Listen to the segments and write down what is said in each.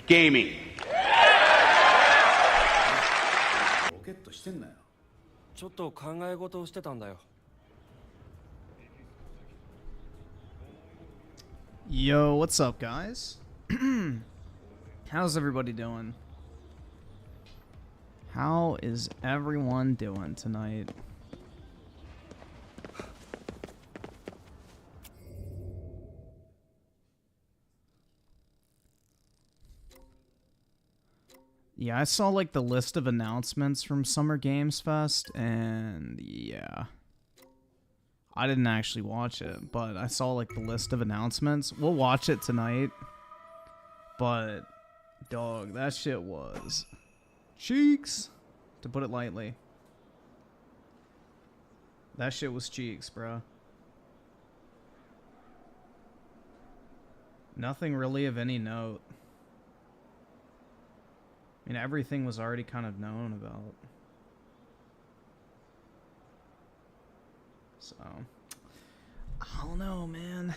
gaming. Yo, what's up, guys? How's everybody doing? How is everyone doing tonight? Yeah, I saw like the list of announcements from Summer Games Fest, and yeah. I didn't actually watch it, but I saw like the list of announcements. We'll watch it tonight. But, dog, that shit was cheeks, to put it lightly. That shit was cheeks, bro. Nothing really of any note. I mean, everything was already kind of known about. So, I don't know, man.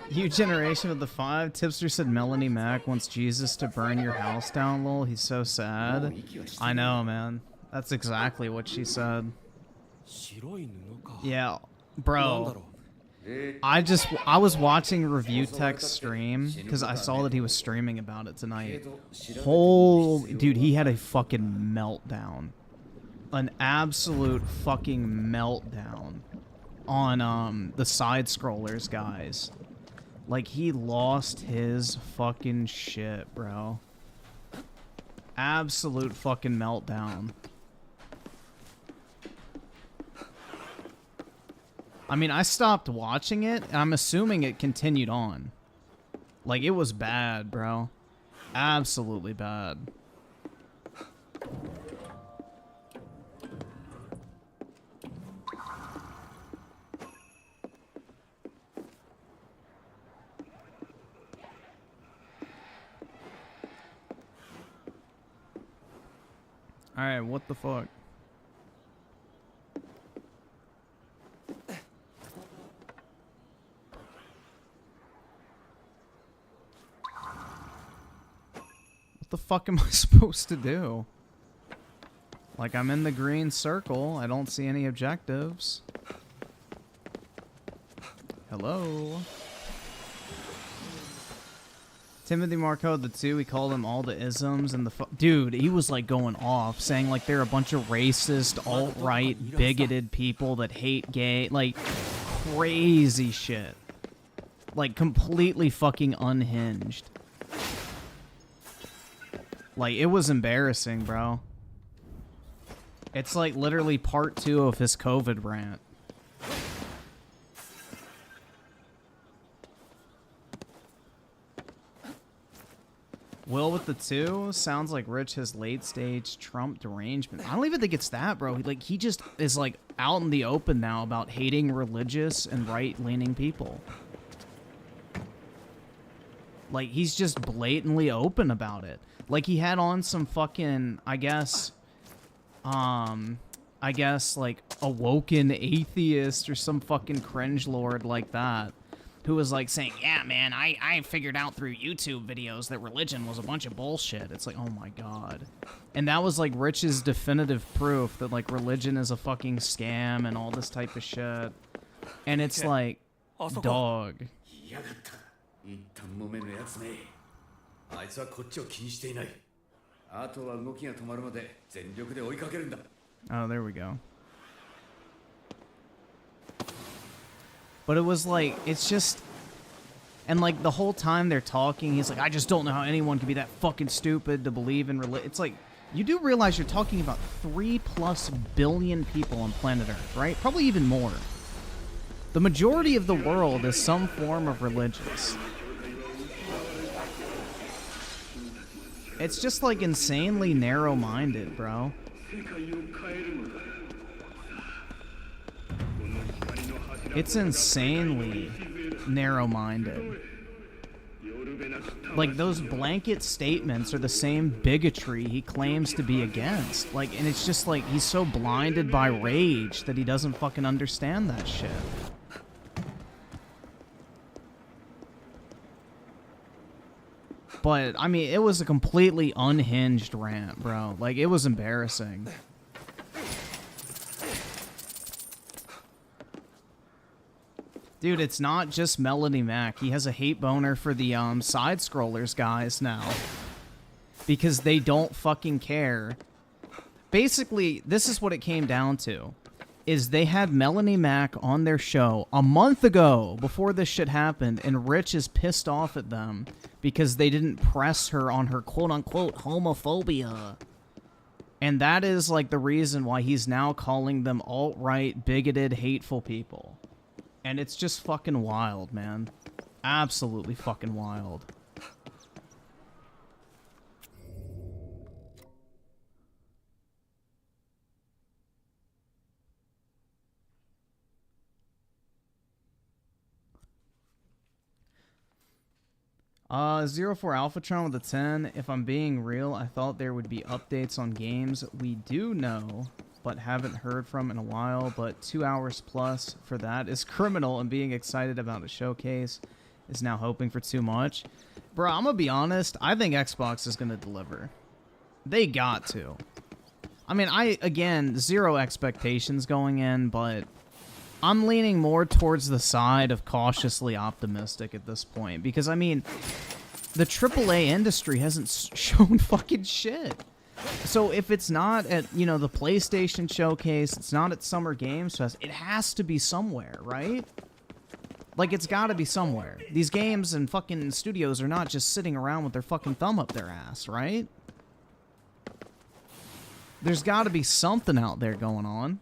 You generation of the 5. Tipster said Melanie Mac wants Jesus to burn your house down, lol. He's so sad. I know, man. That's exactly what she said. Yeah, bro. I was watching Review Tech's stream because I saw that he was streaming about it tonight. Holy dude, he had a fucking meltdown. An absolute fucking meltdown on the side scrollers, guys. Like, he lost his fucking shit, bro. Absolute fucking meltdown. I mean, I stopped watching it, and I'm assuming it continued on. Like, it was bad, bro. Absolutely bad. Alright, what the fuck? What the fuck am I supposed to do? Like, I'm in the green circle. I don't see any objectives. Hello? Timothy Marco, the 2, he called them all the isms and the dude, he was like going off, saying like they're a bunch of racist, alt-right, bigoted people that hate gay, like crazy shit. Like completely fucking unhinged. Like, it was embarrassing, bro. It's like literally part 2 of his COVID rant. Will with the 2 sounds like Rich has late stage Trump derangement. I don't even think it's that, bro. He just is like out in the open now about hating religious and right-leaning people. Like, he's just blatantly open about it. Like, he had on some fucking, I guess like awoken atheist or some fucking cringe lord like that. Who was like saying, yeah, man, I figured out through YouTube videos that religion was a bunch of bullshit. It's like, oh my god. And that was like Rich's definitive proof that like religion is a fucking scam and all this type of shit. And it's like, dog. Oh, there we go. But it was like, it's just, and like the whole time they're talking, he's like, I just don't know how anyone can be that fucking stupid to believe in religion. It's like, you do realize you're talking about 3+ billion people on planet Earth, right? Probably even more. The majority of the world is some form of religious. It's just like insanely narrow-minded, bro. It's insanely narrow-minded. Like, those blanket statements are the same bigotry he claims to be against. Like, and it's just like, he's so blinded by rage that he doesn't fucking understand that shit. But, I mean, it was a completely unhinged rant, bro. Like, it was embarrassing. Dude, it's not just Melody Mac. He has a hate boner for the side-scrollers guys now. Because they don't fucking care. Basically, this is what it came down to. Is they had Melanie Mac on their show a month ago before this shit happened, and Rich is pissed off at them because they didn't press her on her quote-unquote homophobia. And that is, like, the reason why he's now calling them alt-right, bigoted, hateful people. And it's just fucking wild, man. Absolutely fucking wild. Zero 04 Alphatron with a 10. If I'm being real, I thought there would be updates on games we do know, but haven't heard from in a while, but 2 hours plus for that is criminal, and being excited about a showcase is now hoping for too much. Bro, I'm gonna be honest, I think Xbox is gonna deliver. They got to. I mean, again, zero expectations going in, but I'm leaning more towards the side of cautiously optimistic at this point, because, I mean, the AAA industry hasn't shown fucking shit. So if it's not at, you know, the PlayStation Showcase, it's not at Summer Games Fest, it has to be somewhere, right? Like, it's gotta be somewhere. These games and fucking studios are not just sitting around with their fucking thumb up their ass, right? There's gotta be something out there going on.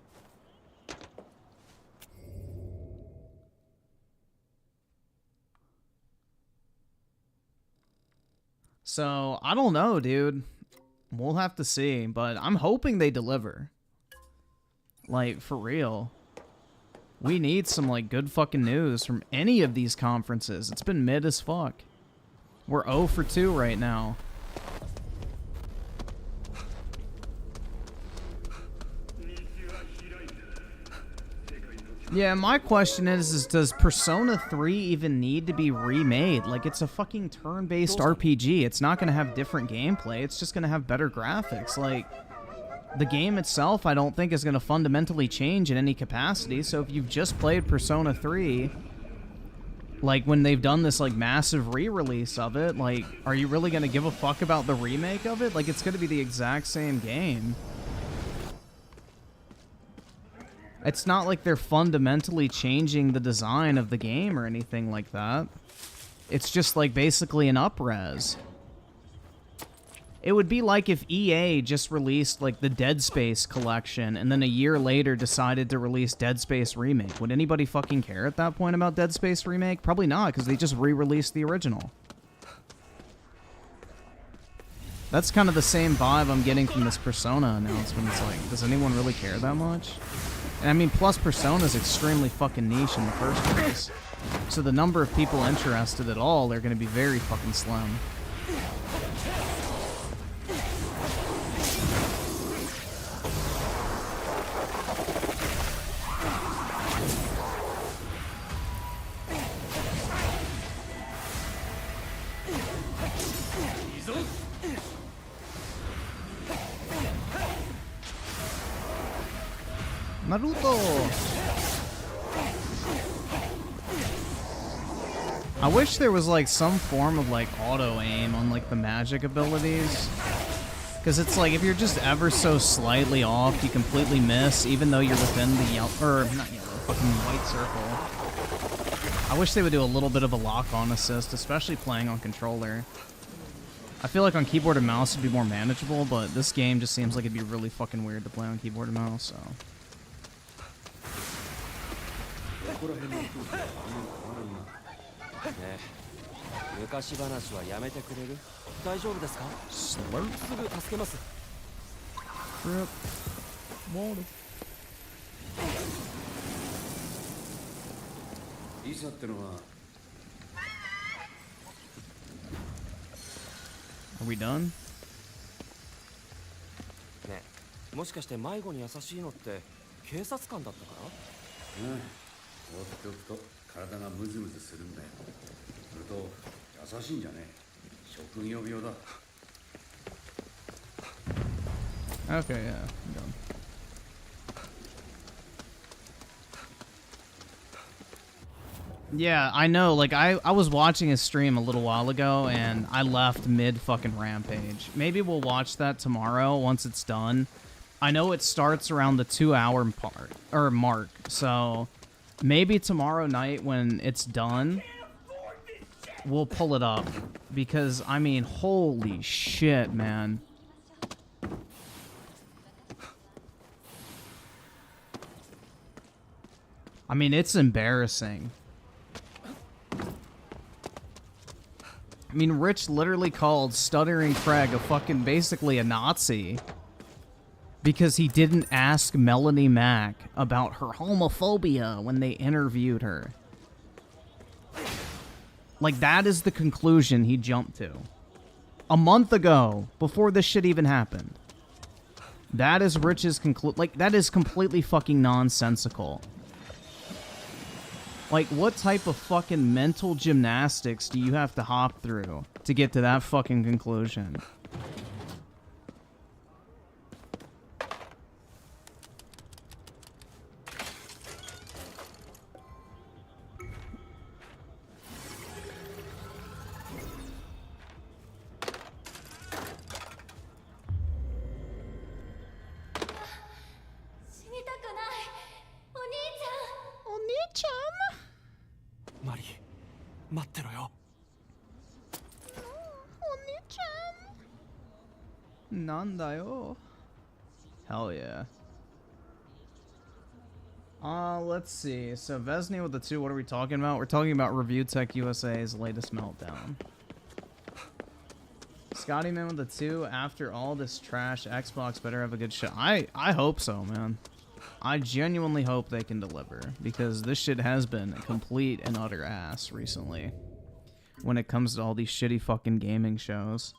So, I don't know, dude. We'll have to see, but I'm hoping they deliver. Like, for real. We need some, like, good fucking news from any of these conferences. It's been mid as fuck. We're 0 for 2 right now. Yeah, my question is does Persona 3 even need to be remade? Like, it's a fucking turn-based RPG. It's not going to have different gameplay. It's just going to have better graphics. Like, the game itself, I don't think, is going to fundamentally change in any capacity. So if you've just played Persona 3, like, when they've done this, like, massive re-release of it, like, are you really going to give a fuck about the remake of it? Like, it's going to be the exact same game. It's not like they're fundamentally changing the design of the game or anything like that. It's just like basically an up-res. It would be like if EA just released like the Dead Space collection and then a year later decided to release Dead Space Remake. Would anybody fucking care at that point about Dead Space Remake? Probably not, because they just re-released the original. That's kind of the same vibe I'm getting from this Persona announcement. It's like, does anyone really care that much? And I mean, plus Persona's extremely fucking niche in the first place. So the number of people interested at all are going to be very fucking slim. Naruto! I wish there was like some form of like auto aim on like the magic abilities. Because it's like if you're just ever so slightly off, you completely miss even though you're within the yellow, or not yellow, fucking white circle. I wish they would do a little bit of a lock-on assist, especially playing on controller. I feel like on keyboard and mouse would be more manageable, but this game just seems like it'd be really fucking weird to play on keyboard and mouse, so. Slurp. Rip. Water. Are we done? ねえ、もしかして迷子に優しいのって警察官だったから？放っておくと体がムズムズするんだよ。それと優しいんじゃねえ。職業病だ。 Okay, yeah, I'm done. Yeah, I know, like, I was watching his stream a little while ago, and I left mid-fucking Rampage. Maybe we'll watch that tomorrow, once it's done. I know it starts around the 2-hour mark, so maybe tomorrow night when it's done, we'll pull it up. Because, I mean, holy shit, man. I mean, it's embarrassing. I mean, Rich literally called Stuttering Craig a fucking basically a Nazi because he didn't ask Melanie Mack about her homophobia when they interviewed her. Like, that is the conclusion he jumped to. A month ago, before this shit even happened. That is Rich's like, that is completely fucking nonsensical. Like, what type of fucking mental gymnastics do you have to hop through to get to that fucking conclusion? Nandayo. Hell yeah. Let's see. So Vesny with the 2, what are we talking about? We're talking about Review Tech USA's latest meltdown. Scotty Man with the 2, after all this trash, Xbox better have a good shot. I hope so, man. I genuinely hope they can deliver, because this shit has been a complete and utter ass recently when it comes to all these shitty fucking gaming shows.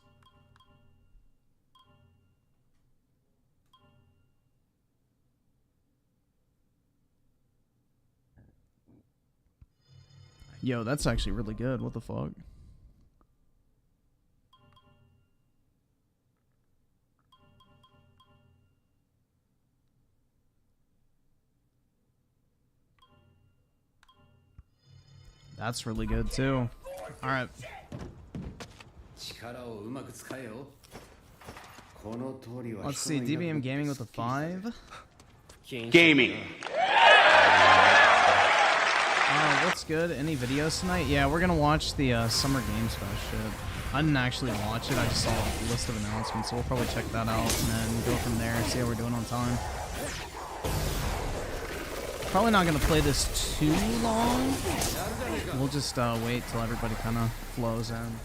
Yo, that's actually really good. What the fuck? That's really good too. Alright. Let's see, DBM Gaming with a 5. Gaming. What's good? Any videos tonight? Yeah, we're gonna watch the Summer Games Fest shit. I didn't actually watch it, I just saw a list of announcements, so we'll probably check that out and then go from there and see how we're doing on time. Probably not gonna play this too long. We'll just wait till everybody kind of flows in.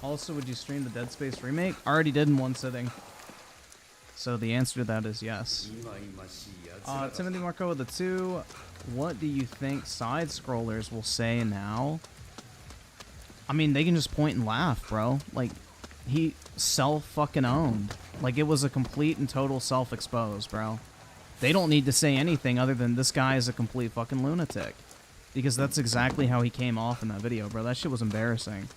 Also, would you stream the Dead Space remake? I already did in one sitting. So the answer to that is yes. Timothy Marco with the 2. What do you think side-scrollers will say now? I mean, they can just point and laugh, bro. Like, he self-fucking-owned. Like, it was a complete and total self-expose, bro. They don't need to say anything other than this guy is a complete fucking lunatic. Because that's exactly how he came off in that video, bro. That shit was embarrassing.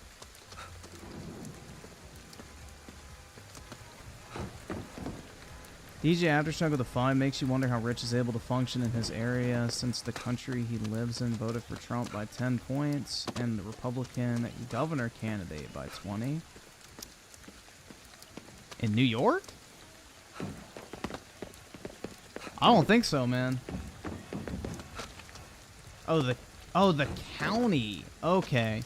DJ Aftershock with a 5 makes you wonder how Rich is able to function in his area since the country he lives in voted for Trump by 10 points and the Republican governor candidate by 20. In New York? I don't think so, man. Oh, the county. Okay.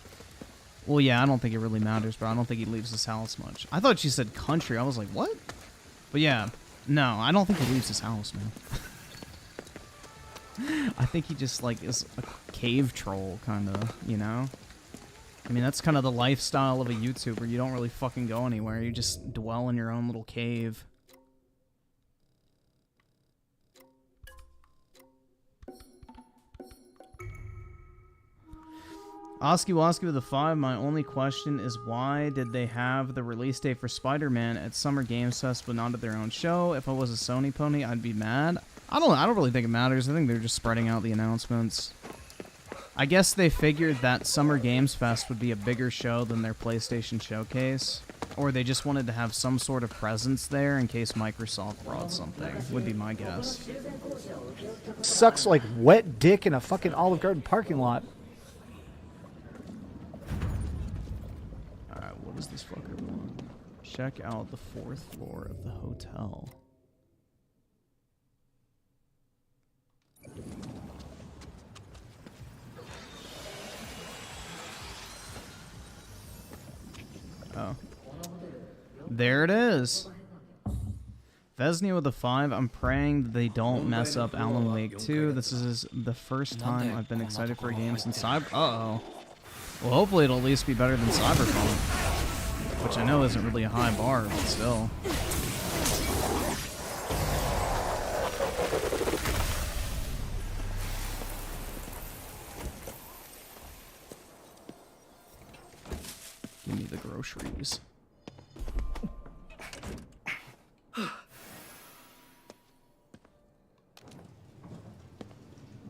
Well, yeah, I don't think it really matters, bro. I don't think he leaves his house much. I thought she said country. I was like, what? But yeah. No, I don't think he leaves his house, man. I think he just, like, is a cave troll, kind of, you know? I mean, that's kind of the lifestyle of a YouTuber. You don't really fucking go anywhere. You just dwell in your own little cave. Oski Woski with a 5. My only question is why did they have the release date for Spider-Man at Summer Games Fest but not at their own show? If I was a Sony pony, I'd be mad. I don't really think it matters. I think they're just spreading out the announcements. I guess they figured that Summer Games Fest would be a bigger show than their PlayStation Showcase. Or they just wanted to have some sort of presence there in case Microsoft brought something, would be my guess. Sucks like wet dick in a fucking Olive Garden parking lot. Alright, what does this fucker want? Check out the 4th floor of the hotel. Oh. There it is. Vesnia with a 5. I'm praying that they don't mess up Alan Wake 2. This is the first time I've been excited for a game since Cyber... Uh-oh. Well, hopefully it'll at least be better than Cyberpunk. Which I know isn't really a high bar, but still. Give me the groceries.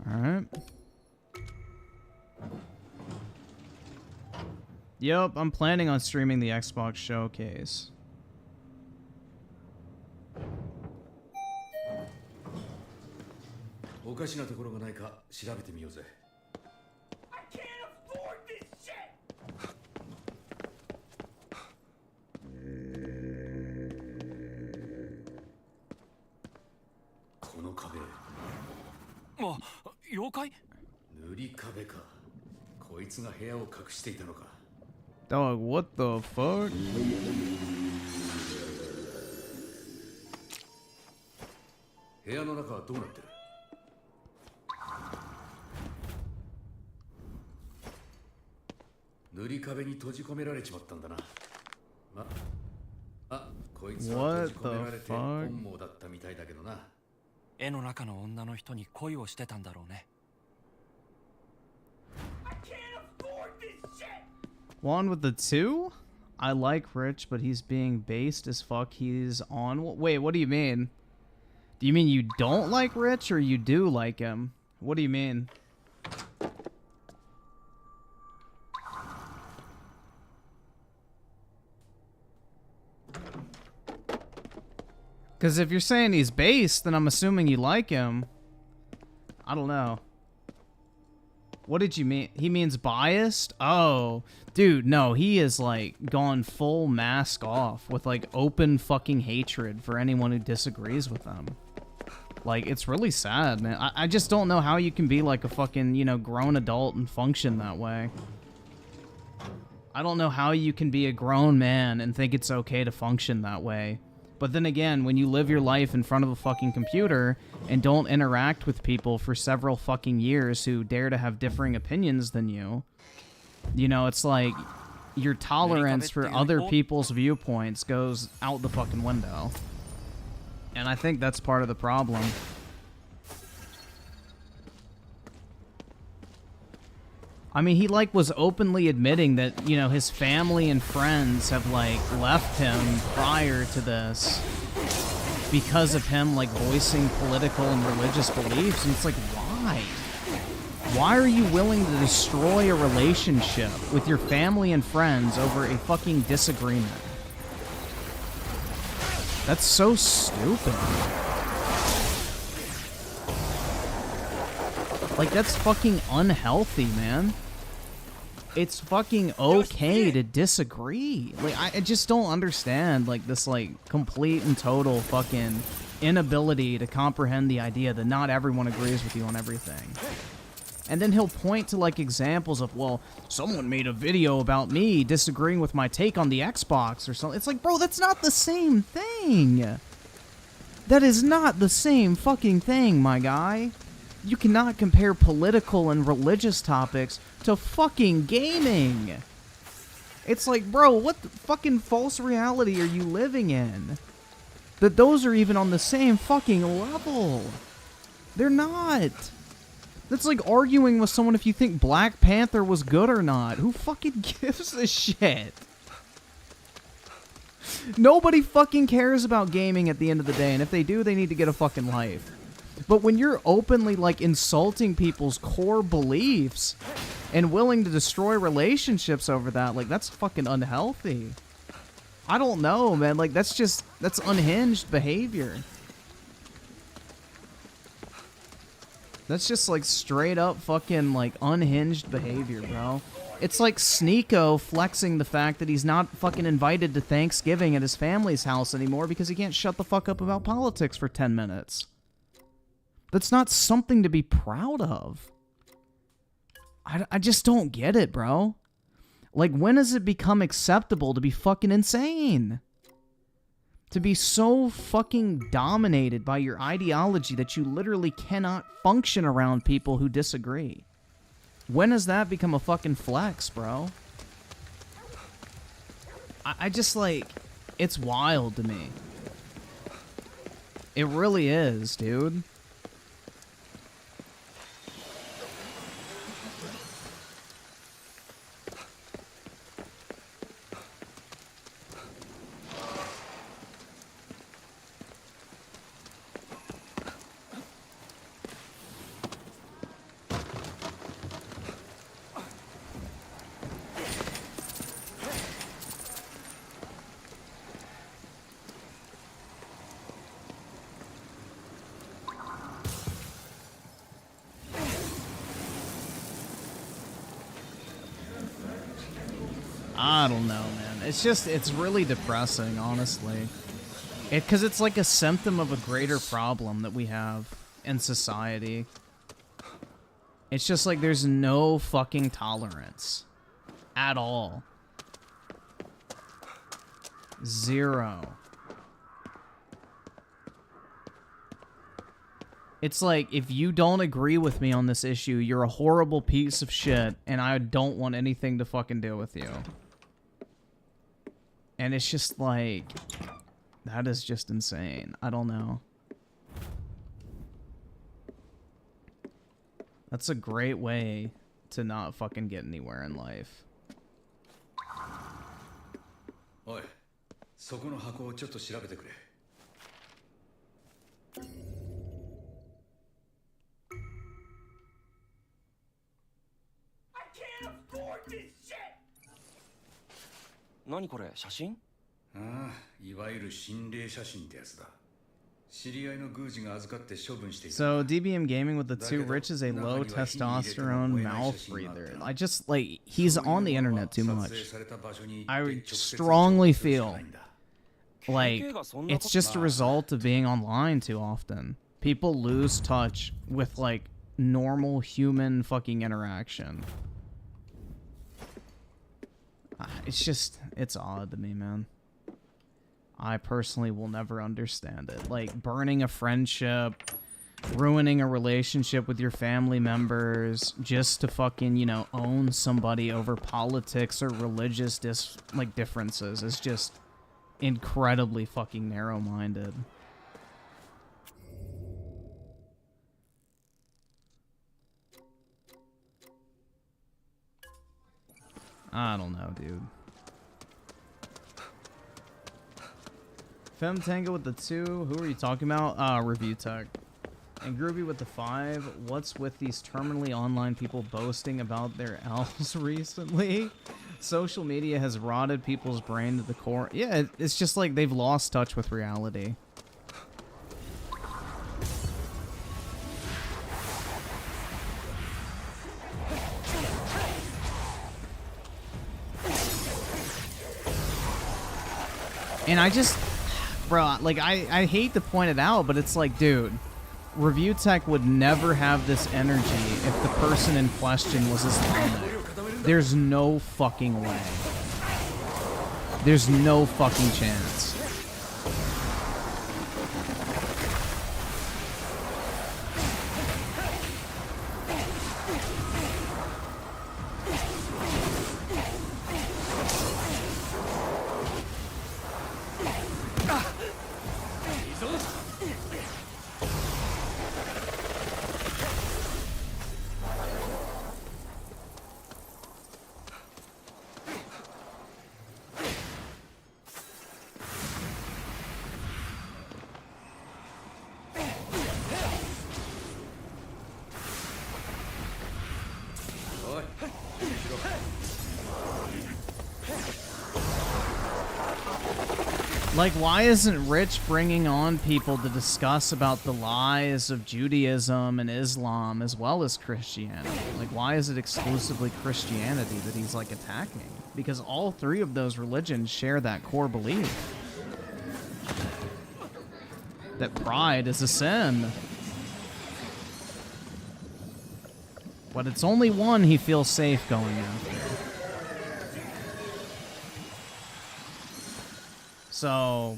Alright. Yep, I'm planning on streaming the Xbox Showcase. Dog, what the fuck? What the fuck? 絵の中の女の人に恋をしてたんだろうね。 Juan with the 2? I like Rich, but he's being based as fuck. He's on... Wait, what do you mean? Do you mean you don't like Rich, or you do like him? What do you mean? Because if you're saying he's based, then I'm assuming you like him. I don't know. What did you mean? He means biased? Oh, dude, no, he is like gone full mask off with like open fucking hatred for anyone who disagrees with them. Like, it's really sad, man. I just don't know how you can be like a fucking, you know, grown adult and function that way. I don't know how you can be a grown man and think it's okay to function that way. But then again, when you live your life in front of a fucking computer and don't interact with people for several fucking years who dare to have differing opinions than you, you know, it's like your tolerance for other people's viewpoints goes out the fucking window. And I think that's part of the problem. I mean, he, like, was openly admitting that, you know, his family and friends have, like, left him prior to this because of him, like, voicing political and religious beliefs. And it's like, why? Why are you willing to destroy a relationship with your family and friends over a fucking disagreement? That's so stupid. Like, that's fucking unhealthy, man. It's fucking okay to disagree. Like, I just don't understand, like, this, like, complete and total fucking inability to comprehend the idea that not everyone agrees with you on everything. And then he'll point to, like, examples of, well, someone made a video about me disagreeing with my take on the Xbox or something. It's like, bro, that's not the same thing. That is not the same fucking thing, my guy. You cannot compare political and religious topics to fucking gaming. It's like, bro, what the fucking false reality are you living in? That those are even on the same fucking level. They're not. That's like arguing with someone if you think Black Panther was good or not. Who fucking gives a shit? Nobody fucking cares about gaming at the end of the day, and if they do, they need to get a fucking life. But when you're openly, like, insulting people's core beliefs and willing to destroy relationships over that, like, that's fucking unhealthy. I don't know, man. Like, that's unhinged behavior. That's just, like, straight up fucking, like, unhinged behavior, bro. It's like Sneeko flexing the fact that he's not fucking invited to Thanksgiving at his family's house anymore because he can't shut the fuck up about politics for 10 minutes. That's not something to be proud of. I just don't get it, bro. Like, when has it become acceptable to be fucking insane? To be so fucking dominated by your ideology that you literally cannot function around people who disagree. When has that become a fucking flex, bro? I just, like, it's wild to me. It really is, dude. I don't know, man. It's really depressing, honestly. Because it's like a symptom of a greater problem that we have in society. It's just like there's no fucking tolerance. At all. Zero. It's like, if you don't agree with me on this issue, you're a horrible piece of shit, and I don't want anything to fucking do with you. And it's just like, that is just insane. I don't know. That's a great way to not fucking get anywhere in life. Oi, そこの箱をちょっと調べてくれ。何これ、写真？ああ、いわゆる心霊写真ってやつだ。知り合いの宮司が預かって処分していた。So DBM Gaming with the two rich is a low testosterone mouth breather. I just, like, he's on the internet too much. I strongly feel like it's just a result of being online too often. People lose touch with, like, normal human fucking interaction. It's just, it's odd to me, man. I personally will never understand it. Like, burning a friendship, ruining a relationship with your family members, just to fucking, you know, own somebody over politics or religious differences is just incredibly fucking narrow-minded. I don't know, dude. Femtango with the 2. Who are you talking about? Review Tech. And Groovy with the 5. What's with these terminally online people boasting about their elves recently? Social media has rotted people's brain to the core. Yeah, it's just like they've lost touch with reality. And I just, bro, like, I hate to point it out, but it's like, dude, Review Tech would never have this energy if the person in question was Islamic. There's no fucking way. There's no fucking chance. Like, why isn't Rich bringing on people to discuss about the lies of Judaism and Islam as well as Christianity? Like, why is it exclusively Christianity that he's, like, attacking? Because all three of those religions share that core belief. That pride is a sin. But it's only one he feels safe going after. So,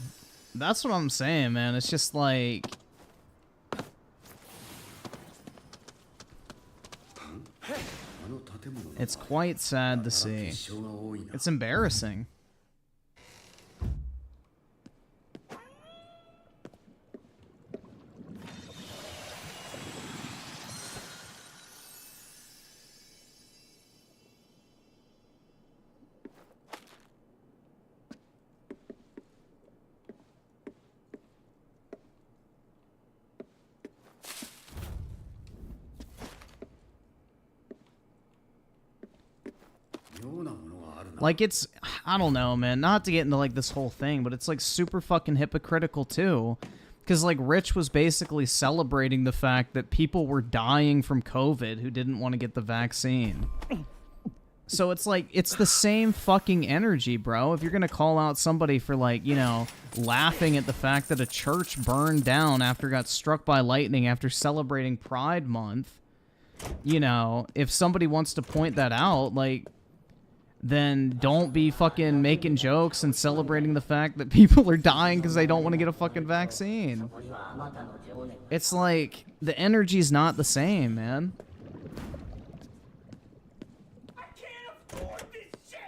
that's what I'm saying, man. It's just like... It's quite sad to see. It's embarrassing. Like, it's, I don't know, man, not to get into, like, this whole thing, but it's, like, super fucking hypocritical, too. Because, like, Rich was basically celebrating the fact that people were dying from COVID who didn't want to get the vaccine. So it's, like, it's the same fucking energy, bro. If you're gonna call out somebody for, like, you know, laughing at the fact that a church burned down after it got struck by lightning after celebrating Pride Month, you know, if somebody wants to point that out, like... then don't be fucking making jokes and celebrating the fact that people are dying because they don't want to get a fucking vaccine. It's like, the energy's not the same, man. I can't afford this shit!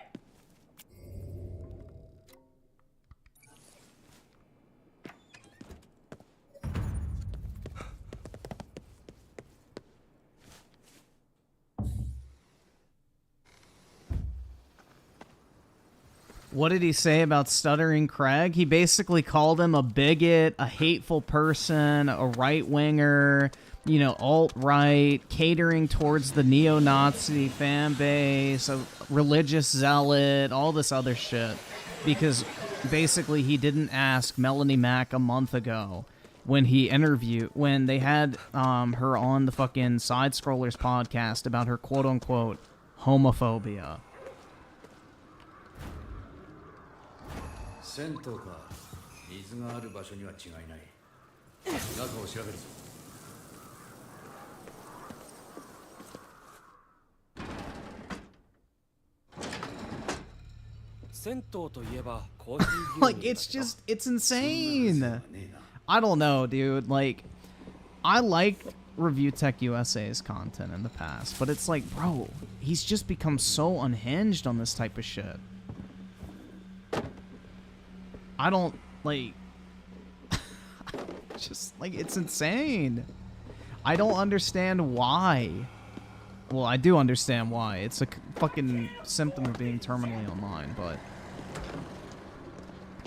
What did he say about Stuttering Craig? He basically called him a bigot, a hateful person, a right-winger, you know, alt-right, catering towards the neo-Nazi fan base, a religious zealot, all this other shit. Because basically he didn't ask Melanie Mack a month ago when they had her on the fucking Side Scrollers podcast about her quote-unquote homophobia. 銭湯か水がある場所には違いない中を調べるぞ銭湯といえばコーヒー牛乳 Like, it's insane. I don't know, dude. Like, I liked Review Tech USA's content in the past, but it's like, bro, he's just become so unhinged on this type of shit. I don't, like, just, like, it's insane. I don't understand why. Well, I do understand why. It's a fucking symptom of being terminally online, but,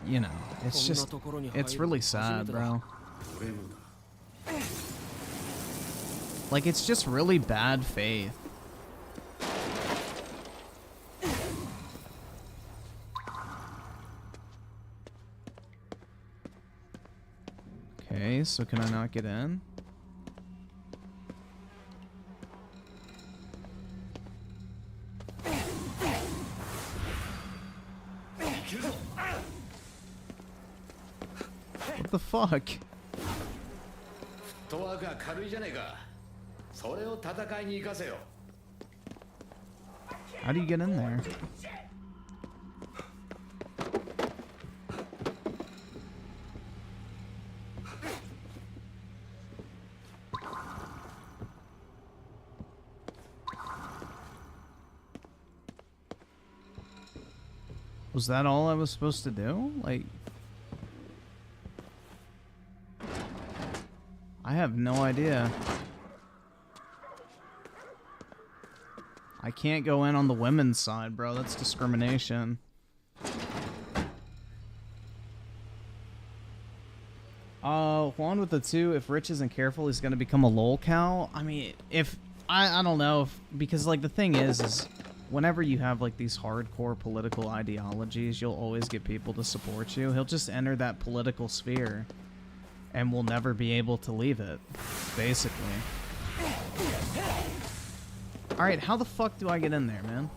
you know, it's just, it's really sad, bro. Like, it's just really bad faith. Okay, so can I not get in? What the fuck? How do you get in there? Was that all I was supposed to do? Like, I have no idea. I can't go in on the women's side, bro. That's discrimination. Juan with the 2, if Rich isn't careful, he's gonna become a lol cow. I mean, if I don't know, because like the thing is whenever you have like these hardcore political ideologies, you'll always get people to support you. He'll just enter that political sphere and will never be able to leave it, basically. Alright, how the fuck do I get in there, man?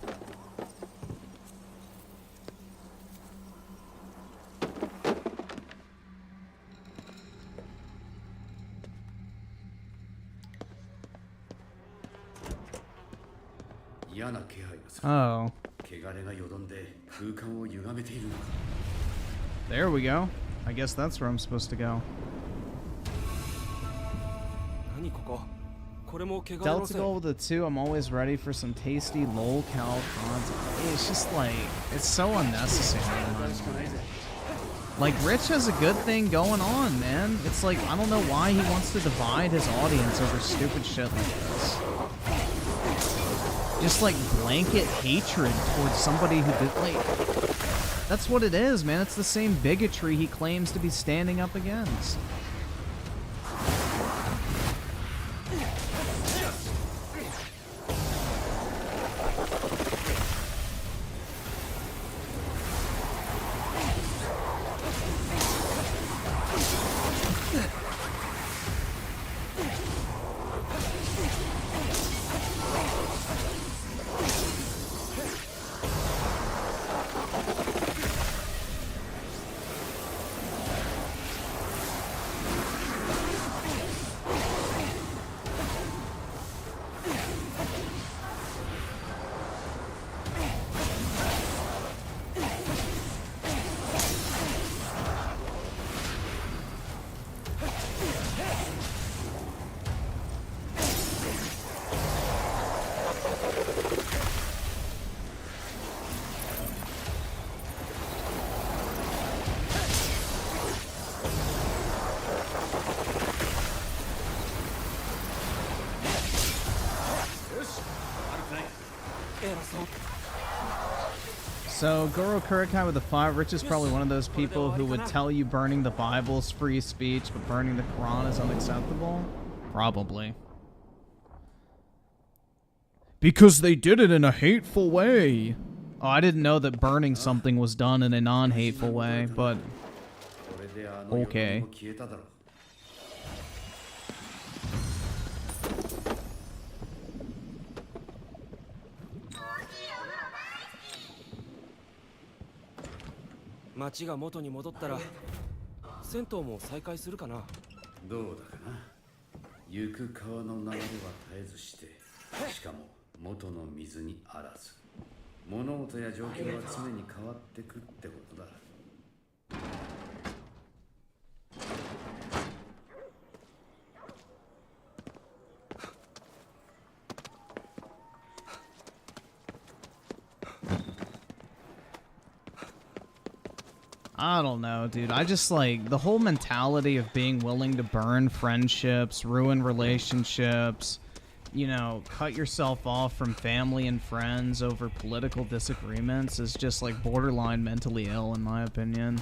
Oh. There we go. I guess that's where I'm supposed to go. Delta Goal with the 2, I'm always ready for some tasty lol-cal content. It's just like, it's so unnecessary. Like, Rich has a good thing going on, man. It's like, I don't know why he wants to divide his audience over stupid shit like this. Just like blanket hatred towards somebody who did, like, that's what it is, man. It's the same bigotry he claims to be standing up against. So, Goro Kurikai with the 5. Rich is probably one of those people who would tell you burning the Bible is free speech, but burning the Quran is unacceptable? Probably. Because they did it in a hateful way. Oh, I didn't know that burning something was done in a non-hateful way, but... okay. What do I don't know, dude. I just like the whole mentality of being willing to burn friendships, ruin relationships, you know, cut yourself off from family and friends over political disagreements is just like borderline mentally ill, in my opinion.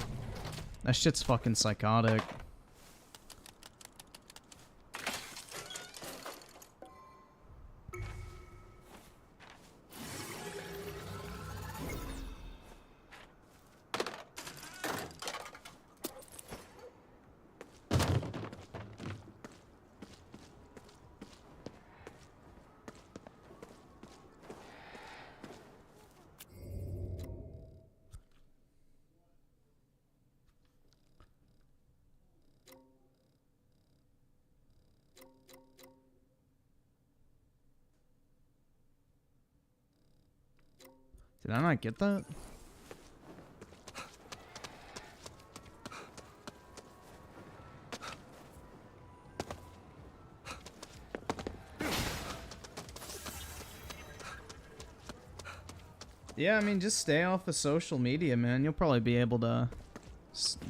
That shit's fucking psychotic. Did I not get that? Yeah, I mean, just stay off of social media, man. You'll probably be able to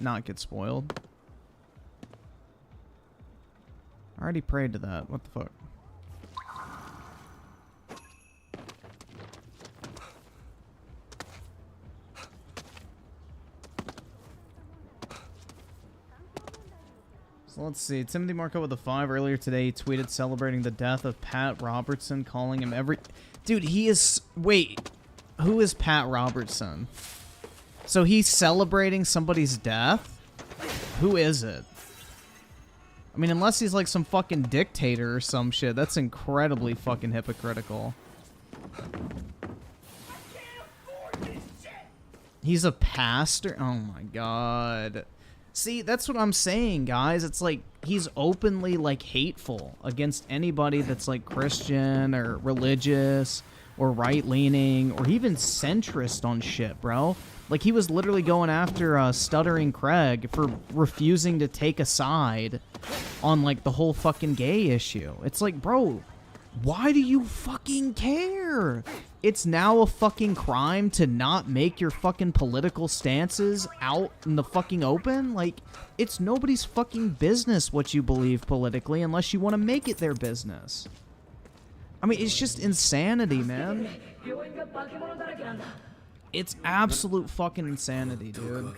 not get spoiled. I already prayed to that. What the fuck? So let's see. Timothy Marco with a 5 earlier today. He tweeted celebrating the death of Pat Robertson, calling him every... Dude, he is... Wait. Who is Pat Robertson? So he's celebrating somebody's death? Who is it? I mean, unless he's like some fucking dictator or some shit, that's incredibly fucking hypocritical. He's a pastor? Oh my god. See, that's what I'm saying, guys. It's like, he's openly, like, hateful against anybody that's, like, Christian or religious or right-leaning or even centrist on shit, bro. Like, he was literally going after Stuttering Craig for refusing to take a side on, like, the whole fucking gay issue. It's like, bro, why do you fucking care? It's now a fucking crime to not make your fucking political stances out in the fucking open? Like, it's nobody's fucking business what you believe politically unless you want to make it their business. I mean, it's just insanity, man. It's absolute fucking insanity, dude.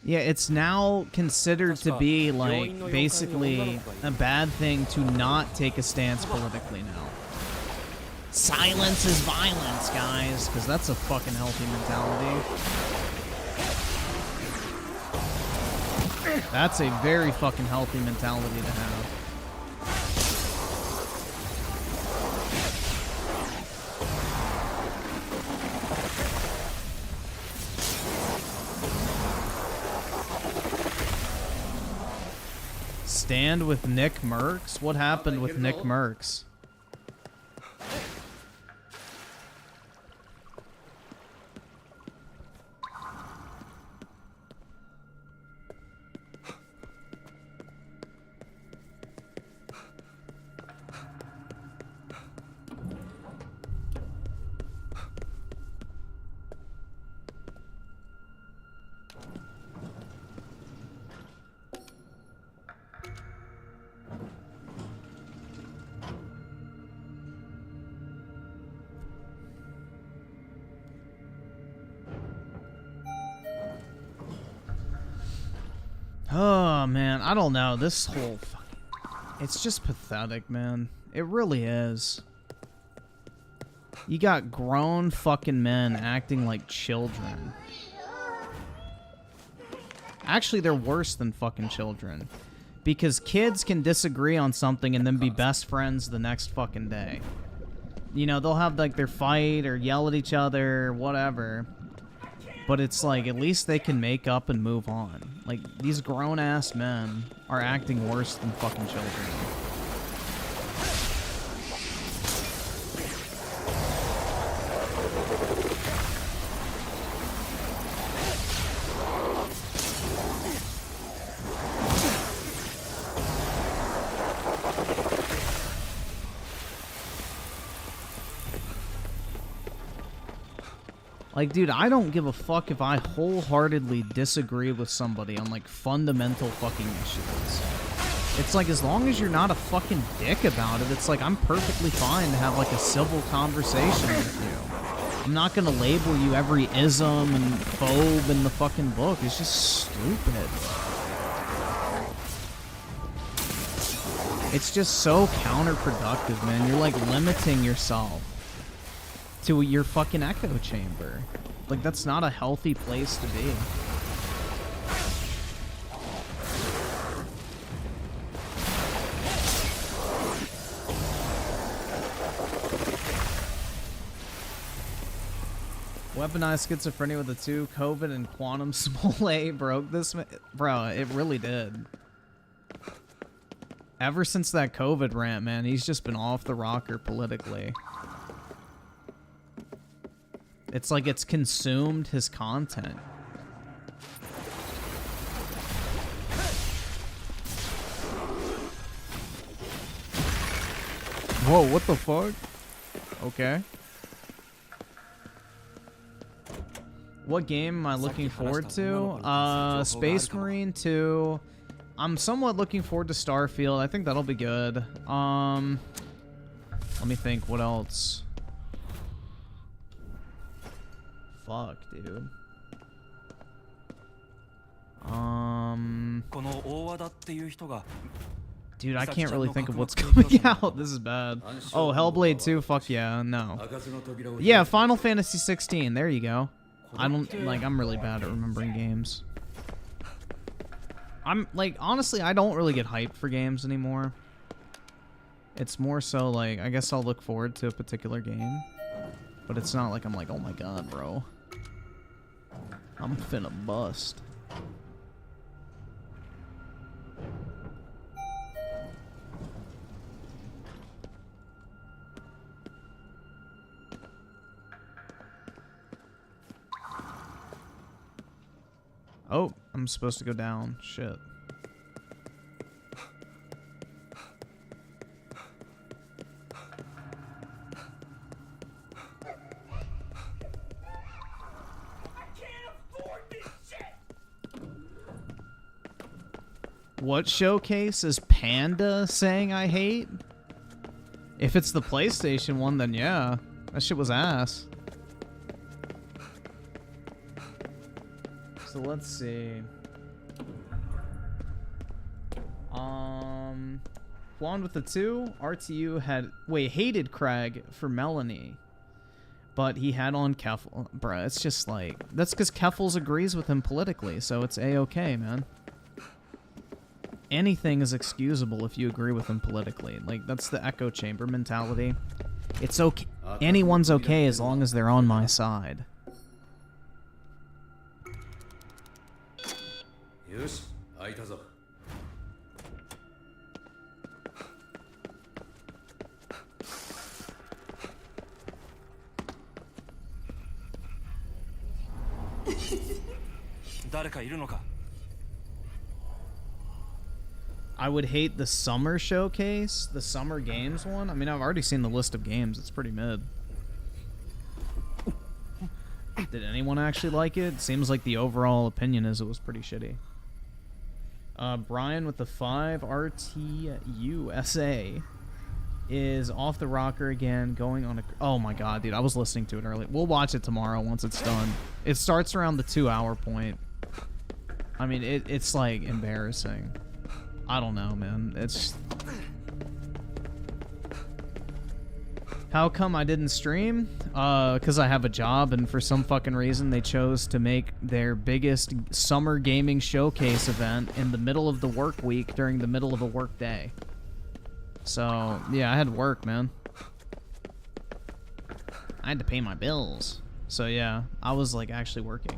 Yeah, it's now considered to be, like, basically a bad thing to not take a stance politically now. Silence is violence, guys, because that's a fucking healthy mentality. That's a very fucking healthy mentality to have. Stand with Nick Merckx? What happened with Nick Merckx? Oh, man, I don't know. This whole fucking... It's just pathetic, man. It really is. You got grown fucking men acting like children. Actually, they're worse than fucking children. Because kids can disagree on something and then be best friends the next fucking day. You know, they'll have, like, their fight or yell at each other, whatever. But it's like, at least they can make up and move on. Like, these grown-ass men are acting worse than fucking children. Like, dude, I don't give a fuck if I wholeheartedly disagree with somebody on, like, fundamental fucking issues. It's like, as long as you're not a fucking dick about it, it's like, I'm perfectly fine to have, like, a civil conversation with you. I'm not gonna label you every ism and phobe in the fucking book. It's just stupid. It's just so counterproductive, man. You're, like, limiting yourself to your fucking echo chamber. Like, that's not a healthy place to be. Weaponized schizophrenia with the 2, COVID and quantum small A broke this. Bro, it really did. Ever since that COVID rant, man, he's just been off the rocker politically. It's like it's consumed his content. Whoa, what the fuck? Okay. What game am I looking forward to? Space Marine 2. I'm somewhat looking forward to Starfield. I think that'll be good. Let me think. What else? Fuck, dude. Dude, I can't really think of what's coming out. This is bad. Oh, Hellblade 2. Fuck yeah. No. Yeah, Final Fantasy 16. There you go. I'm really bad at remembering games. I'm like, honestly, I don't really get hyped for games anymore. It's more so like, I guess I'll look forward to a particular game, but it's not like I'm like, oh my god, bro, I'm finna bust. Oh, I'm supposed to go down. Shit. What showcase is Panda saying I hate? If it's the PlayStation one, then yeah. That shit was ass. So let's see. Blonde with the 2. RTU hated Craig for Melanie. But he had on Keffel. Bruh, it's just like, that's because Keffels agrees with him politically, so it's a-okay, man. Anything is excusable if you agree with him politically. Like, that's the echo chamber mentality. It's okay. Anyone's okay as long as they're on my side. Yes, 開いたぞ。誰かいるのか? I would hate the summer showcase, the summer games one. I mean, I've already seen the list of games. It's pretty mid. Did anyone actually like it? Seems like the overall opinion is it was pretty shitty. Brian with the 5 RTUSA is off the rocker again, going on a... Oh my god, dude, I was listening to it earlier. We'll watch it tomorrow once it's done. It starts around the 2-hour point. I mean, it's like embarrassing. I don't know, man. It's... How come I didn't stream? Because I have a job, and for some fucking reason they chose to make their biggest summer gaming showcase event in the middle of the work week during the middle of a work day. So, yeah, I had work, man. I had to pay my bills. So, yeah, I was, like, actually working.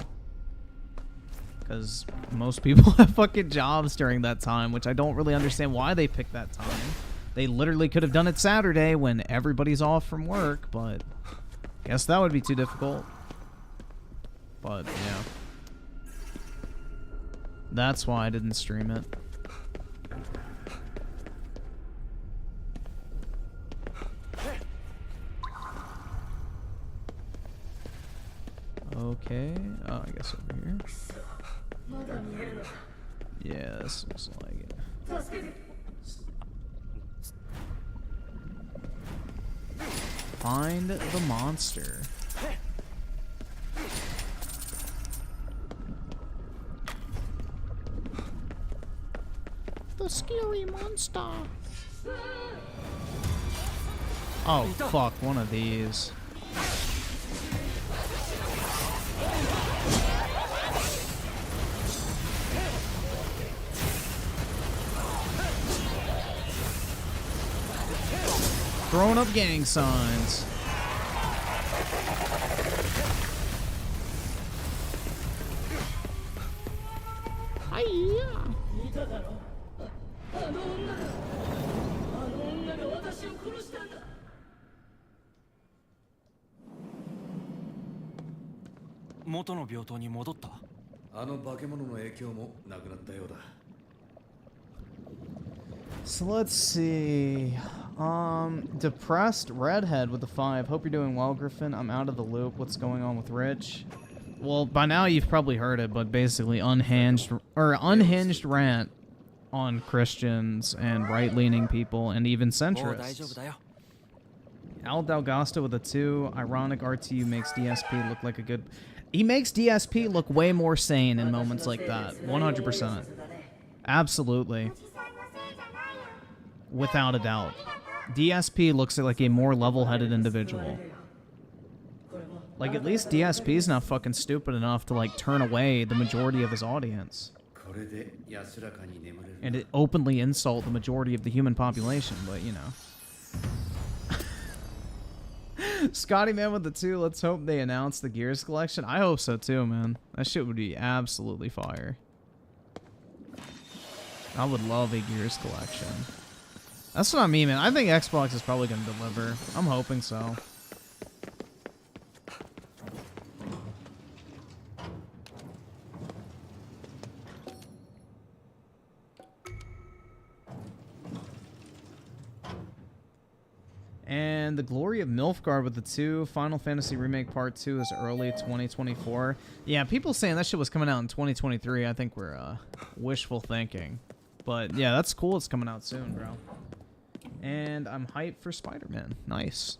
Because most people have fucking jobs during that time, which I don't really understand why they picked that time. They literally could have done it Saturday when everybody's off from work, but I guess that would be too difficult. But, yeah. That's why I didn't stream it. Okay, I guess over here. Yeah, this looks like it. Find the monster. The scary monster. Oh, fuck, one of these. Throwing up gang signs. Hiya. So let's see. Depressed redhead with a 5. Hope you're doing well, Griffin. I'm out of the loop. What's going on with Rich? well, by now you've probably heard it, but basically unhinged rant on Christians and right-leaning people and even もう大丈夫 centrists. だよ Al Dalgasto with a 2. Ironic RTU makes DSP look like a good... He makes DSP look way more sane in moments like that. 100%. Absolutely. Without a doubt. DSP looks like a more level-headed individual. Like, at least DSP's not fucking stupid enough to, like, turn away the majority of his audience. これで安らかに眠れる And it openly insult the majority of the human population, but, you know. Scotty Man with the 2, let's hope they announce the Gears collection. I hope so too, man. That shit would be absolutely fire. I would love a Gears collection. That's what I mean, man. I think Xbox is probably going to deliver. I'm hoping so. And the Glory of Nilfgaard with the 2. Final Fantasy Remake Part 2 is early 2024. Yeah, people saying that shit was coming out in 2023. I think we're wishful thinking. But yeah, that's cool. It's coming out soon, bro. And I'm hyped for Spider-Man. Nice.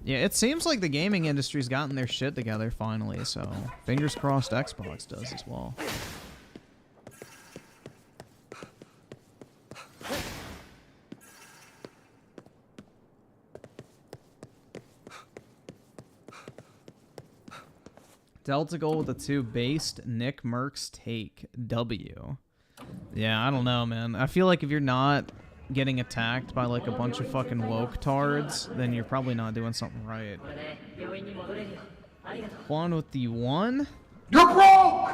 Yeah, it seems like the gaming industry's gotten their shit together finally. So fingers crossed Xbox does as well. Delta Goal with a 2. Based Nick Merck's take. W. Yeah, I don't know, man. I feel like if you're not getting attacked by like a bunch of fucking woke tards, then you're probably not doing something right. Juan with the 1. You're broke!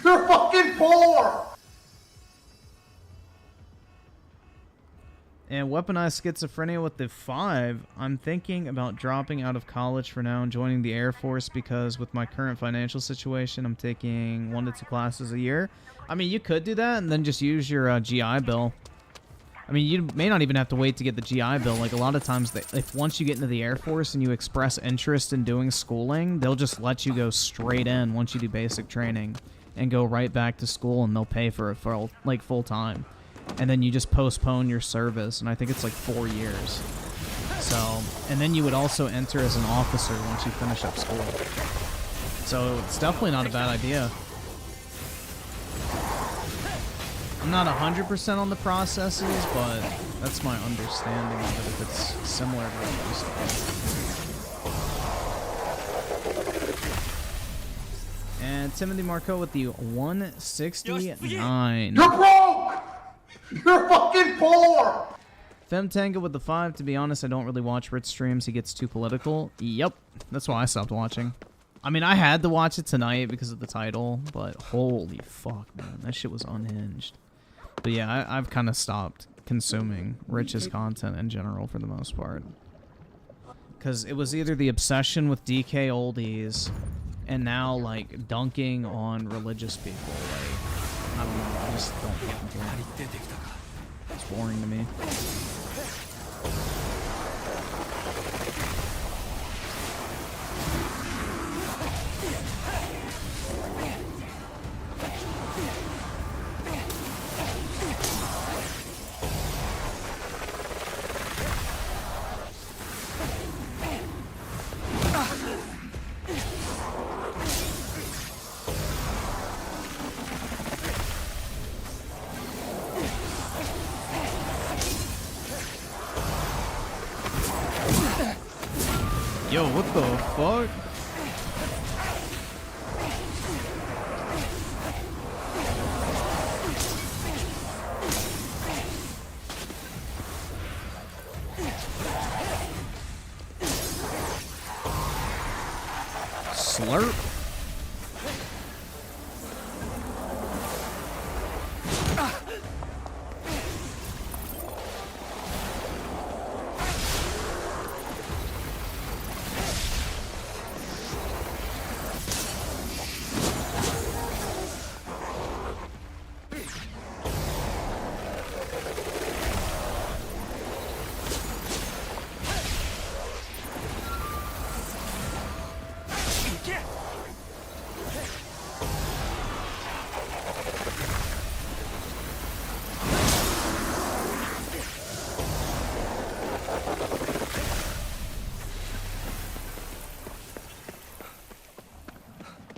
You're fucking poor! And Weaponized Schizophrenia with the 5. I'm thinking about dropping out of college for now and joining the Air Force because with my current financial situation, I'm taking 1 to 2 classes a year. I mean, you could do that and then just use your GI Bill. I mean, you may not even have to wait to get the GI Bill. Like, a lot of times, if once you get into the Air Force and you express interest in doing schooling, they'll just let you go straight in once you do basic training and go right back to school, and they'll pay for it for, like, full time. And then you just postpone your service, and I think it's like 4 years. So, and then you would also enter as an officer once you finish up school. So it's definitely not a bad idea. I'm not 100% on the processes, but that's my understanding of it, if it's similar to what it used to be. And Timothy Marco with the 169. You're broke! You're fucking poor! Femtanga with the 5. To be honest, I don't really watch Rich streams. He gets too political. Yep. That's why I stopped watching. I mean, I had to watch it tonight because of the title, but holy fuck, man. That shit was unhinged. But yeah, I've kind of stopped consuming Rich's content in general for the most part. Because it was either the obsession with DK oldies and now, like, dunking on religious people. Like, I don't know. I just don't fucking care. It's boring to me. Yo, what the fuck? Slurp.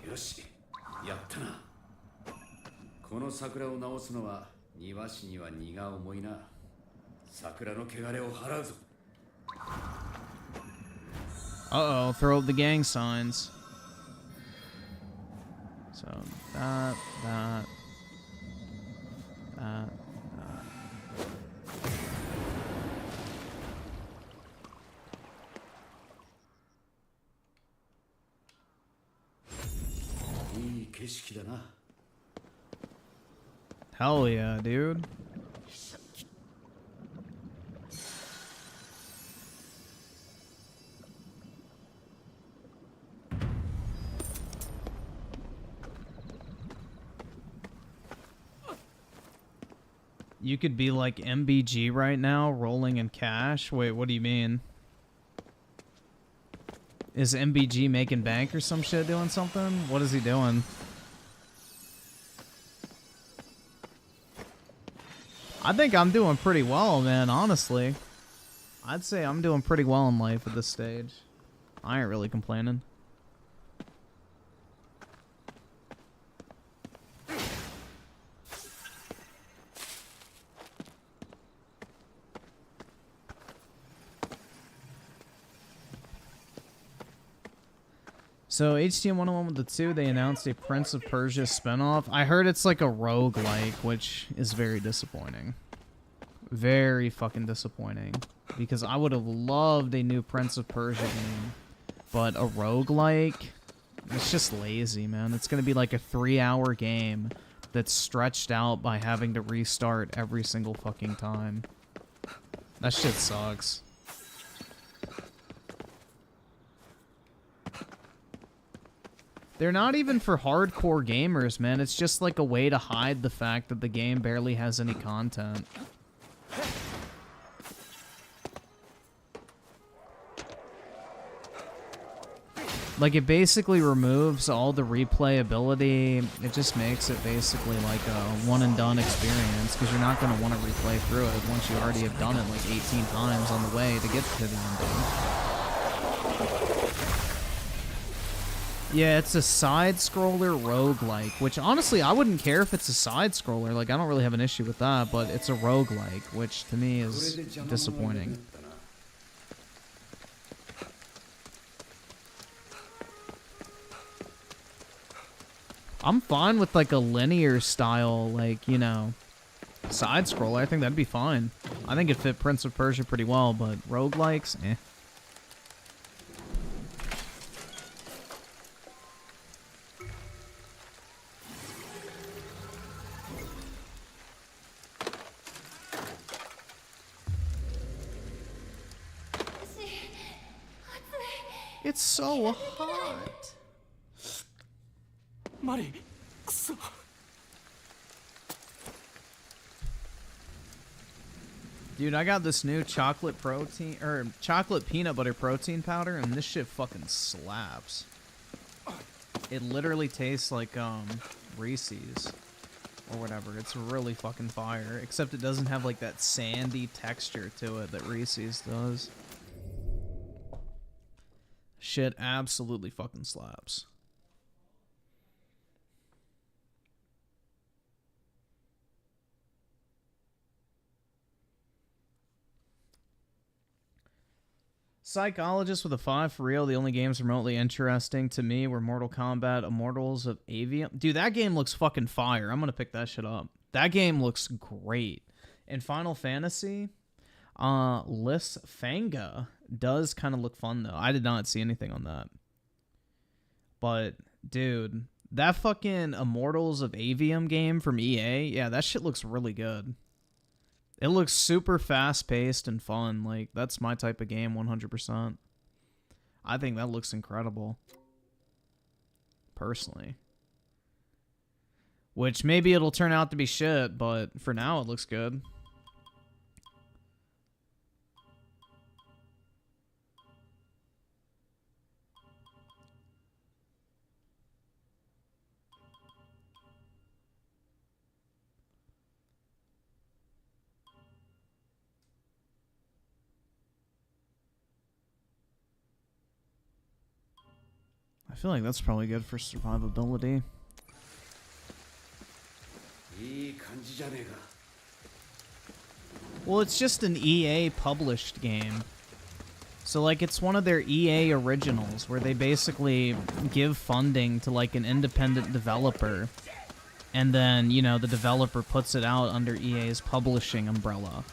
よし、やったな。この桜を直すのは庭師には荷が重いな。桜の汚れを払うぞ。Uh-oh, throw up the gang signs. So, that.いい景色だな。Hell yeah, dude. You could be like MBG right now, rolling in cash. Wait, what do you mean? Is MBG making bank or some shit doing something? What is he doing? I think I'm doing pretty well, man, honestly. I'd say I'm doing pretty well in life at this stage. I ain't really complaining. So, HTM 101 with the 2, they announced a Prince of Persia spinoff. I heard it's like a roguelike, which is very disappointing. Very fucking disappointing. Because I would have loved a new Prince of Persia game. But a roguelike, it's just lazy, man. It's going to be like a 3-hour game that's stretched out by having to restart every single fucking time. That shit sucks. They're not even for hardcore gamers, man. It's just like a way to hide the fact that the game barely has any content. Like, it basically removes all the replayability. It just makes it basically like a one-and-done experience, because you're not going to want to replay through it once you already have done it like 18 times on the way to get to the ending. Yeah, it's a side-scroller roguelike, which honestly, I wouldn't care if it's a side-scroller. Like, I don't really have an issue with that, but it's a roguelike, which to me is disappointing. I'm fine with, like, a linear style, like, you know, side-scroller. I think that'd be fine. I think it fit Prince of Persia pretty well, but roguelikes, eh. It's so hot. Mari, kuso. Dude, I got this new chocolate peanut butter protein powder, and this shit fucking slaps. It literally tastes like Reese's or whatever. It's really fucking fire, except it doesn't have like that sandy texture to it that Reese's does. Shit absolutely fucking slaps. Psychologist with a 5 for real. The only games remotely interesting to me were Mortal Kombat, Immortals of Avium. Dude, that game looks fucking fire. I'm gonna pick that shit up. That game looks great. And Final Fantasy, Lisfanga does kind of look fun, though. I did not see anything on that. But, dude, that fucking Immortals of Avium game from EA, yeah, that shit looks really good. It looks super fast-paced and fun. Like, that's my type of game, 100%. I think that looks incredible. Personally. Which, maybe it'll turn out to be shit, but for now, it looks good. feel like that's probably good for survivability. いい感じじゃねえか。 Well, it's just an EA published game. So, like, it's one of their EA originals where they basically give funding to, like, an independent developer. And then, you know, the developer puts it out under EA's publishing umbrella.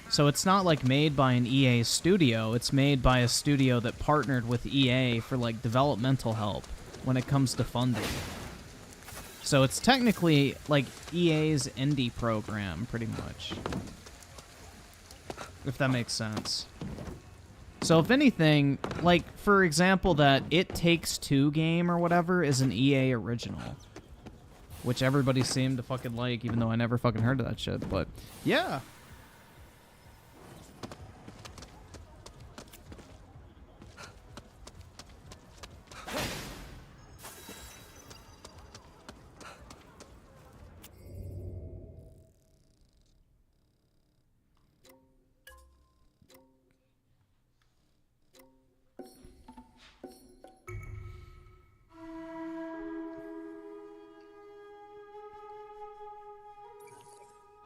So it's not, like, made by an EA studio. It's made by a studio that partnered with EA for, like, developmental help when it comes to funding. So it's technically, like, EA's indie program, pretty much. If that makes sense. So if anything, like, for example, that It Takes Two game or whatever is an EA original. Which everybody seemed to fucking like, even though I never fucking heard of that shit. But, yeah.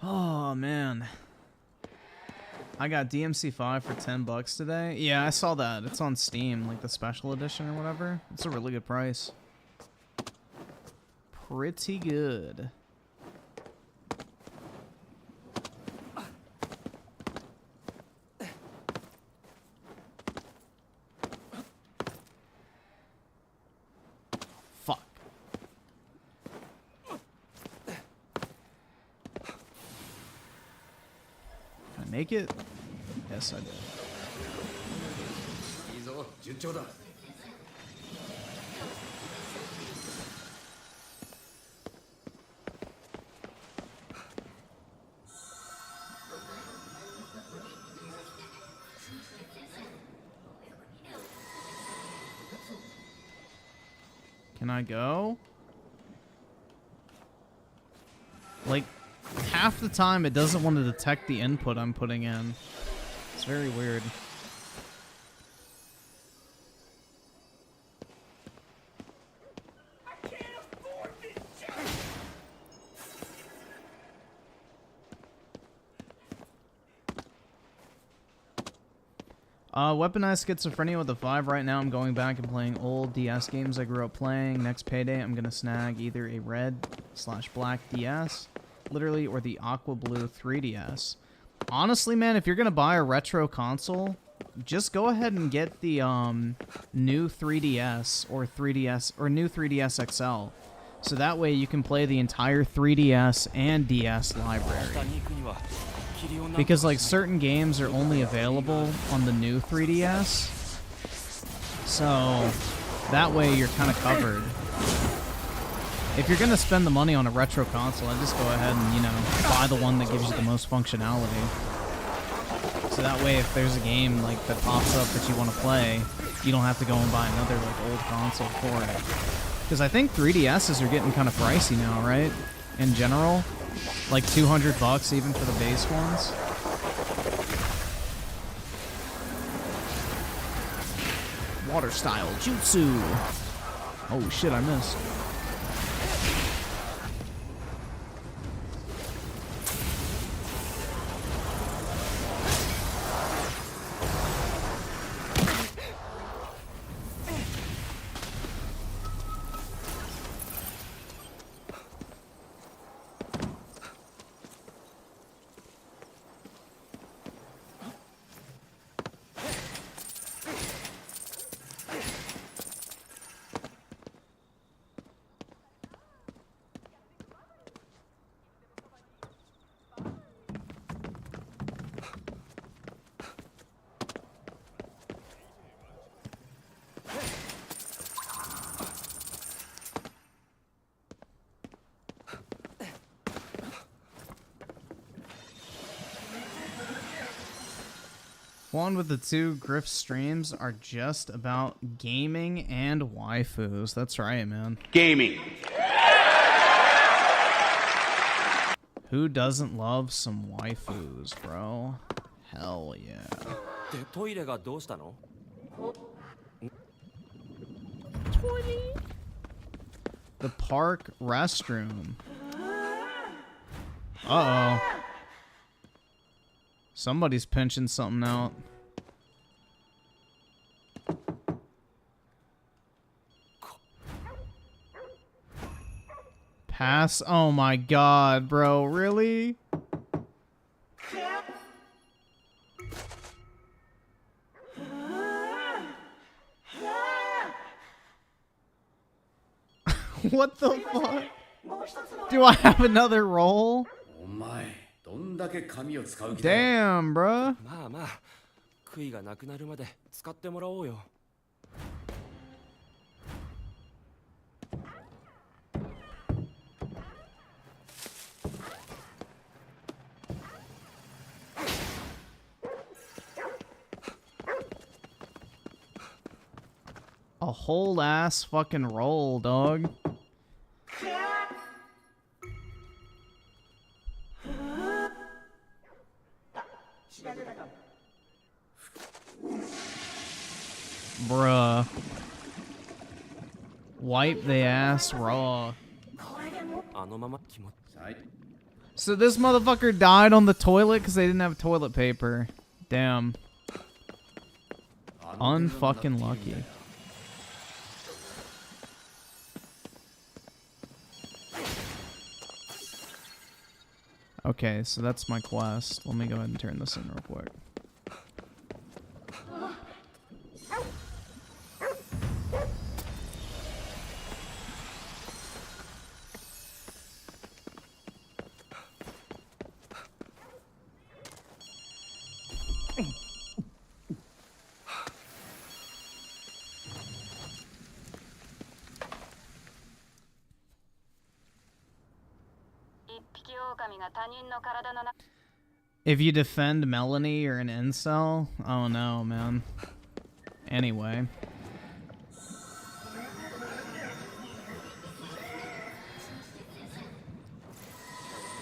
Oh, man. I got DMC5 for $10 today. Yeah, I saw that. It's on Steam, like the special edition or whatever. It's a really good price. Pretty good. Fuck. Make it? Yes, I did. いいぞ、順調だ。Can I go? Like, half the time it doesn't want to detect the input I'm putting in. It's very weird. Weaponized schizophrenia with a 5 right now. I'm going back and playing old DS games I grew up playing. Next payday, I'm gonna snag either a red/black DS, literally, or the aqua blue 3DS. Honestly, man, if you're gonna buy a retro console, just go ahead and get the new 3DS or 3DS or new 3DS XL. So that way you can play the entire 3DS and DS library. Because, like, certain games are only available on the new 3DS. So that way you're kind of covered. If you're going to spend the money on a retro console, I'd just go ahead and, you know, buy the one that gives you the most functionality. So that way if there's a game, like, that pops up that you want to play, you don't have to go and buy another, like, old console for it. Because I think 3DSs are getting kind of pricey now, right? In general. Like $200 even for the base ones. Water style jutsu. Oh shit, I missed. One with the two Griff streams are just about gaming and waifus. That's right, man. Gaming. Who doesn't love some waifus, bro? Hell yeah. でトイレがどうしたの？ It's The park restroom. Uh-oh. Somebody's pinching something out. Pass? Oh my god, bro. Really? What the fuck? Do I have another roll? お前どんだけ紙を使う気だ。 Damn, bruh. まあまあ悔いがなくなるまで使ってもらおうよ。A whole ass fucking roll, dog. Bruh. Wipe the ass raw. あのまま気持ち So this motherfucker died on the toilet because they didn't have toilet paper. Damn. Unfucking lucky. Okay, so that's my quest. Let me go ahead and turn this in real quick. If you defend Melanie, you're an incel? Oh no, man. Anyway.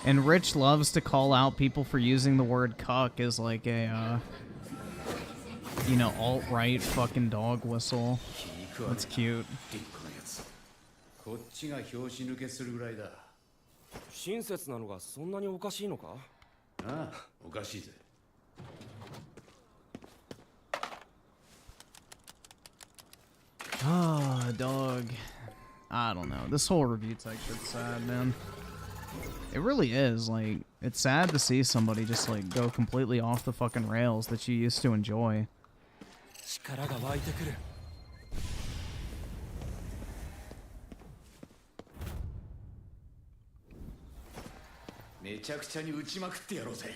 And Rich loves to call out people for using the word cuck as like a, you know, alt-right fucking dog whistle. That's cute. こっちが拍子抜けするぐらいだ。親切なのがそんなにおかしいのか？ああ、おかしいぜ。Ah, dog. I don't know. This whole review tech shit's sad, man. It really is. Like, it's sad to see somebody just, like, go completely off the fucking rails that you used to enjoy. 力が湧いてくる。めちゃくちゃに打ちまくってやろうぜ。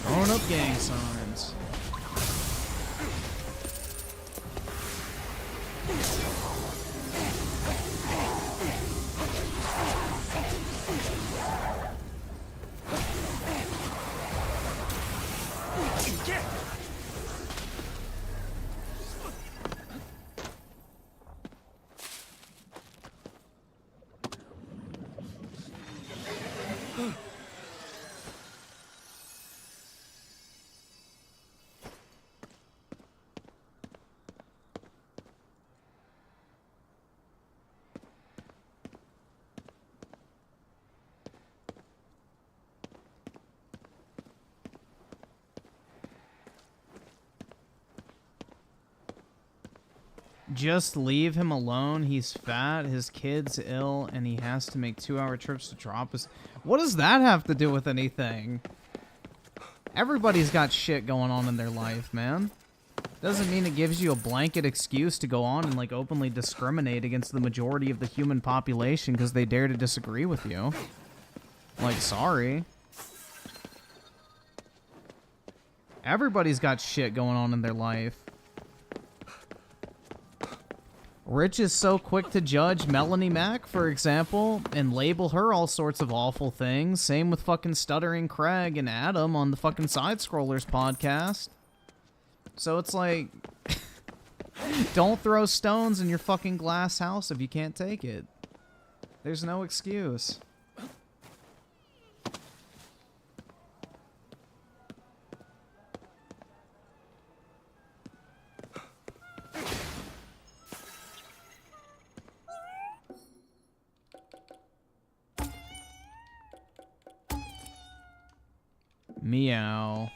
Throwing up gang signs. Just leave him alone. He's fat, his kid's ill, and he has to make 2-hour trips to drop his... What does that have to do with anything? Everybody's got shit going on in their life, man. Doesn't mean it gives you a blanket excuse to go on and, like, openly discriminate against the majority of the human population because they dare to disagree with you. Like, sorry. Everybody's got shit going on in their life. Rich is so quick to judge Melanie Mac, for example, and label her all sorts of awful things. Same with fucking Stuttering Craig and Adam on the fucking Side Scrollers podcast. So it's like, don't throw stones in your fucking glass house if you can't take it. There's no excuse. Meow.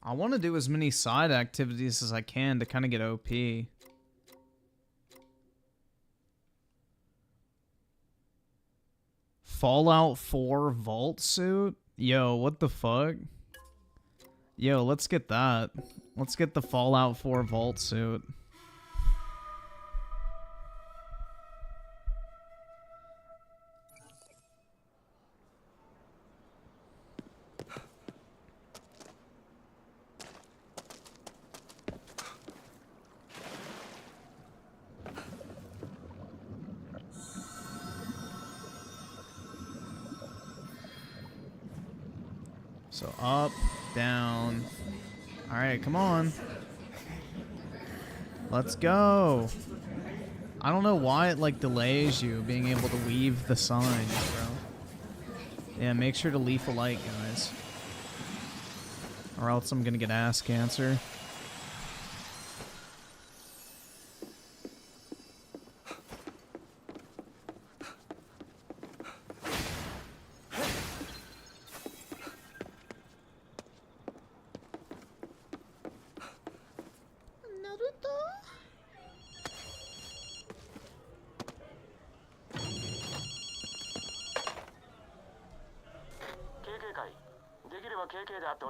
I want to do as many side activities as I can to kind of get OP. Fallout 4 vault suit? Yo, what the fuck? Yo, let's get that. Let's get the Fallout 4 vault suit. So up, down. All right, come on. Let's go. I don't know why it like delays you being able to leave the signs, bro. Yeah, make sure to leave a like, guys. Or else I'm gonna get ass cancer.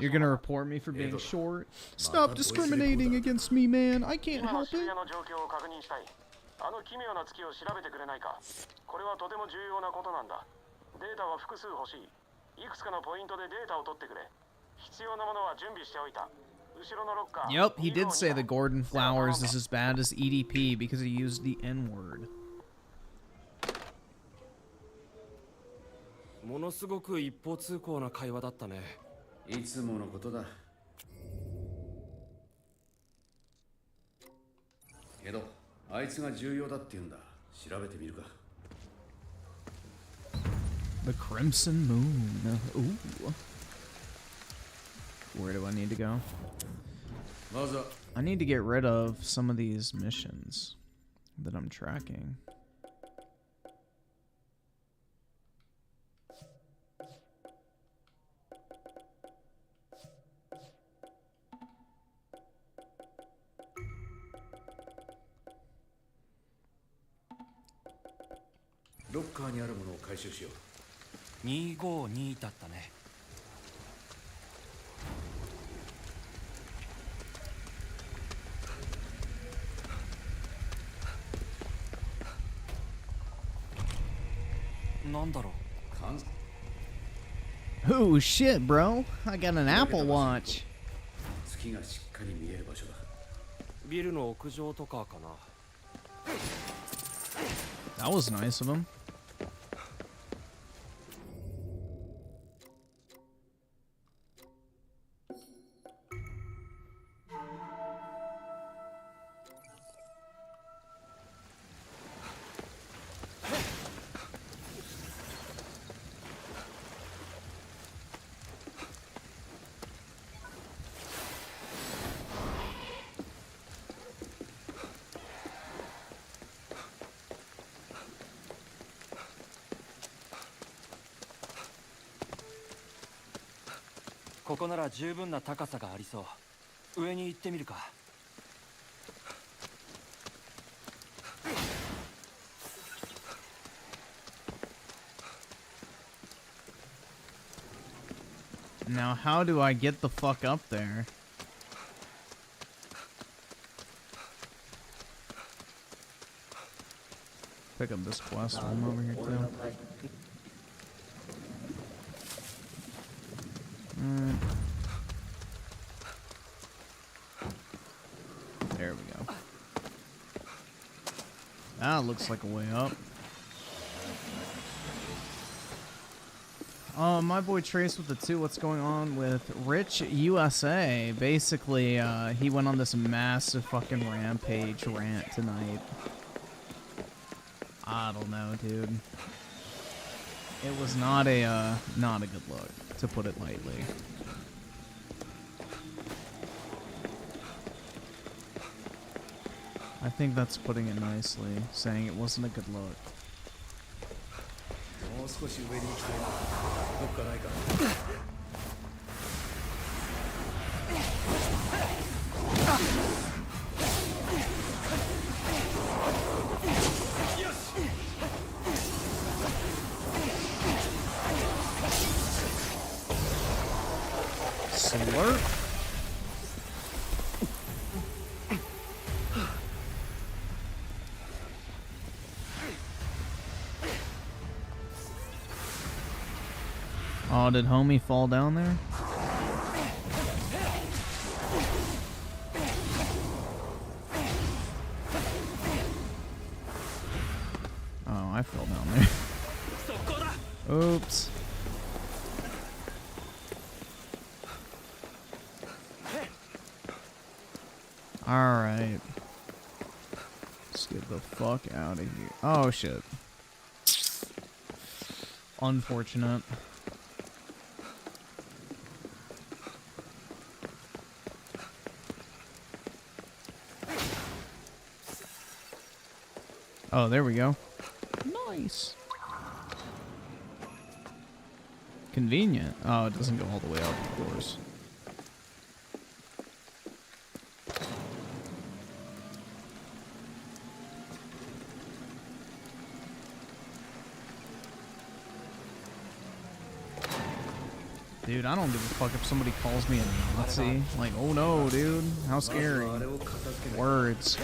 You're gonna report me for being short? Stop discriminating against me, man. I can't help it. Yep, he did say the Gordon Flowers is as bad as EDP because he used the N-word. ものすごく一方通行な会話だったね。いつものことだ。けど、あいつが重要だって言うんだ。調べてみるか。The Crimson Moon. Ooh. Where do I need to go? I need to get rid of some of these missions that I'm tracking. Locker にあるものを回収しよう。252だったね。なんだろう。 Oh shit, bro. I got an Apple Watch. 月がしっかり見える場所だ。ビルの屋上とかかな。That was nice of him. ここなら十分な高さがありそう。上に行ってみるか。Now, how do I get the fuck up there? Pick up this quest while I'm over here too. There we go. That looks like a way up. My boy Trace with the 2, what's going on with Rich USA? Basically, he went on this massive fucking rampage rant tonight. I don't know, dude. It was not a good look, to put it lightly. I think that's putting it nicely, saying it wasn't a good look. Slurp. Oh, did homie fall down there? Oh, I fell down there. Oops. Alright. Let's get the fuck out of here. Oh, shit. Unfortunate. Oh, there we go. Nice. Convenient. Oh, it doesn't go all the way up, of course. Dude, I don't give a fuck if somebody calls me a Nazi. Like, oh no, dude. How scary. Words.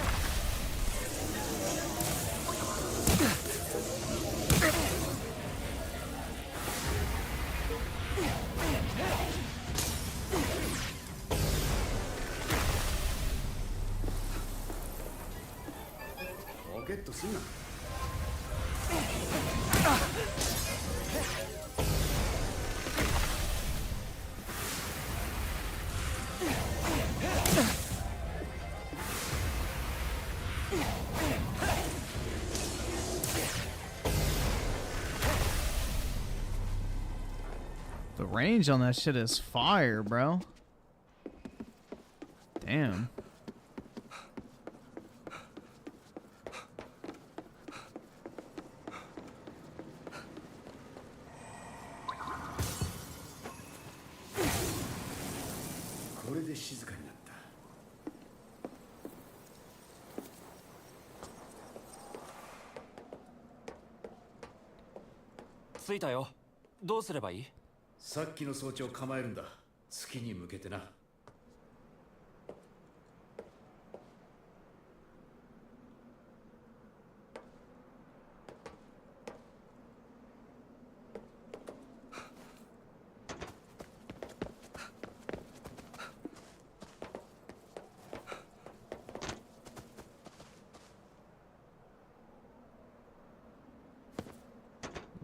The range on that shit is fire, bro. Damn.着いたよ。どうすればいい？さっきの装置を構えるんだ。月に向けてな。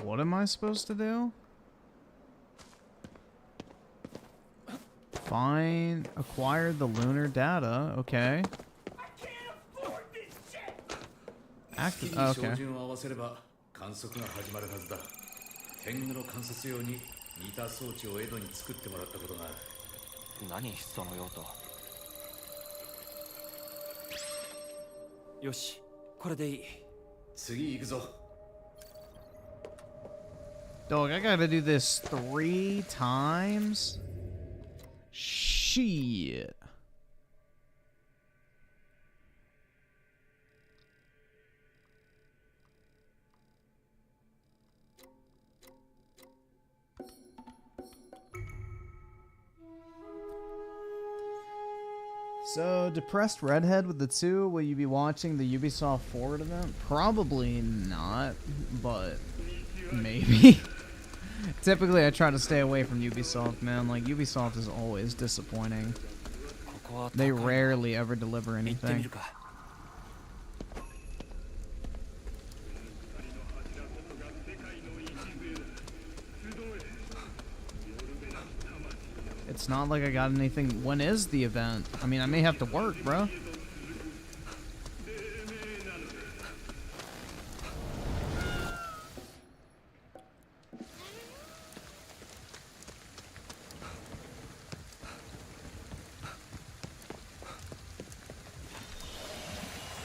What am I supposed to do? Find, acquire the lunar data. Okay. Active. Oh, okay. 観測が始まるはずだ。天狗の観察用に似た装置をエドに作ってもらったことがある。何その用途。よし、これでいい。次行くぞ。Dog, I gotta do this 3 times? Shit. So, depressed redhead with the 2, will you be watching the Ubisoft Forward event? Probably not, but maybe. Typically, I try to stay away from Ubisoft, man. Like, Ubisoft is always disappointing. They rarely ever deliver anything. It's not like I got anything. When is the event? I mean, I may have to work, bro.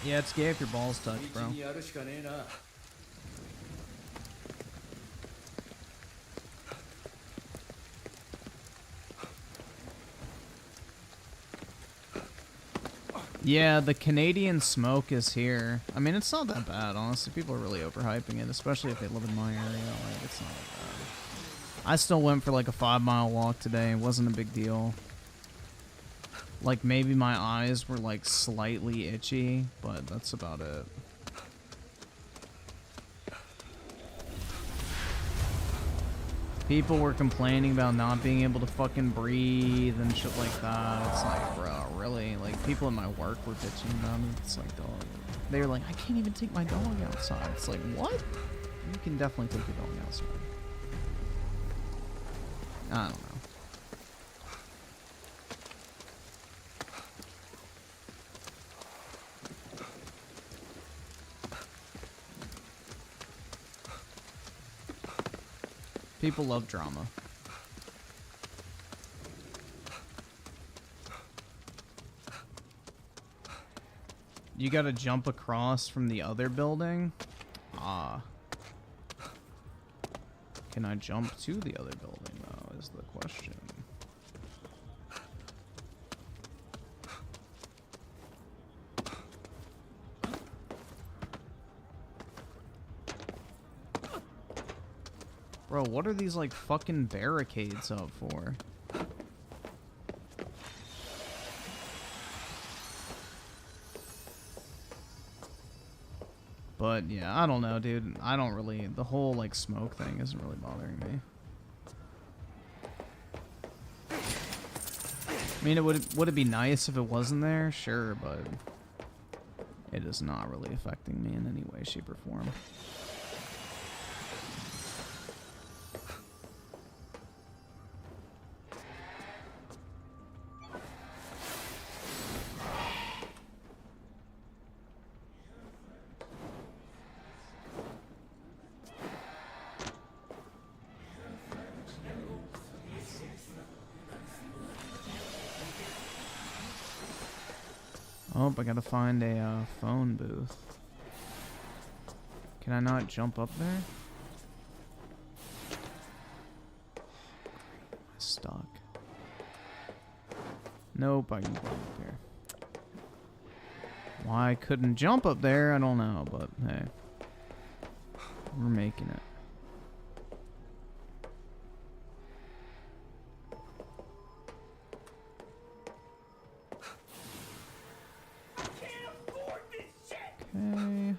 Yeah, it's gay if your balls touch, bro. Yeah, the Canadian smoke is here. I mean, it's not that bad, honestly. People are really overhyping it, especially if they live in my area. Like, it's not that bad. I still went for like a 5-mile walk today. It wasn't a big deal. Like, maybe my eyes were like slightly itchy, but that's about it. People were complaining about not being able to fucking breathe and shit like that. It's like, bro, really? Like, people at my work were bitching about it. It's like, dog. They were like, I can't even take my dog outside. It's like, what? You can definitely take your dog outside. I don't know. People love drama. You gotta jump across from the other building? Ah. Can I jump to the other building, though, is the question. Bro, what are these, like, fucking barricades up for? But, yeah, I don't know, dude. I don't really... The whole, like, smoke thing isn't really bothering me. I mean, would it be nice if it wasn't there? Sure, but... It is not really affecting me in any way, shape, or form. Oh, I gotta find a phone booth. Can I not jump up there? I'm stuck. Nope, I can jump up here. Why I couldn't jump up there, I don't know, but hey. We're making it. Okay.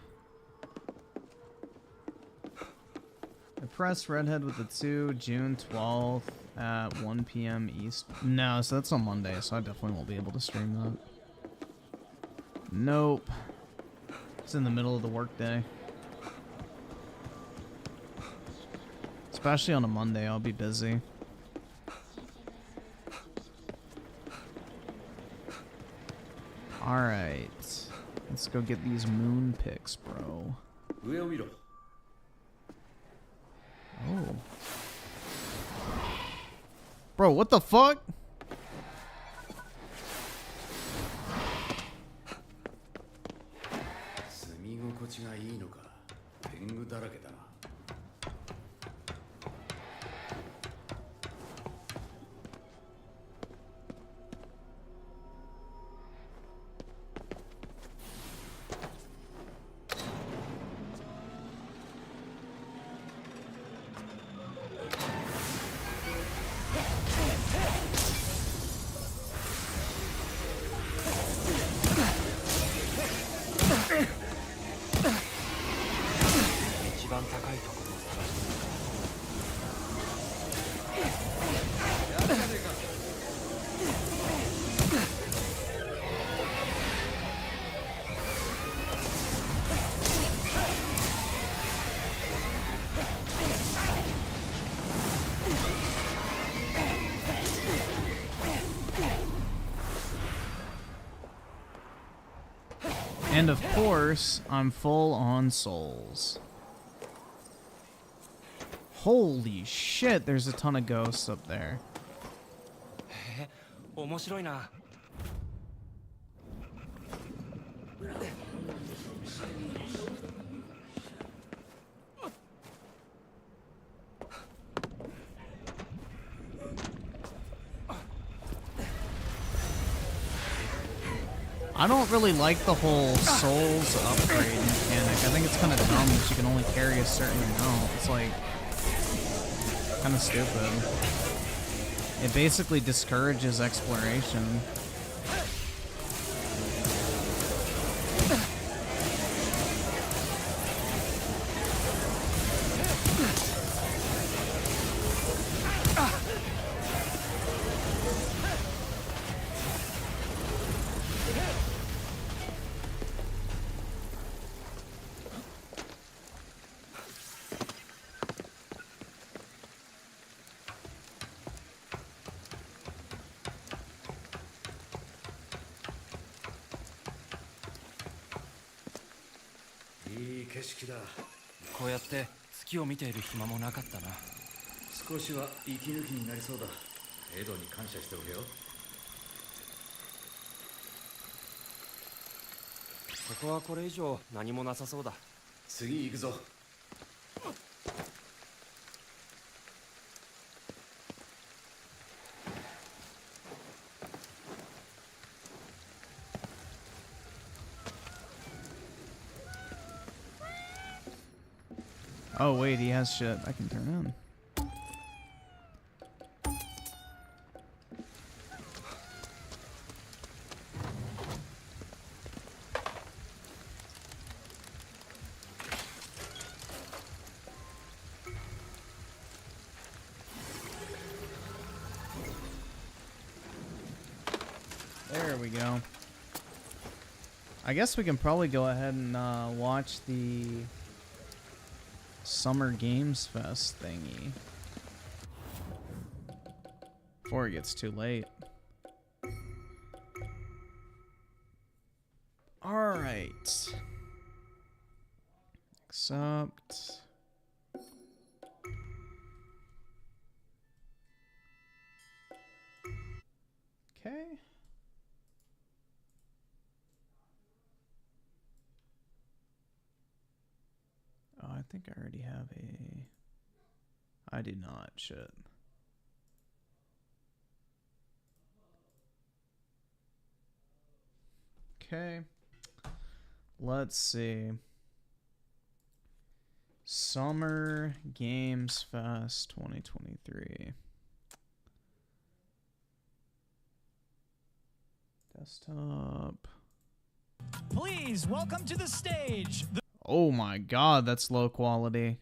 Press Redhead with the 2, June 12th at 1 p.m. East. No, so that's on Monday, so I definitely won't be able to stream that. Nope. It's in the middle of the workday. Especially on a Monday, I'll be busy. Alright. Let's go get these moon pics, bro. Oh. Bro, what the fuck? And of course, I'm full on souls. Holy shit, there's a ton of ghosts up there. 面白いな。I don't really like the whole souls upgrade mechanic. I think it's kind of dumb that you can only carry a certain amount. It's like kind of stupid. It basically discourages exploration.景色だ。こうやって月を見ている暇もなかったな。少しは息抜きになりそうだ。エドに感謝しておけよ。ここはこれ以上何もなさそうだ。次行くぞ。Oh wait, he has shit I can turn in. There we go. I guess we can probably go ahead and watch the Summer Games Fest thingy before it gets too late. All right. Accept. Okay. Oh, I think I already have a... I do not. Shit. Okay. Let's see. Summer Games Fest 2023. Desktop. Please welcome to the stage. Oh my god, that's low quality.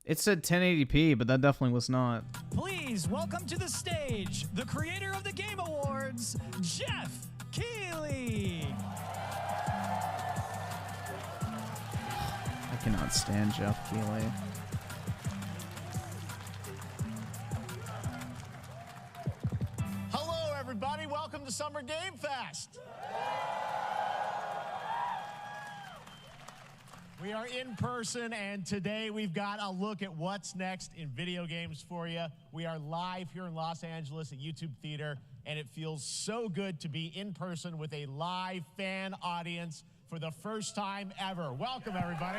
It said 1080p, but that definitely was not. Please welcome to the stage the creator of the Game Awards, Jeff Keighley. I cannot stand Jeff Keighley. Hello, everybody. Welcome to Summer Game Fest. We are in person, and today we've got a look at what's next in video games for you. We are live here in Los Angeles at YouTube Theater, and it feels so good to be in person with a live fan audience for the first time ever. Welcome, everybody.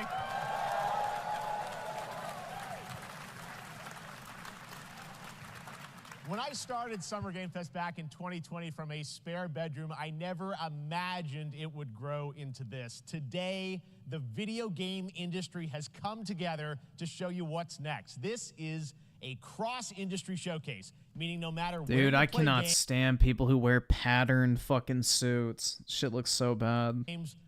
When I started Summer Game Fest back in 2020 from a spare bedroom, I never imagined it would grow into this. Today, the video game industry has come together to show you what's next. This is a cross-industry showcase, meaning no matter where Dude, you I play cannot stand people who wear patterned fucking suits. Shit looks so bad.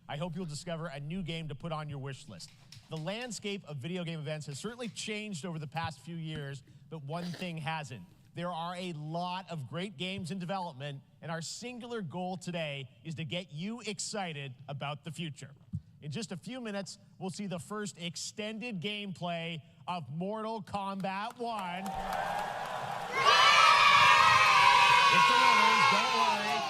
I hope you'll discover a new game to put on your wish list. The landscape of video game events has certainly changed over the past few years, but one thing hasn't. There are a lot of great games in development, and our singular goal today is to get you excited about the future. In just a few minutes, we'll see the first extended gameplay of Mortal Kombat 1. It delivers, don't worry.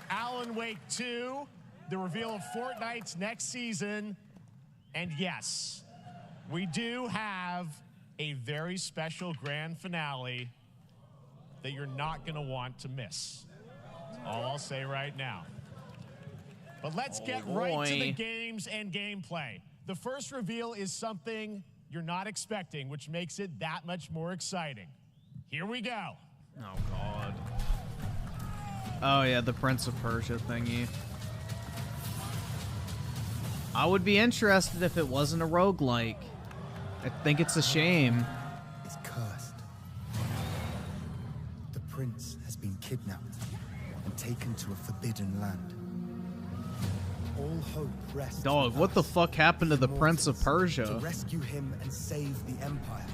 Alan Wake 2, the reveal of Fortnite's next season. And yes, we do have a very special grand finale that you're not going to want to miss. All I'll say right now. But let's get right to the games and gameplay. The first reveal is something you're not expecting, which makes it that much more exciting. Here we go. Oh, God. Oh, yeah, the Prince of Persia thingy. I would be interested if it wasn't a roguelike. I think it's a shame. Is cursed. The prince has been kidnapped and taken to a forbidden land. All hope rests. Dog, what the fuck happened to the Prince of Persia? To rescue him and save the empire.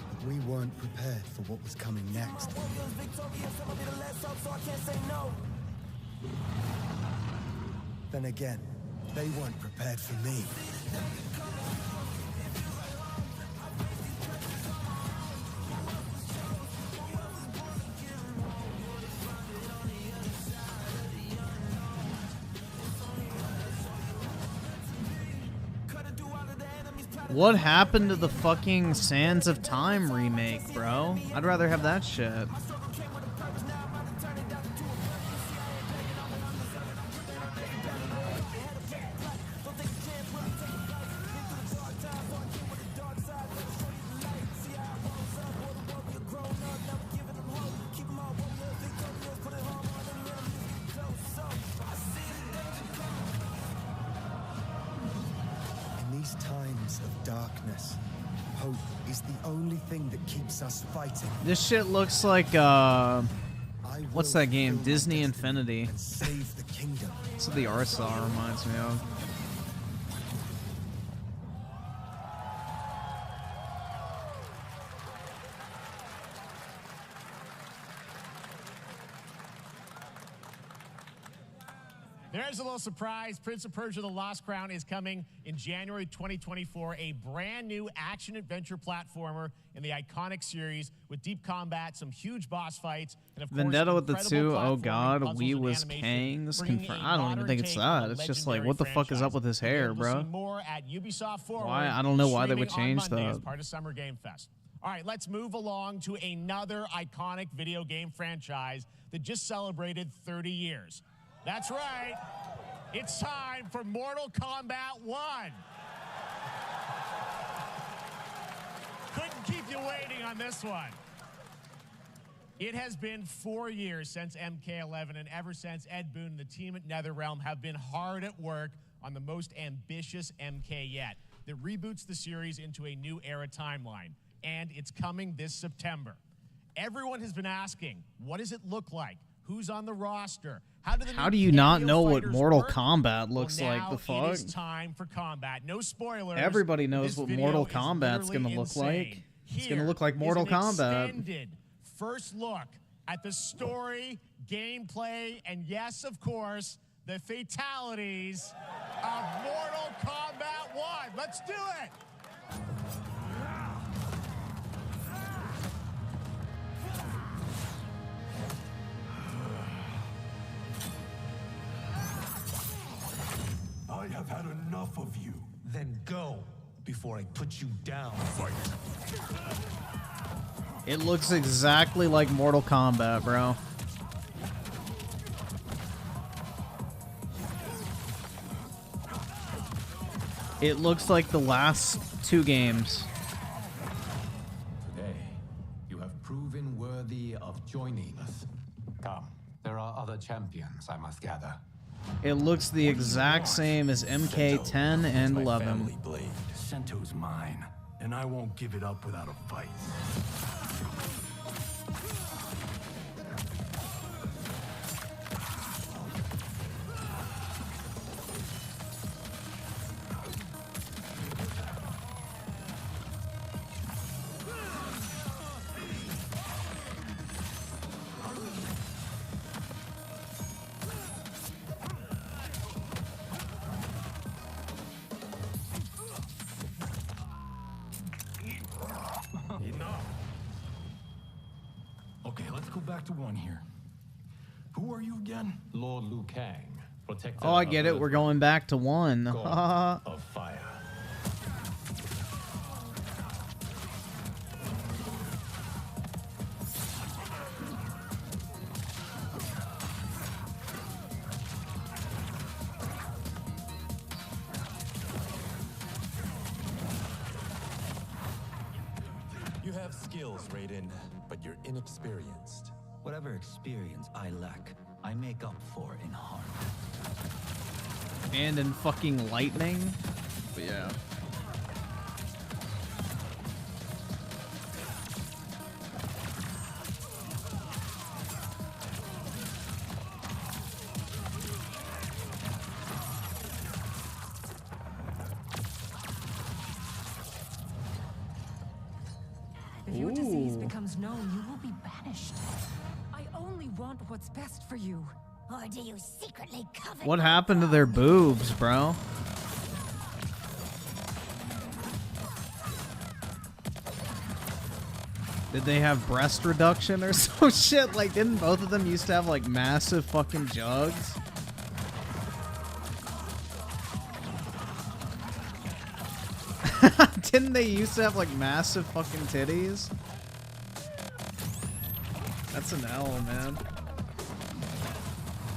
But we weren't prepared for what was coming next. Then again, they weren't prepared for me. What happened to the fucking Sands of Time remake, bro? I'd rather have that shit. This shit looks like, what's that game? Disney Infinity. That's what the art style reminds me of. There's a little surprise. Prince of Persia: The Lost Crown is coming in January 2024. A brand new action-adventure platformer in the iconic series with deep combat, some huge boss fights, and of course, Vendetta with the incredible 2. Oh god, puzzles we and was animation, Kangs. bringing a I don't even think it's modern take on that. a It's just like, legendary what the fuck is up with his hair, franchise. We'll bro? see more at Ubisoft Forward. Why? I don't know why they would streaming on change Monday that. as part of Summer Game Fest. All right, let's move along to another iconic video game franchise that just celebrated 30 years. That's right. It's time for Mortal Kombat 1. Couldn't keep you waiting on this one. It has been 4 years since MK11, and ever since, Ed Boon and the team at NetherRealm have been hard at work on the most ambitious MK yet that reboots the series into a new era timeline, and it's coming this September. Everyone has been asking, what does it look like? Who's on the roster? How do you not know what Mortal Kombat looks like? The fuck? It is time for combat. No spoilers. Everybody knows This what video Mortal is Kombat's literally gonna look insane. like. It's gonna Here look like Mortal is an Kombat. extended first look at the story, gameplay, and yes, of course, the fatalities of Mortal Kombat 1. Let's do it. I have had enough of you. Then go before I put you down. Fight. It looks exactly like Mortal Kombat, bro. It looks like the last 2 games. Today, you have proven worthy of joining us. Come, there are other champions I must gather. It looks the exact same as MK10 and 11. Blade. Sento's mine, and I won't give it up without a fight. are you again? Lord Liu Kang, protector. Oh, I get it. We're going back to 1. God of fire. You have skills, Raiden, but you're inexperienced. Whatever experience I lack, I make up for in heart. And in fucking lightning. But yeah. If your disease becomes known, you will be banished. I only want what's best for you. Or do you secretly covet? What happened to their boobs, bro? Did they have breast reduction or some shit? Like, didn't both of them used to have, like, massive fucking jugs? Didn't they used to have, like, massive fucking titties? That's an L, man.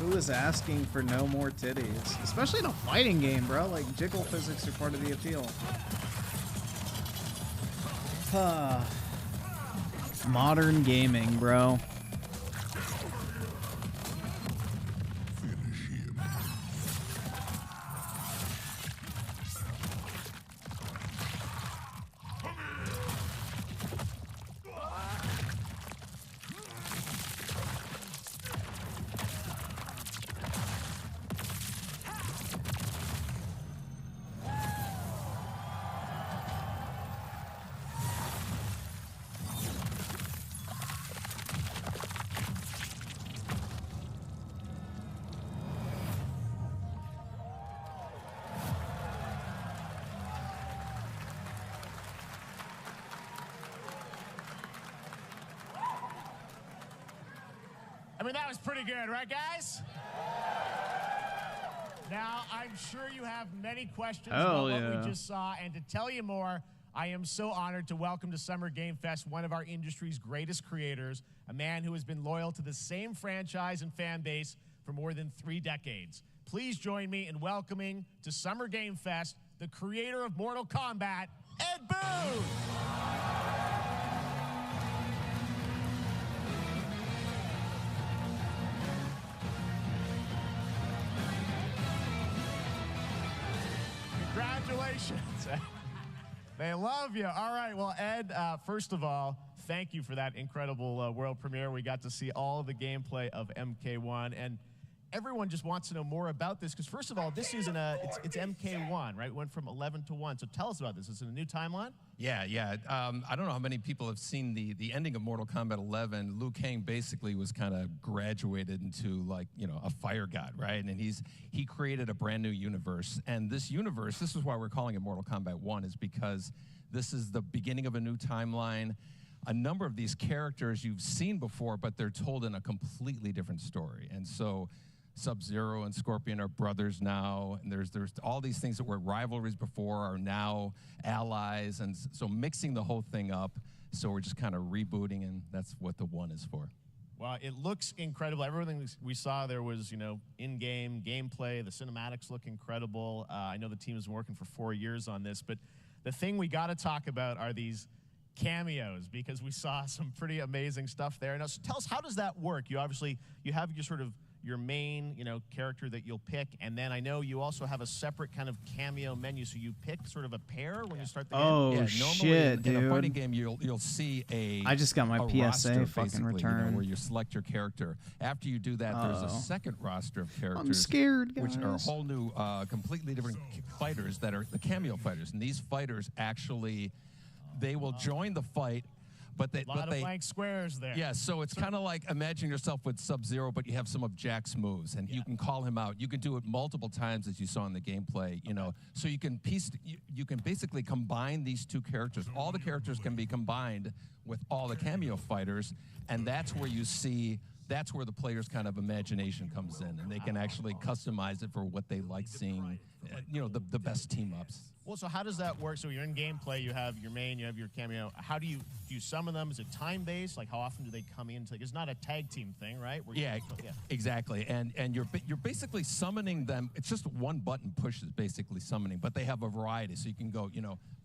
Who is asking for no more titties? Especially in a fighting game, bro. Like, jiggle physics are part of the appeal. Modern gaming, bro. I mean, that was pretty good, right, guys? Now, I'm sure you have many questions about what we just saw, and to tell you more, I am so honored to welcome to Summer Game Fest one of our industry's greatest creators, a man who has been loyal to the same franchise and fan base for more than 3 decades. Please join me in welcoming to Summer Game Fest the creator of Mortal Kombat, Ed Boon! Congratulations. They love you. All right. Well, Ed, first of all, thank you for that incredible world premiere. We got to see all the gameplay of MK1, and everyone just wants to know more about this because, first of all, this isn't it's MK1, right? It went from 11 to 1. So tell us about this. Is it a new timeline? Yeah. I don't know how many people have seen the ending of Mortal Kombat 11. Liu Kang basically was kind of graduated into, like, you know, a fire god, right? And he created a brand new universe. And this universe, this is why we're calling it Mortal Kombat 1, is because this is the beginning of a new timeline. A number of these characters you've seen before, but they're told in a completely different story. And so Sub-Zero and Scorpion are brothers now, and there's all these things that were rivalries before are now allies, and so mixing the whole thing up. So we're just kind of rebooting, and that's what the 1 is for. Well, it looks incredible. Everything we saw there was, you know, in-game gameplay. The cinematics look incredible. I know the team has been working for 4 years on this, but the thing we got to talk about are these cameos, because we saw some pretty amazing stuff there. Now, so tell us, how does that work? You obviously, you have your sort of your main, you know, character that you'll pick, and then I know you also have a separate kind of cameo menu, so you pick sort of a pair when you start the game. Oh, yeah, shit, in dude. a fighting game, you'll see a I just got my PSA roster, fucking you know, return. where you select your character. After you do that, there's a second roster of characters. I'm scared, guys. Which are a whole new, completely different fighters that are the cameo fighters, and these fighters actually, they will join the fight. But they, a lot of blank squares there. Yeah, so it's kind of like imagine yourself with Sub-Zero, but you have some of Jack's moves, and you can call him out. You can do it multiple times, as you saw in the gameplay. You know, so you can you can basically combine these two characters. All the characters can be combined with all the cameo fighters, and that's where you see that's where the player's kind of imagination comes in, and they can actually customize it for what they like seeing, the best team ups. Well, so how does that work? So you're in gameplay, you have your main, you have your cameo. How do you summon them? Is it time-based? Like, how often do they come into? It's not a tag team thing, right? Exactly. And you're basically summoning them. It's just one button push is basically summoning, but they have a variety, so you can go,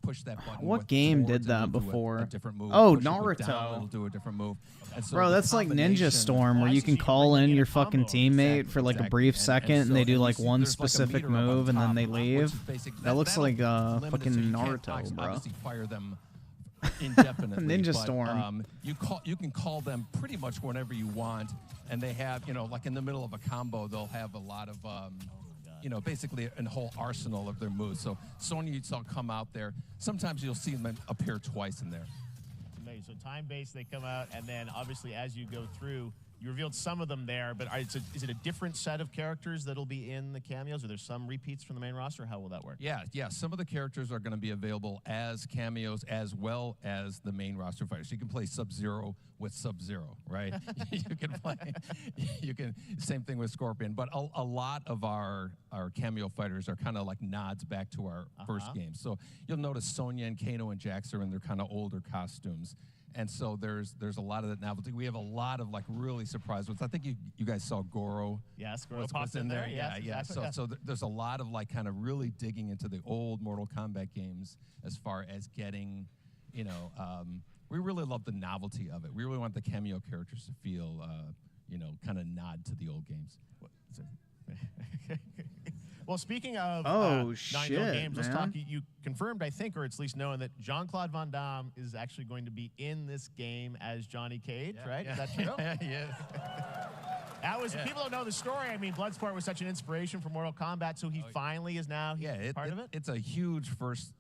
push that button. What game did that before? A different move. Oh, Push it with Naruto. down, it'll do a different move. And so Bro, the that's like Ninja combination- Storm, where you can call in your fucking teammate for like a brief second, and they do like one specific move, and then they leave. That looks like fucking Naruto, bro. Obviously fire them indefinitely. Ninja but, Storm. You can call them pretty much whenever you want, and they have like in the middle of a combo, they'll have a lot of basically a whole arsenal of their moves. So Sonya, you saw come out there. Sometimes you'll see them appear twice in there. Amazing. So time-based, they come out, and then obviously as you go through, you revealed some of them there, but is it a different set of characters that'll be in the cameos? Are there some repeats from the main roster? How will that work? Yeah. Some of the characters are going to be available as cameos as well as the main roster fighters. You can play Sub-Zero with Sub-Zero, right? Same thing with Scorpion. But a lot of our cameo fighters are kind of like nods back to our first game. So you'll notice Sonya and Kano and Jax are in their kind of older costumes. And so there's a lot of that novelty. We have a lot of like really surprise ones. I think you guys saw Goro. Yes, Goro what's popped in there. Yeah. Exactly. So there's a lot of like kind of really digging into the old Mortal Kombat games as far as getting, we really love the novelty of it. We really want the cameo characters to feel, kind of nod to the old games. Well, speaking of games, let's talk. You confirmed, I think, or it's at least known that Jean-Claude Van Damme is actually going to be in this game as Johnny Cage, right? Is that true? Yes. That was people don't know the story. I mean, Bloodsport was such an inspiration for Mortal Kombat, so he finally is now part of it. It's a huge first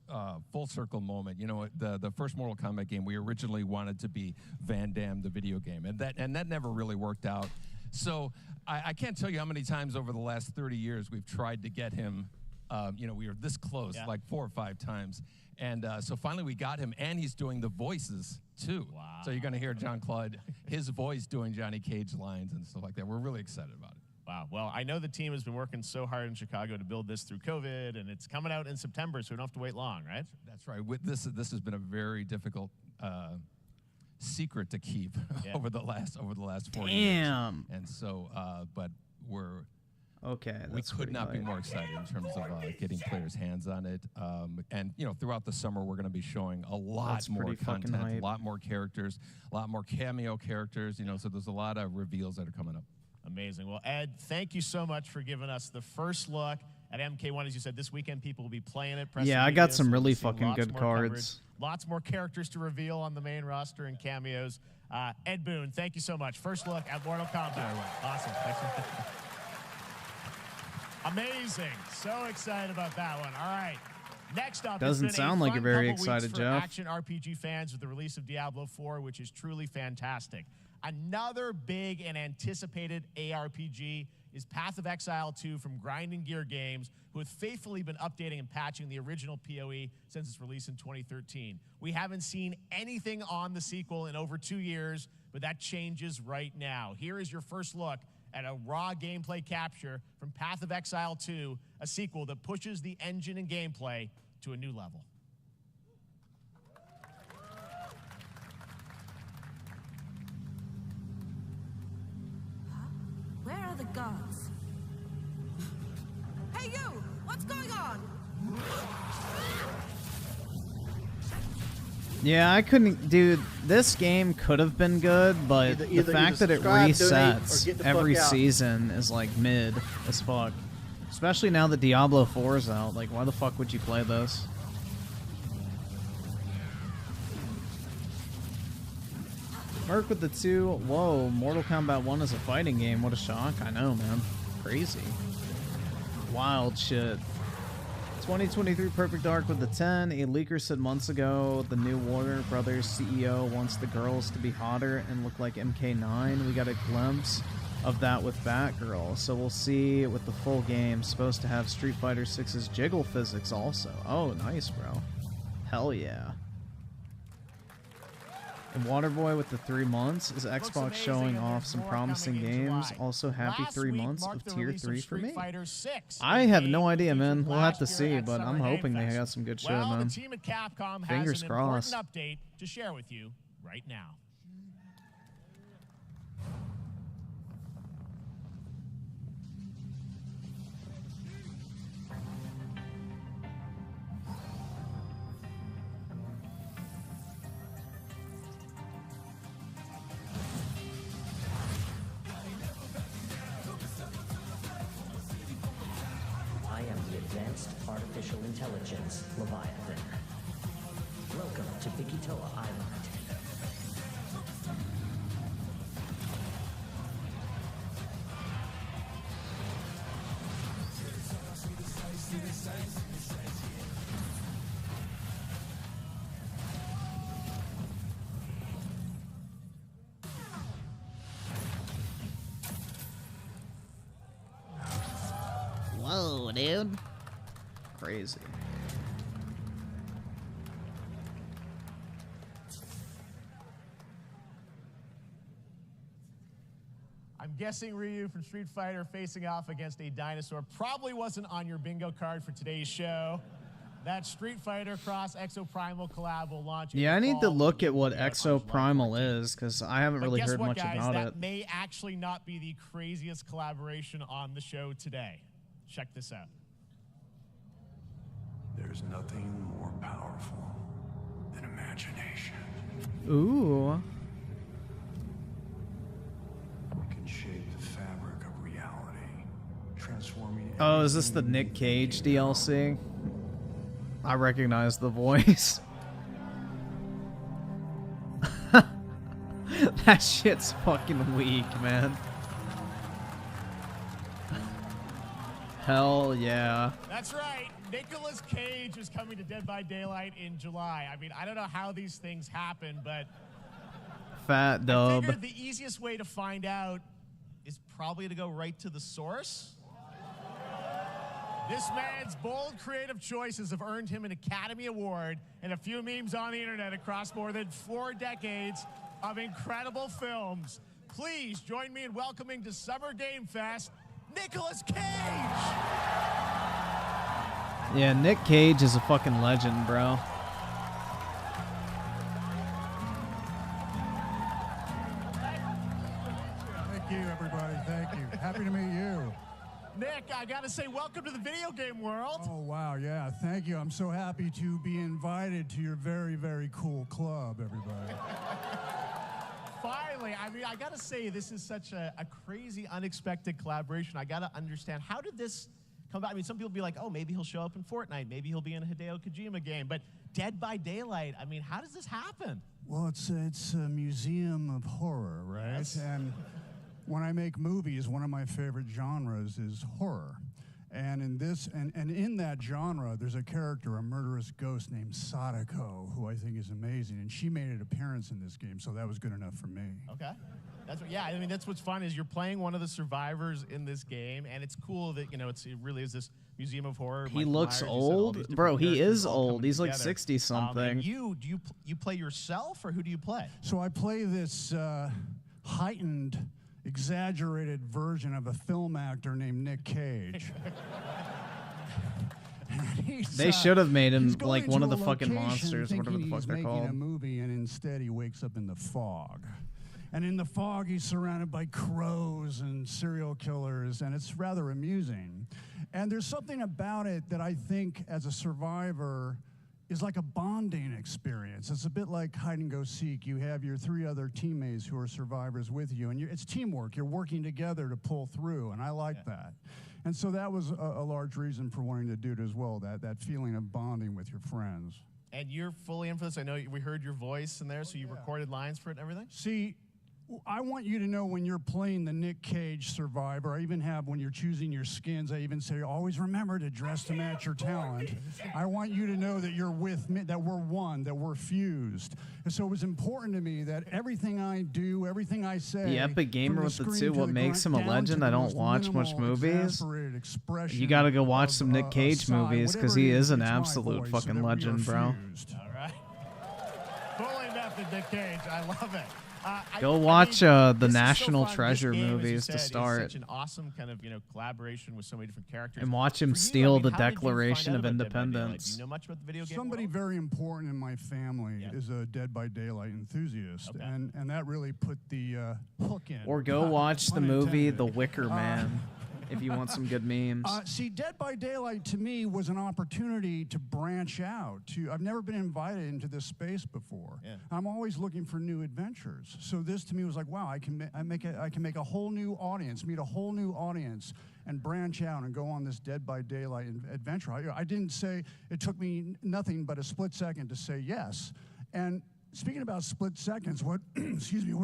full circle moment. The first Mortal Kombat game we originally wanted to be Van Damme the video game, and that never really worked out. So I can't tell you how many times over the last 30 years we've tried to get him. We were this close, like 4 or 5 times. And so finally we got him, and he's doing the voices, too. Wow. So you're going to hear Jean-Claude, his voice doing Johnny Cage lines and stuff like that. We're really excited about it. Wow. Well, I know the team has been working so hard in Chicago to build this through COVID, and it's coming out in September, so we don't have to wait long, right? That's right. This has been a very difficult secret to keep over the last 4 years. And so, but we could not be more excited in terms of getting players' hands on it. And throughout the summer, we're going to be showing a lot more content, a lot more characters, a lot more cameo characters. So there's a lot of reveals that are coming up. Amazing. Well, Ed, thank you so much for giving us the first look at MK1. As you said, this weekend people will be playing it. I got some really fucking good cards. Lots more characters to reveal on the main roster and cameos. Ed Boon, thank you so much. First look at Mortal Kombat. Awesome. Thanks for Amazing. So excited about that one. All right. Next up, doesn't sound like you're very excited, Jeff. Action RPG fans with the release of Diablo 4, which is truly fantastic. Another big and anticipated ARPG is Path of Exile 2 from Grinding Gear Games, who have faithfully been updating and patching the original PoE since its release in 2013. We haven't seen anything on the sequel in over 2 years, but that changes right now. Here is your first look at a raw gameplay capture from Path of Exile 2, a sequel that pushes the engine and gameplay to a new level. Where are the guards? Hey, you! What's going on? Yeah, I couldn't. Dude, this game could have been good, but the fact that it resets every season is like mid as fuck. Especially now that Diablo 4 is out. Like, why the fuck would you play this? Merc with the 2. Whoa, Mortal Kombat 1 is a fighting game. What a shock. I know, man. Crazy. Wild shit. 2023 Perfect Dark with the 10. A leaker said months ago the new Warner Brothers CEO wants the girls to be hotter and look like MK9. We got a glimpse of that with Batgirl. So we'll see with the full game. Supposed to have Street Fighter 6's jiggle physics also. Oh, nice, bro. Hell yeah. Waterboy with the 3 months. Is Xbox amazing, showing and off there's some more promising coming in games? July. Also, happy Last 3 week months marked of the tier release of 3 for me. Street Fighter 6, I a have game no idea, featured man. We'll have last to year see, at but I'm Summer Game hoping they Fest. got some good shit, Well, man. the team at Capcom Fingers has an crossed. important update to share with you right now. I am the Advanced Artificial Intelligence Leviathan. Welcome to Bikitoa Island. Whoa, dude. Crazy. I'm guessing Ryu from Street Fighter facing off against a dinosaur probably wasn't on your bingo card for today's show. That Street Fighter Cross Exoprimal collab will launch. Yeah, I need to look at what Exoprimal is, because I haven't really heard much about that it. may actually not be the craziest collaboration on the show today. Check this out. There's nothing more powerful than imagination. Ooh. It can shape the fabric of reality, transforming. Oh, is this the Nick Cage DLC? I recognize the voice. That shit's fucking weak, man. Hell yeah. That's right. Nicolas Cage is coming to Dead by Daylight in July. I mean, I don't know how these things happen, but Fat I dub. figured the easiest way to find out is probably to go right to the source. This man's bold creative choices have earned him an Academy Award and a few memes on the internet across more than 4 decades of incredible films. Please join me in welcoming to Summer Game Fest, Nicolas Cage! Yeah, Nick Cage is a fucking legend, bro. Thank you, everybody. Thank you. Happy to meet you. Nick, I gotta say, welcome to the video game world. Oh, wow. Yeah, thank you. I'm so happy to be invited to your very, very cool club, everybody. Finally, I mean, I gotta say, this is such a crazy, unexpected collaboration. I gotta understand, how did this come about? I mean, some people be like, oh, maybe he'll show up in Fortnite. Maybe he'll be in a Hideo Kojima game. But Dead by Daylight, I mean, how does this happen? Well, it's a museum of horror, right? Yes. And when I make movies, one of my favorite genres is horror. And in this, and in that genre, there's a character, a murderous ghost named Sadako, who I think is amazing. And she made an appearance in this game, so that was good enough for me. Okay. That's what, yeah, I mean, that's what's fun is you're playing one of the survivors in this game, and it's cool that, you know, it really is this museum of horror. He Michael looks Myers, you said all these old. different Bro, he characters is all old. coming He's like together. 60-something. And you play yourself, or who do you play? So I play this heightened, exaggerated version of a film actor named Nick Cage. They should have made him he's going like one to of the a fucking location monsters, or whatever the thinking fuck he's they're making called. a movie, and instead he wakes up in the fog. And in the fog, he's surrounded by crows and serial killers, and it's rather amusing. And there's something about it that I think, as a survivor, is like a bonding experience. It's a bit like hide and go seek. You have your 3 other teammates who are survivors with you, and it's teamwork. You're working together to pull through, and I like that. And so that was a large reason for wanting to do it as well, that feeling of bonding with your friends. And you're fully in for this. I know we heard your voice in there, so you recorded lines for it and everything? See, I want you to know when you're playing the Nick Cage survivor, I even have when you're choosing your skins, I even say, always remember to dress to match your talent. I want you to know that you're with me, that we're one, that we're fused. And so it was important to me that everything I do, everything I say. The Epic Gamer with the 2, what makes him a legend? I don't watch much movies. You gotta go watch some Nick Cage movies, because he is an absolute fucking legend, bro. All right. Full in-depth method, Nick Cage. I love it. Go watch the National so Treasure game, movies said, to start. It's such an awesome kind of collaboration with so many different characters. And watch him For you, steal the how did you Declaration find of out about Dead by Daylight? Independence. Do you know much about the video game Somebody world? very important in my family is a Dead by Daylight enthusiast, and that really put the hook in. Or go watch the movie The Wicker Man if you want some good memes. See, Dead by Daylight to me was an opportunity to branch out. I've never been invited into this space before. Yeah. I'm always looking for new adventures. So this to me was like, wow, I can make a whole new audience, meet a whole new audience, and branch out and go on this Dead by Daylight adventure. I didn't say, it took me nothing but a split second to say yes. And speaking about split seconds, what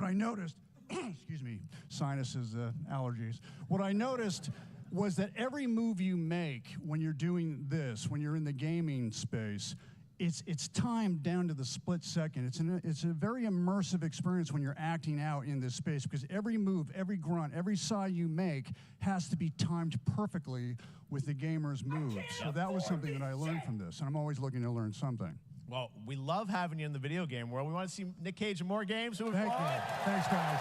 I noticed. Excuse me, sinuses, allergies. What I noticed was that every move you make when you're doing this, when you're in the gaming space, it's timed down to the split second. It's a very immersive experience when you're acting out in this space, because every move, every grunt, every sigh you make has to be timed perfectly with the gamer's moves. So that was something that I learned from this, and I'm always looking to learn something. Well, we love having you in the video game world. We want to see Nick Cage in more games. Thank you. Thanks, guys.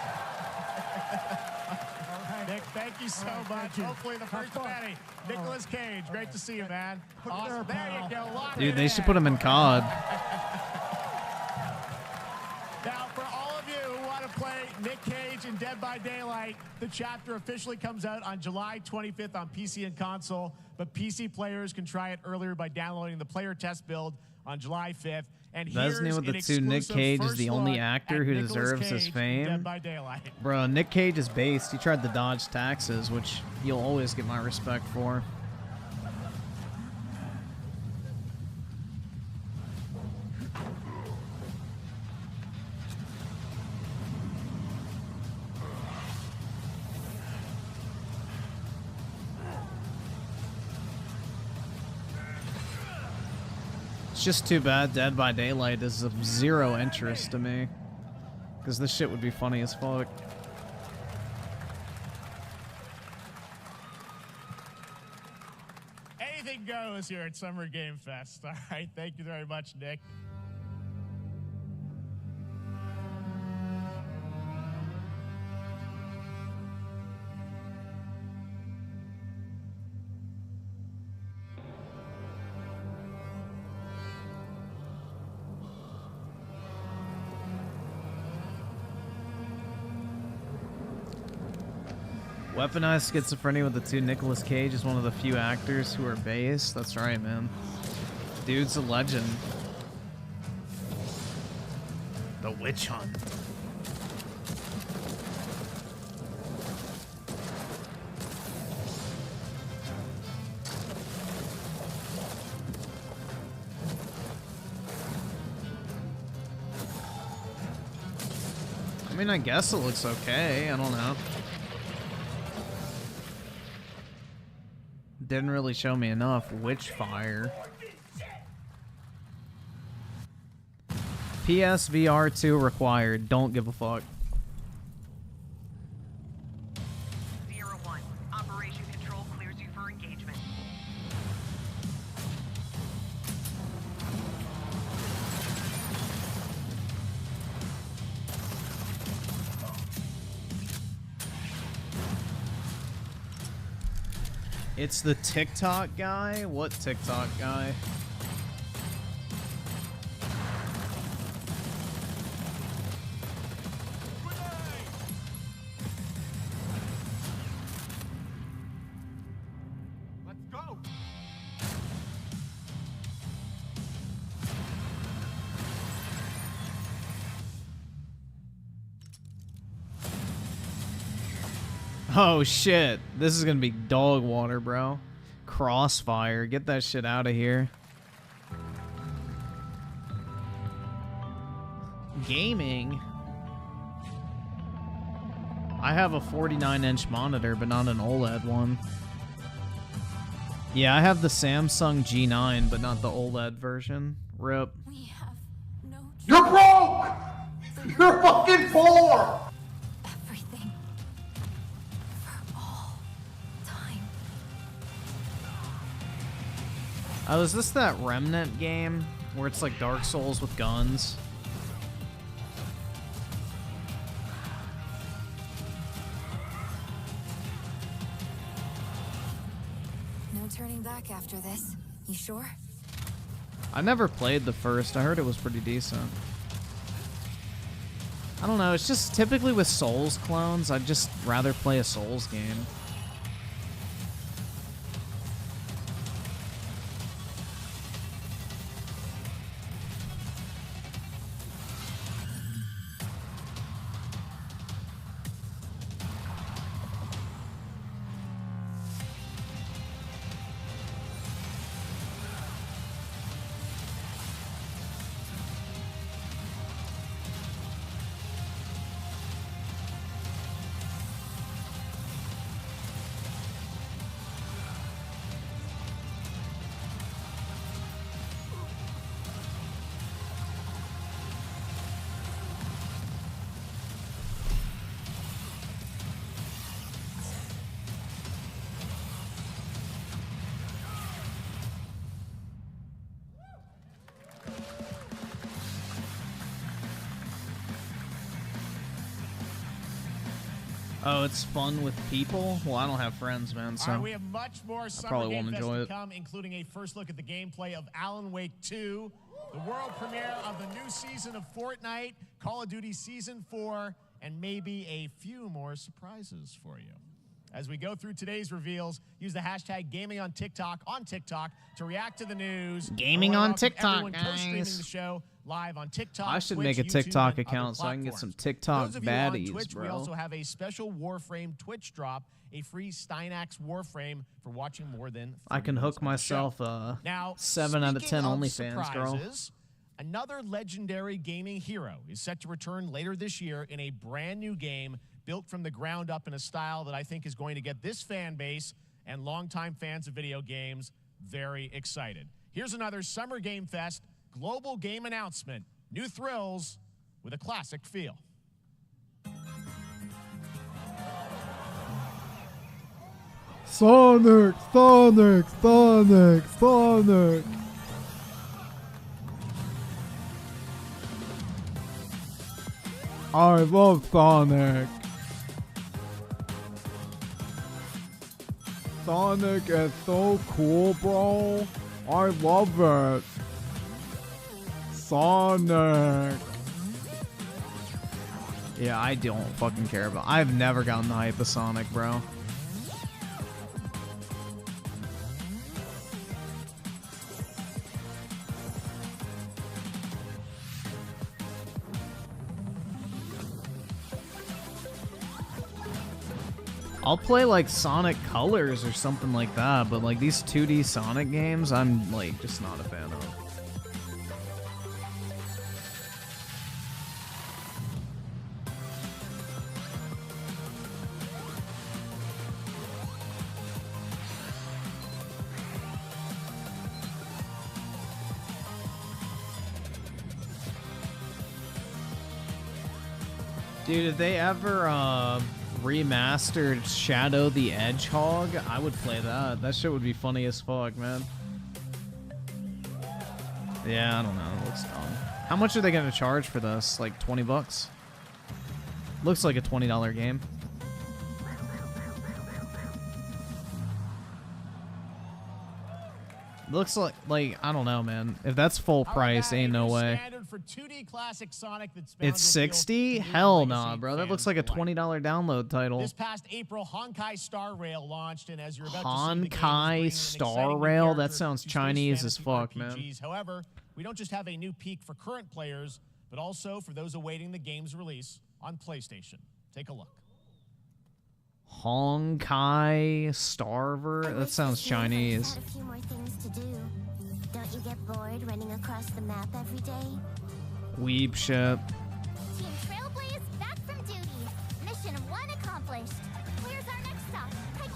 Nick, thank you so much. Hopefully the first Benny. Nicolas Cage, great to see you, man. Awesome. There you go. Lock Dude, it they in. should put him in COD. Now, for all of you who want to play Nick Cage in Dead by Daylight, the chapter officially comes out on July 25th on PC and console, but PC players can try it earlier by downloading the player test build on July 5th. And Doesn't he with the two? Nick Cage is the only actor who deserves his fame. Dead by Daylight. Bro, Nick Cage is based. He tried to dodge taxes, which you'll always get my respect for. It's just too bad Dead by Daylight is of zero interest to me. Because this shit would be funny as fuck. Anything goes here at Summer Game Fest. All right, thank you very much, Nick. Weaponized schizophrenia with the two. Nicolas Cage is one of the few actors who are based. That's right, man. Dude's a legend. The Witch Hunt. I mean, I guess it looks okay. I don't know. Didn't really show me enough. Witchfire. PSVR 2 required. Don't give a fuck. 01. Operation Control clears you for engagement. It's the TikTok guy? What TikTok guy? Let's go. Oh shit. This is gonna be dog water, bro. Crossfire. Get that shit out of here. Gaming. I have a 49-inch monitor, but not an OLED one. Yeah, I have the Samsung G9, but not the OLED version. RIP. You're broke! You're fucking poor! Everything. For all time. Oh, is this that Remnant game where it's like Dark Souls with guns? back after this. You sure? I never played the first. I heard it was pretty decent. I don't know. It's just typically with Souls clones, I'd just rather play a Souls game. Oh, it's fun with people? Well, I don't have friends, man, so we have much more Summer probably Game won't Fest enjoy to it. come, including a first look at the gameplay of Alan Wake 2, the world premiere of the new season of Fortnite, Call of Duty Season 4, and maybe a few more surprises for you. As we go through today's reveals, use the hashtag gaming on TikTok to react to the news. Gaming on TikTok, everyone co-streaming guys. the show live on TikTok. I should Twitch, make a YouTube, TikTok and other account so I can get some platforms. TikTok Those of you on baddies, Twitch, bro. we also have a special Warframe Twitch drop, a free Steinax Warframe for watching more than 30 I can minutes hook of the myself show. a Now, 7 out of 10 speaking of OnlyFans, girl. surprises, another legendary gaming hero is set to return later this year in a brand new game built from the ground up in a style that I think is going to get this fan base and longtime fans of video games very excited. Here's another Summer Game Fest global game announcement. New thrills with a classic feel. Sonic, Sonic, Sonic, Sonic. I love Sonic. Sonic is so cool, bro. I love it. Sonic. Yeah, I don't fucking care about. I've never gotten the hype of Sonic, bro. I'll play like Sonic Colors or something like that, but like these 2D Sonic games, I'm like just not a fan of. Dude, if they ever remastered Shadow the Hedgehog, I would play that. That shit would be funny as fuck, man. Yeah, I don't know. It looks dumb. How much are they gonna charge for this? Like 20 bucks? Looks like a $20 game. Looks like I don't know, man. If that's full price, ain't no way. For 2D classic Sonic that's It's 60? Hell nah, bro. That looks like a $20 download title. This past April, Honkai Star Rail launched, and as you're about to see, Honkai Star Rail? That sounds Chinese as fuck, man. However, we don't just have a new peak for current players, but also for those awaiting the game's release on PlayStation. Take a look. Honkai Starver? That sounds Chinese. Had a few more things to do. Don't you get bored running across the map every day? Weeb shit. Team Trailblaze back from duty. Mission 1 accomplished. Where's our next stop?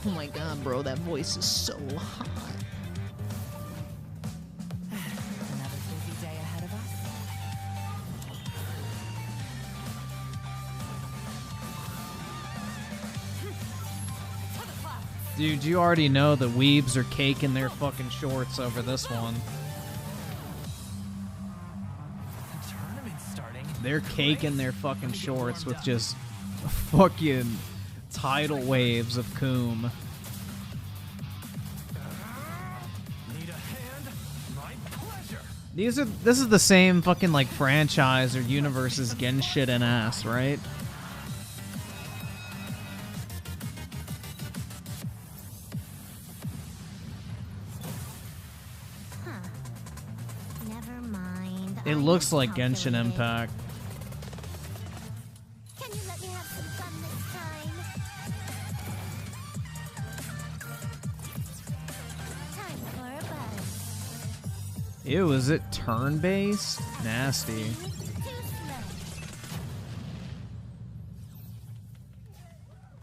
Oh my god, bro, that voice is so hot. Another busy day ahead of us. Dude, you already know the weebs are caking their fucking shorts over this one. They're caking their fucking shorts with just fucking tidal waves of coom. This is the same fucking like franchise or universe as Genshin and ass, right? Huh. Never mind. It looks like Genshin Impact. Can you let me have some fun this time? Time for a buzz. Ew, is it turn-based? Nasty.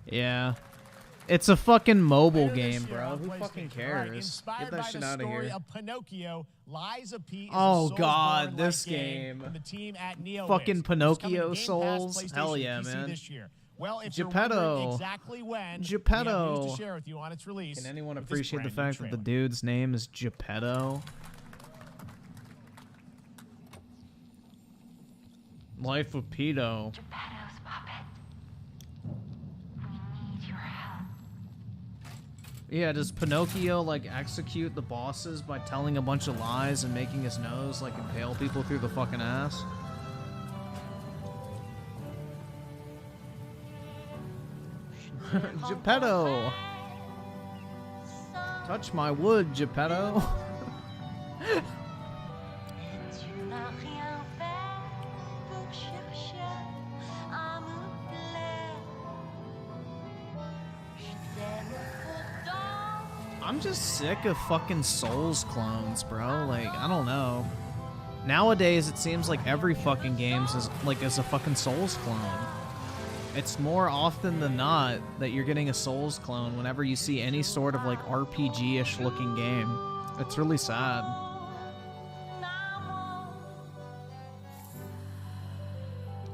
Yeah. It's a fucking mobile game, bro. Who fucking cares? Get that shit out of here. Of Pinocchio, Lies of P is Oh a god, Soulsborne-like this game game. from the team at Neo Fucking Waves. Pinocchio It's coming to Game Pass, Souls. PlayStation, Hell yeah, PC man. this year. Well, if Geppetto. you're wondering exactly when, we have news Geppetto. to share with you on its release. Can anyone with this appreciate the brand new fact that the trailer. dude's name is Geppetto? Life of Pedo. Geppetto's puppet. We need your help. Yeah, does Pinocchio like execute the bosses by telling a bunch of lies and making his nose like impale people through the fucking ass? Geppetto! Touch my wood, Geppetto. I'm just sick of fucking Souls clones, bro. Like, I don't know. Nowadays, it seems like every fucking game is a fucking Souls clone. It's more often than not that you're getting a Souls clone whenever you see any sort of like RPG-ish looking game. It's really sad.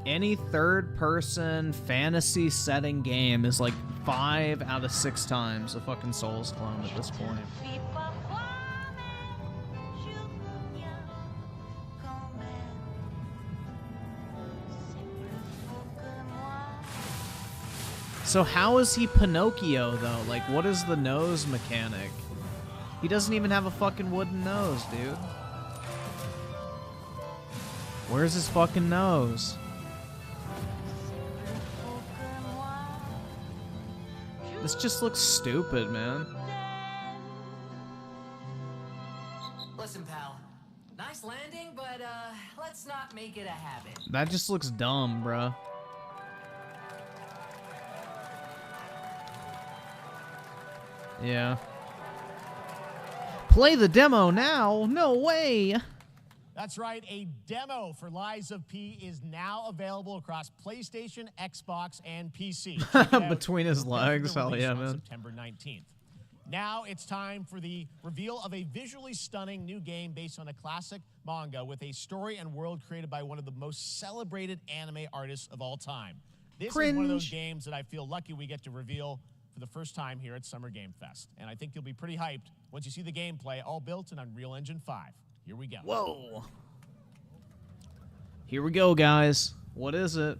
Any third-person fantasy setting game is like 5 out of 6 times a fucking Souls clone at this point. So how is he Pinocchio, though? Like, what is the nose mechanic? He doesn't even have a fucking wooden nose, dude. Where's his fucking nose? This just looks stupid, man. Listen, pal. Nice landing, but let's not make it a habit. That just looks dumb, bruh. Yeah. Play the demo now? No way. That's right, a demo for Lies of P is now available across PlayStation, Xbox, and PC. Check it out. Between his legs, The hell release yeah, on man. September 19th. Now it's time for the reveal of a visually stunning new game based on a classic manga with a story and world created by one of the most celebrated anime artists of all time. This is one of those Cringe. games that I feel lucky we get to reveal for the first time here at Summer Game Fest. And I think you'll be pretty hyped once you see the gameplay, all built in Unreal Engine 5. Here we go. Whoa. Here we go, guys. What is it?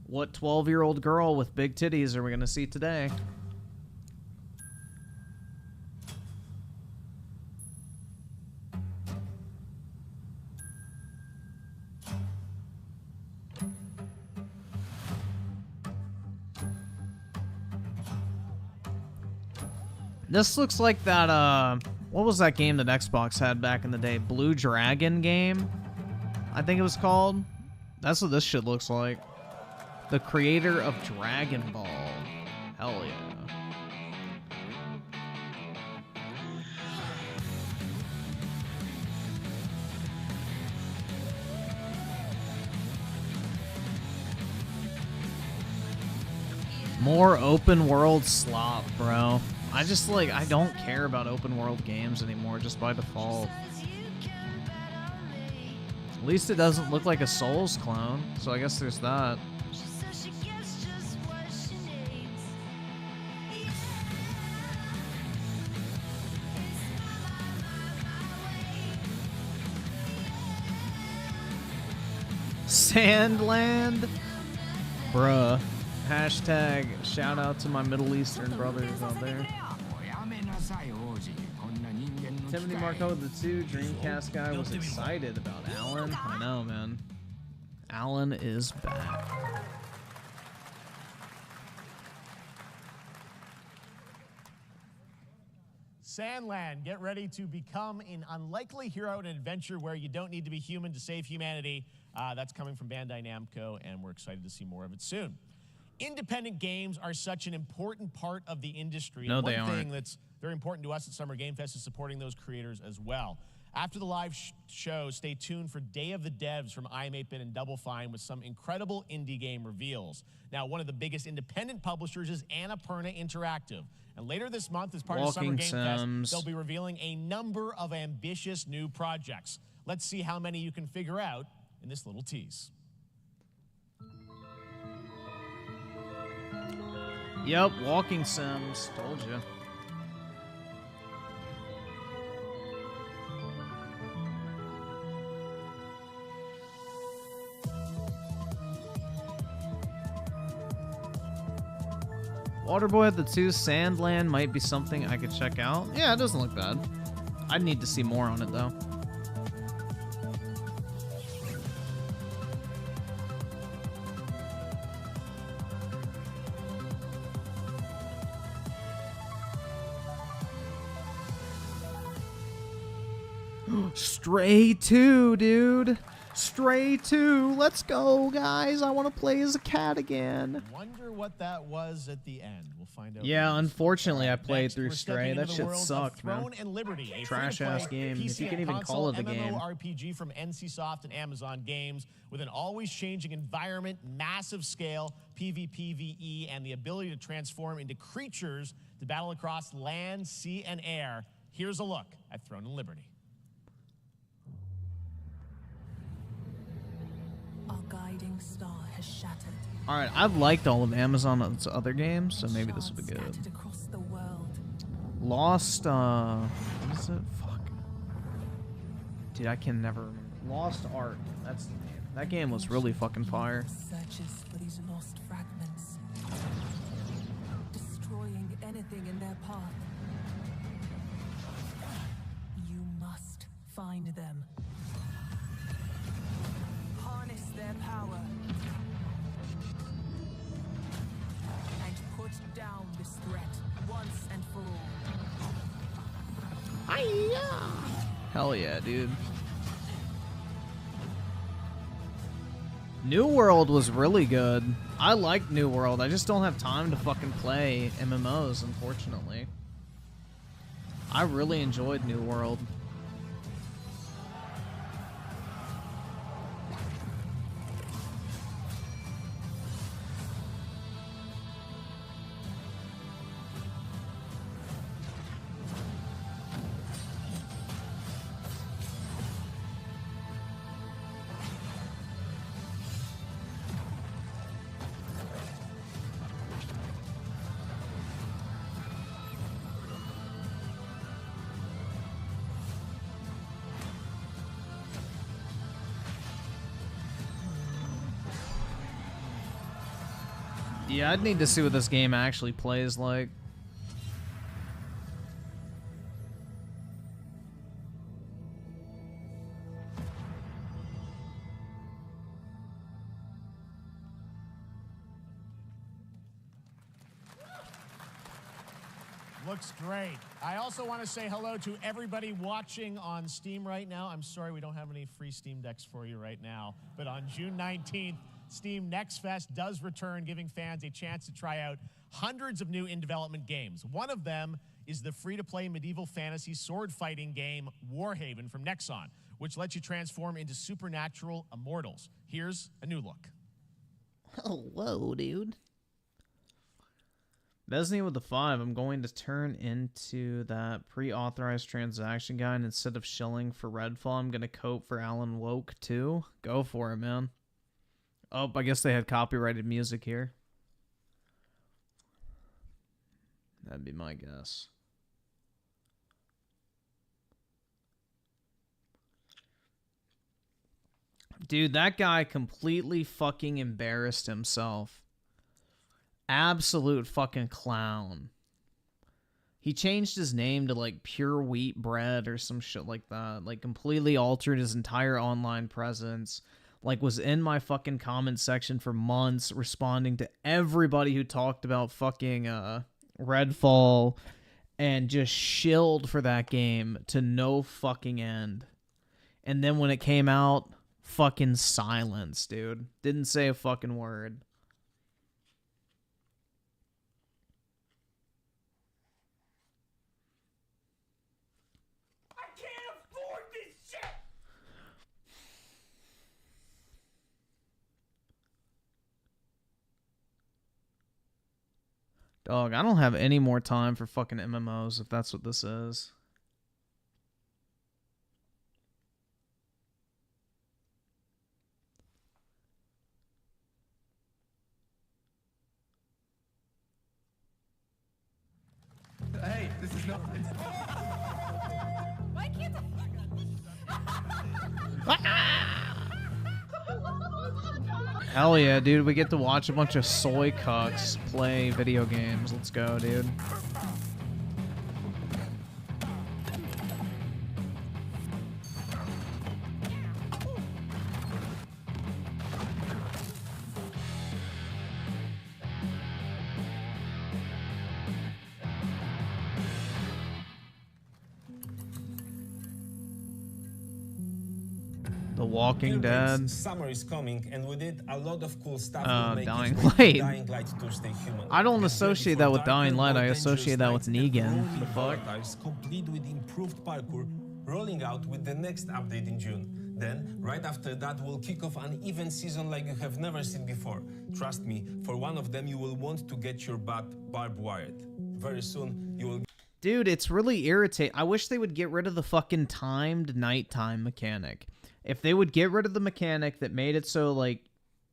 What 12-year-old girl with big titties are we going to see today? This looks like that, what was that game that Xbox had back in the day? Blue Dragon game? I think it was called. That's what this shit looks like. The creator of Dragon Ball. Hell yeah. More open world slop, bro. I just like, I don't care about open world games anymore just by default. At least it doesn't look like a Souls clone, so I guess there's that. Sandland? Bruh. Hashtag shout out to my Middle Eastern brothers out there. Timothy Marco, the 2 Dreamcast guy, was excited about Alan. I know, man. Alan is back. Sandland, get ready to become an unlikely hero in an adventure where you don't need to be human to save humanity. That's coming from Bandai Namco, and we're excited to see more of it soon. Independent games are such an important part of the industry. No, and they one thing aren't. that's very important to us at Summer Game Fest is supporting those creators as well. After the live show, stay tuned for Day of the Devs from iam8bit and Double Fine with some incredible indie game reveals. Now, one of the biggest independent publishers is Annapurna Interactive. And later this month, as part of Summer Game Fest, they'll be revealing a number of ambitious new projects. Let's see how many you can figure out in this little tease. Yep, walking sims. Told you. Waterboy at the 2 Sandland might be something I could check out. Yeah, it doesn't look bad. I'd need to see more on it, though. Stray 2, dude. Stray 2. Let's go, guys. I want to play as a cat again. Wonder what that was at the end. We'll find out. Yeah, unfortunately, I played Next, through we're Stray. stepping That into the shit world of sucked, man. Throne and Liberty, a Trash-ass free-to-play game, if PC you can and even call it a console game. MMORPG from NCSoft and Amazon Games with an always-changing environment, massive scale, PvPvE, and the ability to transform into creatures to battle across land, sea, and air. Here's a look at Throne and Liberty. Our guiding star has shattered. All right, I've liked all of Amazon's other games, so maybe this will be good. Across the world. Lost, what is it? Fuck. Dude, I can never remember. Lost Ark. That's the name. That game was really fucking fire. Searches for these lost fragments, destroying anything in their path. You must find them. Harness their power and put down this threat once and for all. Hiya! Hell yeah, dude. New World was really good. I liked New World. I just don't have time to fucking play MMOs, unfortunately. I really enjoyed New World. Yeah, I'd need to see what this game actually plays like. Looks great. I also want to say hello to everybody watching on Steam right now. I'm sorry we don't have any free Steam Decks for you right now, but on June 19th, Steam Next Fest does return, giving fans a chance to try out hundreds of new in-development games. One of them is the free-to-play medieval fantasy sword-fighting game Warhaven from Nexon, which lets you transform into supernatural immortals. Here's a new look. Oh, whoa, dude. Besney with the 5. I'm going to turn into that pre-authorized transaction guy, and instead of shilling for Redfall, I'm going to cope for Alan Woke too. Go for it, man. Oh, I guess they had copyrighted music here. That'd be my guess. Dude, that guy completely fucking embarrassed himself. Absolute fucking clown. He changed his name to like Pure Wheat Bread or some shit like that. Like completely altered his entire online presence. Like was in my fucking comment section for months responding to everybody who talked about fucking Redfall and just shilled for that game to no fucking end. And then when it came out, fucking silence, dude. Didn't say a fucking word. Dog, I don't have any more time for fucking MMOs if that's what this is. Hey, this is not. Why can't Hell yeah, dude. We get to watch a bunch of soy cucks play video games. Let's go, dude. The Walking Dead. Summer is coming, and with it, a lot of cool stuff. Dying Light. Dying Light to stay human. I don't associate that with Dying Light. I associate that with Negan. The fuck? Complete with improved parkour, rolling out with the next update in June. Then, right after that, we'll kick off an event season like you have never seen before. Trust me, for one of them, you will want to get your butt barbed wired. Very soon, you will. Dude, it's really irritating. I wish they would get rid of the fucking timed nighttime mechanic. If they would get rid of the mechanic that made it so, like,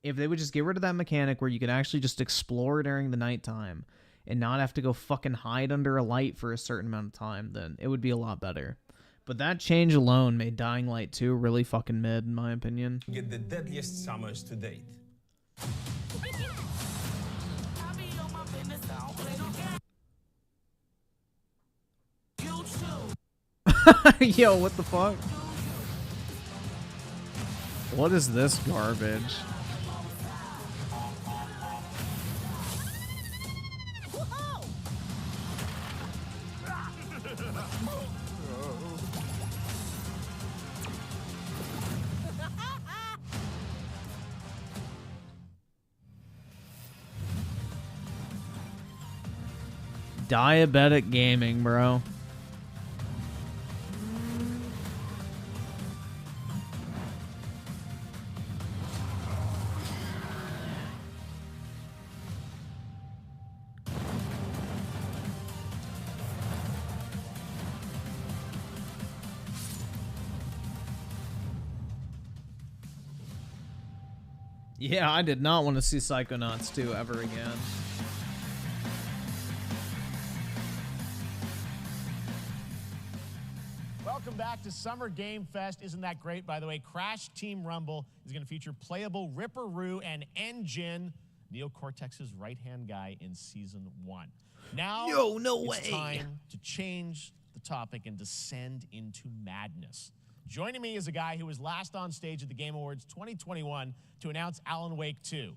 if they would just get rid of that mechanic where you could actually just explore during the nighttime and not have to go fucking hide under a light for a certain amount of time, then it would be a lot better. But that change alone made Dying Light 2 really fucking mid, in my opinion. Get the deadliest summers to date. Yo, what the fuck? What is this garbage? Diabetic gaming, bro. Yeah, I did not want to see Psychonauts 2 ever again. Welcome back to Summer Game Fest. Isn't that great, by the way? Crash Team Rumble is going to feature playable Ripperoo and Engine, Neo Cortex's right-hand guy in Season 1. Now, it's time to change the topic and descend into madness. Joining me is a guy who was last on stage at the Game Awards 2021 to announce Alan Wake 2.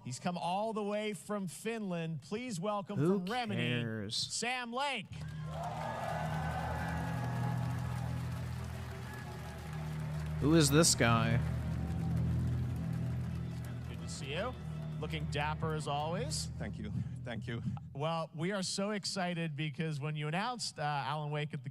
He's come all the way from Finland. Please welcome from Remedy, Sam Lake. Who is this guy? Good to see you. Looking dapper as always. Thank you. Thank you. Well, we are so excited because when you announced Alan Wake 2 at the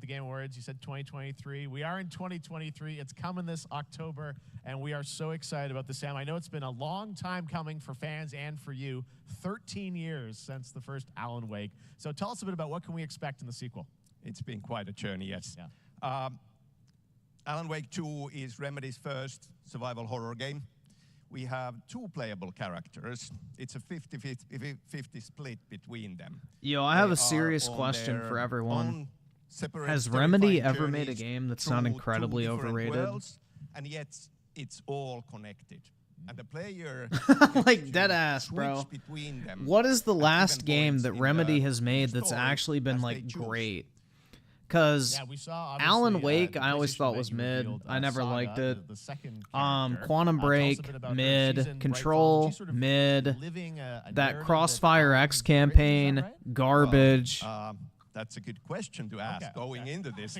Game Awards, you said 2023. We are in 2023. It's coming this October, and we are so excited about this, Sam. I know it's been a long time coming for fans and for you. 13 years since the first Alan Wake. So tell us a bit about what can we expect in the sequel. It's been quite a journey, yes. Yeah. Alan Wake 2 is Remedy's first survival horror game. We have two playable characters. It's a 50-50 split between them. Yo, I have a serious question for everyone. Has Remedy ever made a game that's not incredibly overrated? Worlds, and yet it's all connected. And the player like dead ass, bro. Between them. What is the last game that Remedy has made that's actually been like great? Because Alan Wake, I always thought was mid. I never liked it. Quantum Break, mid. Control, mid. That Crossfire X campaign, garbage. That's a good question to ask going into this.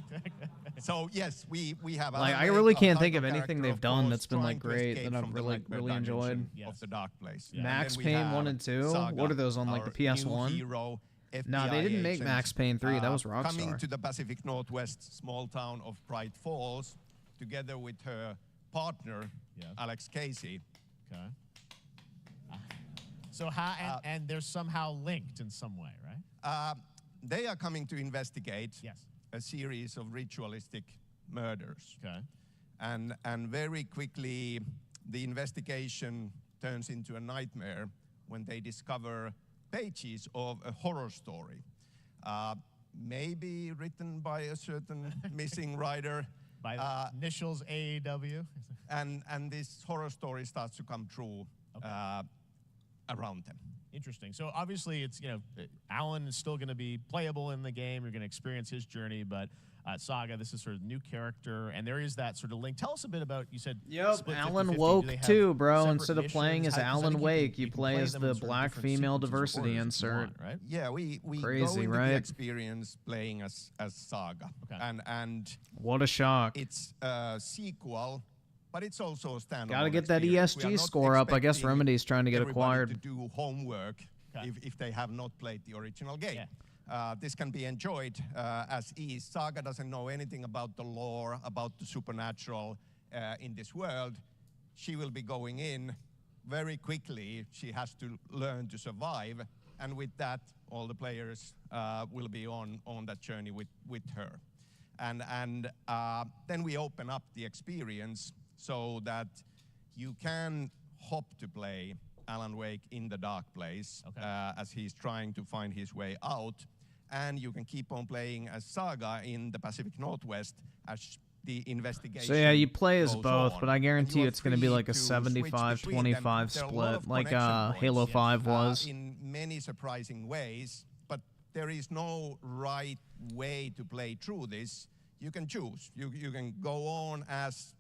So yes, we have. Like I really can't think of anything they've done that's been like great that I've really enjoyed. Of the Dark Place. Max Payne 1 and 2. What are those on like the PS1? No, they didn't make Max Payne 3. That was Rockstar. Coming to the Pacific Northwest small town of Bright Falls, together with her partner, Alex Casey. Okay. So how and they're somehow linked in some way, right? They are coming to investigate a series of ritualistic murders. Okay. And very quickly, the investigation turns into a nightmare when they discover pages of a horror story, maybe written by a certain missing writer. By the initials AEW. And this horror story starts to come true around them. Interesting. So obviously, it's Alan is still going to be playable in the game. You're going to experience his journey, but Saga, this is sort of new character, and there is that sort of link. Tell us a bit about. You said Alan Woke too, bro. Instead of playing as Alan Wake, you play as the black female diversity insert. Right? Yeah, we crazy, go into right? the experience playing as Saga, and what a shock! It's a sequel. But it's also a standalone. Gotta get that ESG score up. I guess Remedy's trying to get acquired. To do homework if they have not played the original game. This can be enjoyed as is. Saga doesn't know anything about the lore, about the supernatural in this world. She will be going in very quickly. She has to learn to survive. And with that, all the players will be on that journey with her. And then we open up the experience so that you can hop to play Alan Wake in the Dark Place as he's trying to find his way out. And you can keep on playing as Saga in the Pacific Northwest as the investigation. So yeah, you play as both, on. but I guarantee you it's going to be like a 75-25 split, like Halo 5 was. In many surprising ways, but there is no right way to play through this. You can choose. You can go on as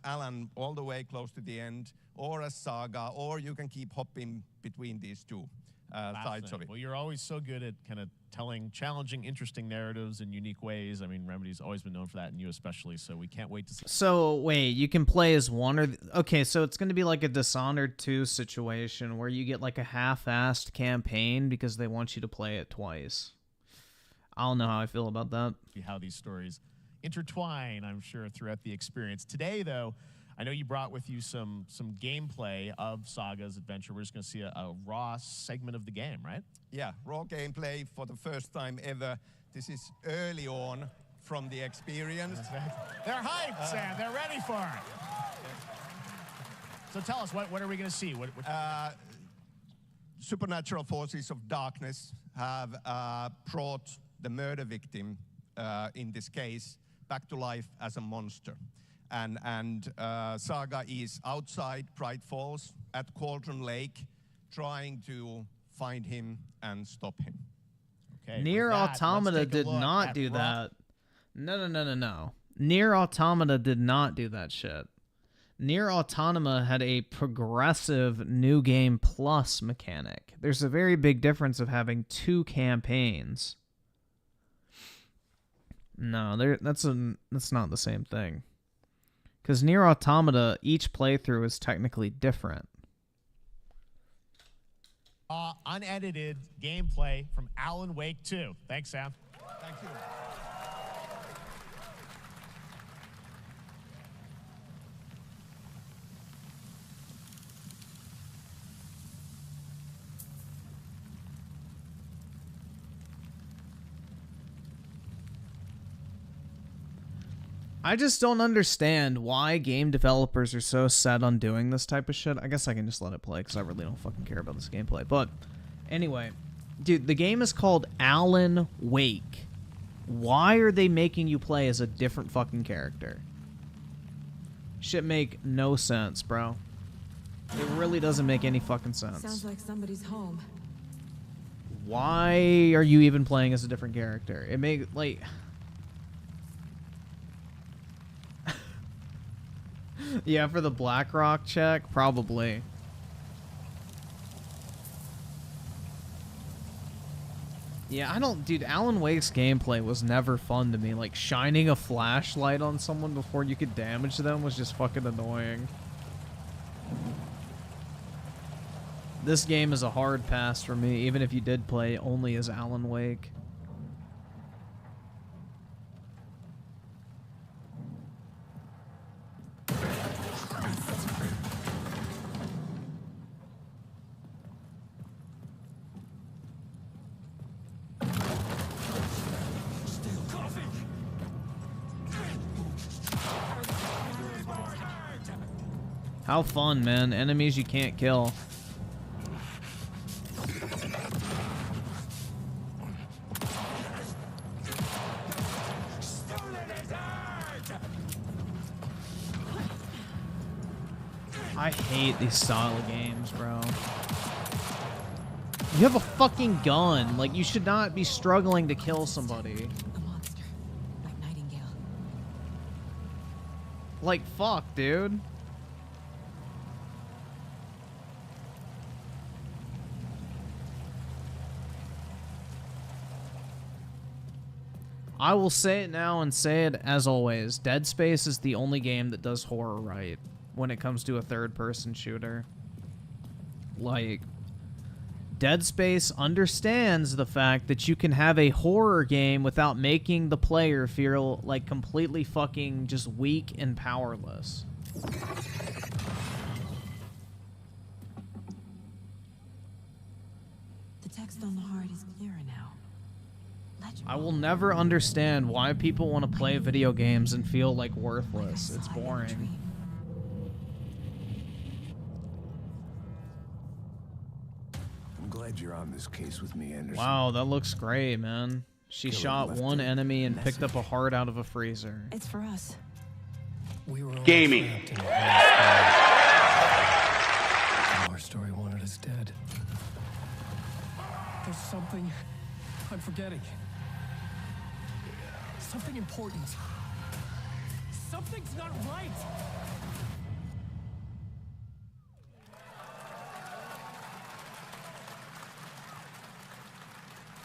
Alan all the way close to the end, or as Saga, or you can keep hopping between these two sides of it. Well, you're always so good at kind of telling challenging, interesting narratives in unique ways. I mean, Remedy's always been known for that, and you especially, so we can't wait to see. So, wait, you can play as one or... Okay, so it's going to be like a Dishonored 2 situation where you get like a half-assed campaign because they want you to play it twice. I don't know how I feel about that. How these stories intertwine, I'm sure, throughout the experience. Today, though, I know you brought with you some gameplay of Saga's adventure. We're just going to see a raw segment of the game, right? Yeah, raw gameplay for the first time ever. This is early on from the experience. They're hyped, Sam. They're ready for it. So tell us, what are we going to see? Supernatural forces of darkness have brought the murder victim, in this case, back to life as a monster. And Saga is outside Bright Falls at Cauldron Lake trying to find him and stop him. Okay, Nier Automata did not do that. No. Nier Automata did not do that shit. Nier Automata had a progressive New Game Plus mechanic. There's a very big difference of having 2 campaigns. No, that's not the same thing. Because Nier Automata, each playthrough is technically different. Unedited gameplay from Alan Wake 2. Thanks, Sam. Thank you. I just don't understand why game developers are so set on doing this type of shit. I guess I can just let it play because I really don't fucking care about this gameplay. But anyway, dude, the game is called Alan Wake. Why are they making you play as a different fucking character? Shit make no sense, bro. It really doesn't make any fucking sense. Sounds like somebody's home. Why are you even playing as a different character? It make like yeah, for the BlackRock check, probably. Yeah, I don't, dude, Alan Wake's gameplay was never fun to me. Like, shining a flashlight on someone before you could damage them was just fucking annoying. This game is a hard pass for me, even if you did play only as Alan Wake. How fun, man. Enemies you can't kill. I hate these style of games, bro. You have a fucking gun. Like, you should not be struggling to kill somebody. A monster, like Nightingale. Like, fuck, dude. I will say it now and say it as always. Dead Space is the only game that does horror right when it comes to a third-person shooter. Like, Dead Space understands the fact that you can have a horror game without making the player feel like completely fucking just weak and powerless. The text on the heart is clearer now. I will never understand why people want to play video games and feel like worthless. It's boring. I'm glad you're on this case with me, Anderson. Wow, that looks great, man. She shot one enemy and picked up a heart out of a freezer. It's for us. We were all Gaming. Our story wanted us dead. There's something I'm forgetting. Something important. Something's not right.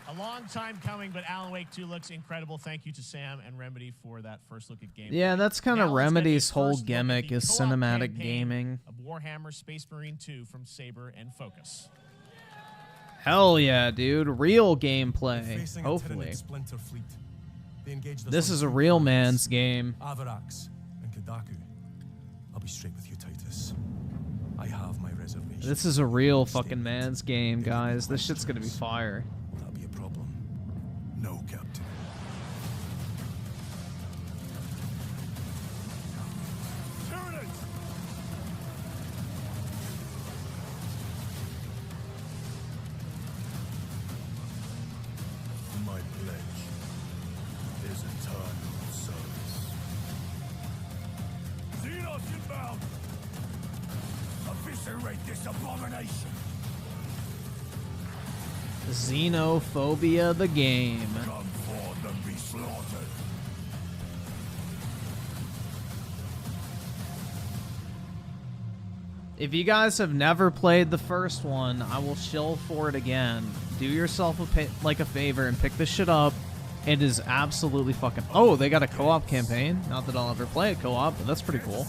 A long time coming, but Alan Wake 2 looks incredible. Thank you to Sam and Remedy for that first look at gameplay. Yeah, that's kind of Now let's get a Remedy's whole first look at gimmick the is co-op cinematic campaign gaming. of Warhammer Space Marine 2 from Saber and Focus. Hell yeah, dude. Real gameplay. Facing Hopefully. a splinter fleet. They engage the This is a Frontier real Forces, man's game. Avarax and Kadaku. I'll be straight with you, Titus. I have my reservations. This is a real fucking man's game, guys. This shit's gonna be fire. Will that be a problem? No, Captain. My pledge is eternal service. Xenos inbound! Eviscerate this abomination! Xenophobia the game. Come forth and be slaughtered. If you guys have never played the first one, I will shill for it again. Do yourself a favor and pick this shit up. It is absolutely fucking... Oh, they got a co-op campaign. Not that I'll ever play a co-op, but that's pretty cool.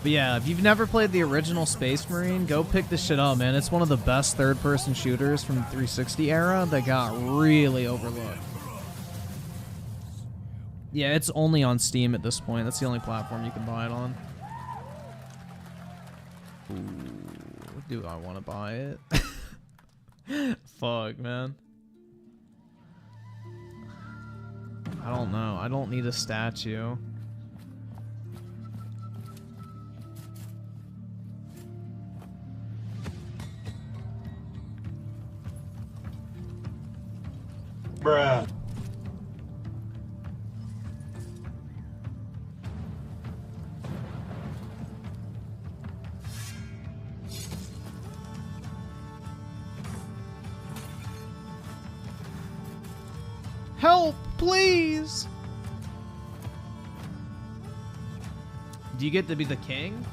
But yeah, if you've never played the original Space Marine, go pick this shit up, man. It's one of the best third-person shooters from the 360 era that got really overlooked. Yeah, it's only on Steam at this point. That's the only platform you can buy it on. Ooh, do I want to buy it? Fuck, man. I don't know. I don't need a statue. Bruh. Please. Do you get to be the king?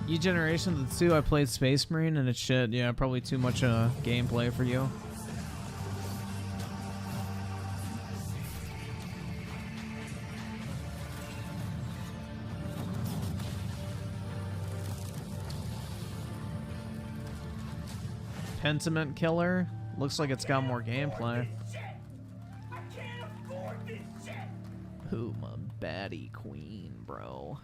New Generation of the 2, I played Space Marine and it's shit. Yeah, probably too much gameplay for you. Pentiment Killer. Looks like it's got more gameplay. Who, my baddie queen, bro.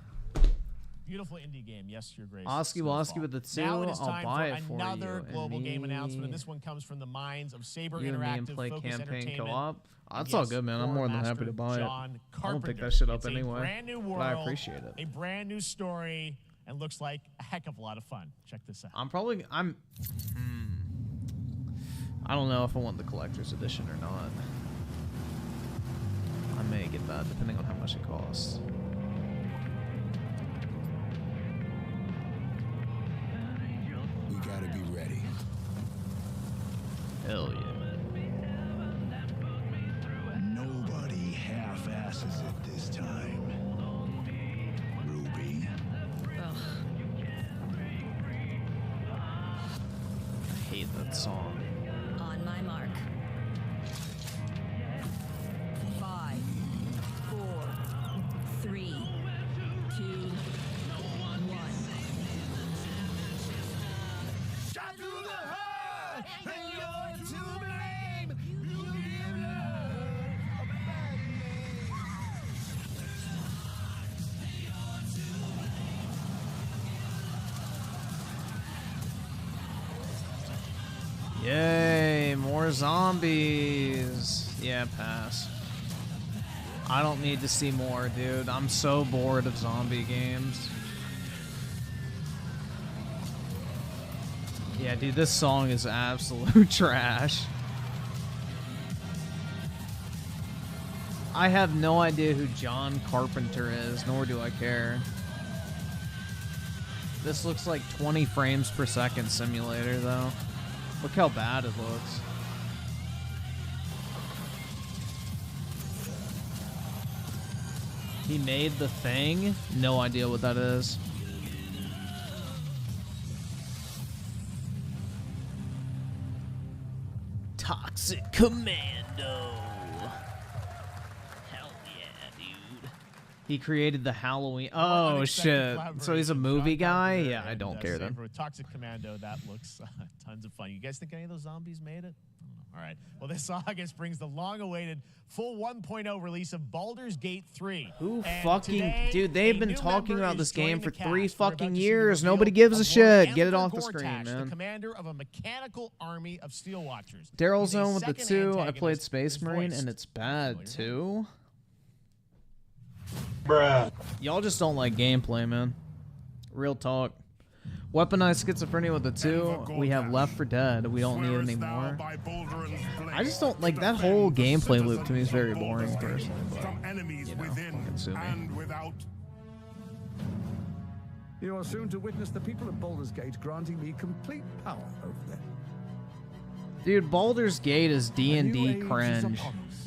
Beautiful indie game, yes, your grace. Oski Woski with the 2, Now it is I'll time buy for it for another you. global And game me- announcement, and this one comes from the minds of Saber You and me and Interactive, play Focus campaign Entertainment. co-op. Oh, that's and all yes, good, man. I'm more than happy to buy it. John I won't pick Carpenter. that shit up It's anyway. A brand new world, But I appreciate it. A brand new story, and looks like a heck of a lot of fun. Check this out. I don't know if I want the collector's edition or not. I may get that depending on how much it costs. We gotta be ready. Hell yeah. Nobody half-asses it this time. Ruby. I hate that song. On my mark. 5, 4, 3, 2, 1. Shot through the heart, and you're to blame. You give love a bad name. Yay, more zombies. Yeah, pass. I don't need to see more, dude. I'm so bored of zombie games. Yeah, dude, this song is absolute trash. I have no idea who John Carpenter is, nor do I care. This looks like 20 frames per second simulator, though. Look how bad it looks. He made The Thing? No idea what that is. Toxic Commando. Hell yeah, dude. He created the Halloween. Oh, shit. So he's a movie guy? Yeah, I don't care then. For Toxic Commando, that looks tons of fun. You guys think any of those zombies made it? All right. Well, this August brings the long-awaited full 1.0 release of Baldur's Gate 3. Who And fucking... today, Dude, they've a been new talking member about is this game joining for the cast. 3 We're about fucking to see the years. reveal Nobody gives a of shit. Get it Lord off the Gortash, screen, the man. commander of a mechanical army of steel watchers. Daryl He's a Zone with the second 2. I antagonist played Space who's Marine, voiced. and it's bad, too. Bruh. Y'all just don't like gameplay, man. Real talk. Weaponized Schizophrenia with the 2. We have Left 4 Dead. We don't need any more. I just don't like that whole gameplay loop. To me is very boring, personally. But, you know, fucking sue me. You are soon to witness the people of Baldur's Gate granting me complete power over them. Dude, Baldur's Gate is A D&D new age is cringe. upon us.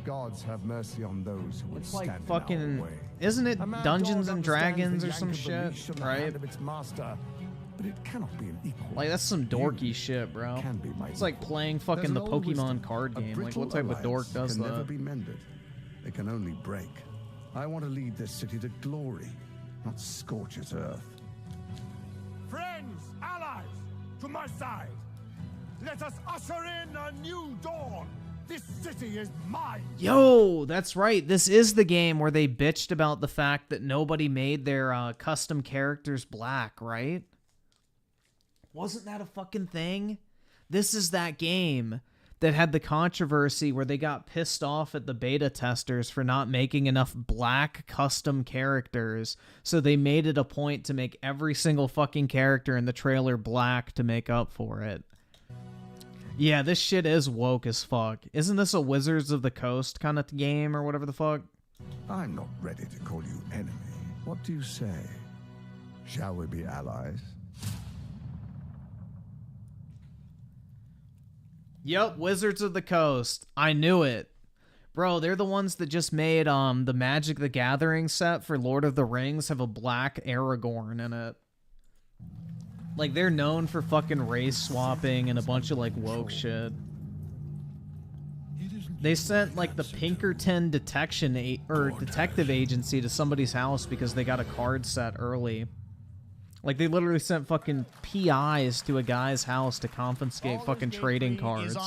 Gods have mercy on those who would It's like stand in fucking... our way. Isn't it A mad Dungeons dog and understands Dragons the or some yank of the shit, leash from the right? hand of its master, but it cannot be an equal. Like, that's some dorky shit, bro. Can be my It's like equal. playing There's fucking an the old Pokemon wisdom. card A game. Like, brittle what type of dork alliance does can never that? be mended. It can only break. I want to lead this city to glory, not scorch its earth. Friends, allies, to my side. Let us usher in a new dawn. This city is mine. Yo, that's right. This is the game where they bitched about the fact that nobody made their custom characters black, right? Wasn't that a fucking thing? This is that game that had the controversy where they got pissed off at the beta testers for not making enough black custom characters. So they made it a point to make every single fucking character in the trailer black to make up for it. Yeah, this shit is woke as fuck. Isn't this a Wizards of the Coast kind of game or whatever the fuck? I'm not ready to call you enemy. What do you say? Shall we be allies? Yep, Wizards of the Coast. I knew it. Bro, they're the ones that just made the Magic the Gathering set for Lord of the Rings have a black Aragorn in it. Like, they're known for fucking race swapping and a bunch of, like, woke shit. They sent, like, the Pinkerton detective agency to somebody's house because they got a card set early. Like, they literally sent fucking PIs to a guy's house to confiscate fucking trading cards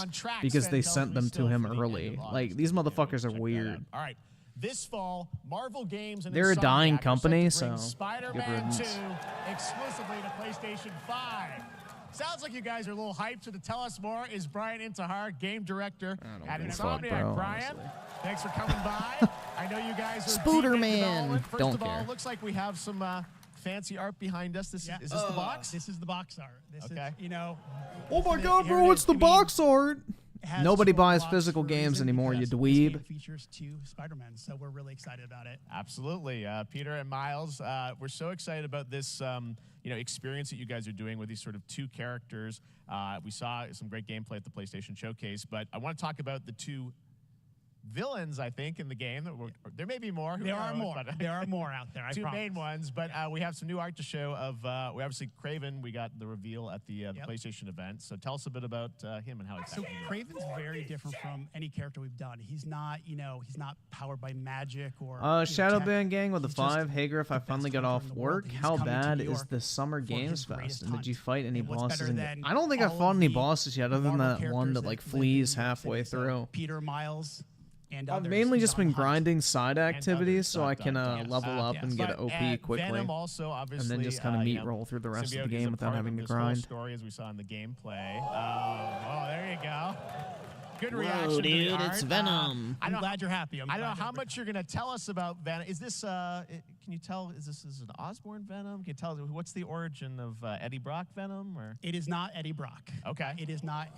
because they sent them to him early. Like, these motherfuckers are weird. All right. This fall, Marvel Games and They're a dying Insomniac are company, set to bring so Spider-Man good 2 riddance. exclusively to PlayStation 5. Sounds like you guys are a little hyped, so to tell us more is Brian Intihar, game director at give a fuck, Insomniac. bro, Brian, honestly. thanks for coming by. I know you guys are Spooderman. deep in development. First Don't of all, care. looks like we have some fancy art behind us. Is this the box? This is the box art. This is, you know. Oh my the god, bro, heritage- it's the I mean, box art! has Nobody historical buys blocks physical for a games reason anymore, you because this game dweeb. features 2 Spider-Men, so we're really excited about it. Absolutely, Peter and Miles. We're so excited about this, experience that you guys are doing with these sort of 2 characters. We saw some great gameplay at the PlayStation Showcase, but I want to talk about the 2 villains, I think, in the game. There may be more. Who There are knows? more. But, There are more out there, I 2 main promise. ones, but we have some new art to show of, we obviously, Craven. We got the reveal at the PlayStation event. So tell us a bit about him and how he's So Craven's very different from any character we've done. He's not, he's not powered by magic or. Shadowban Gang with the 5. Hey Griff, I finally got off work. How coming to bad New is York the Summer Games his greatest Fest? And did you hunt. fight any And what's bosses? better In than I don't think I all fought of any the bosses yet, other than Marvel that one characters that like live in flees New York halfway City. So through. Peter, Miles, and I've others. mainly He's just on been the hunt. grinding side activities so I others, can yes. level up and get But, OP quickly, Venom also, obviously, and then just kind of meat roll through the rest of Symbiote the is a game without part having of to this whole grind. story, as we saw in the gameplay. Oh, there you go. Good Whoa, reaction to the dude, art. it's Venom. I don't- glad you're happy. I don't know how much you're going to tell us about Venom. Is this, can you tell, is this an Osborn Venom? Can you tell, what's the origin of Eddie Brock Venom? Or? It is not Eddie Brock. Okay. It is not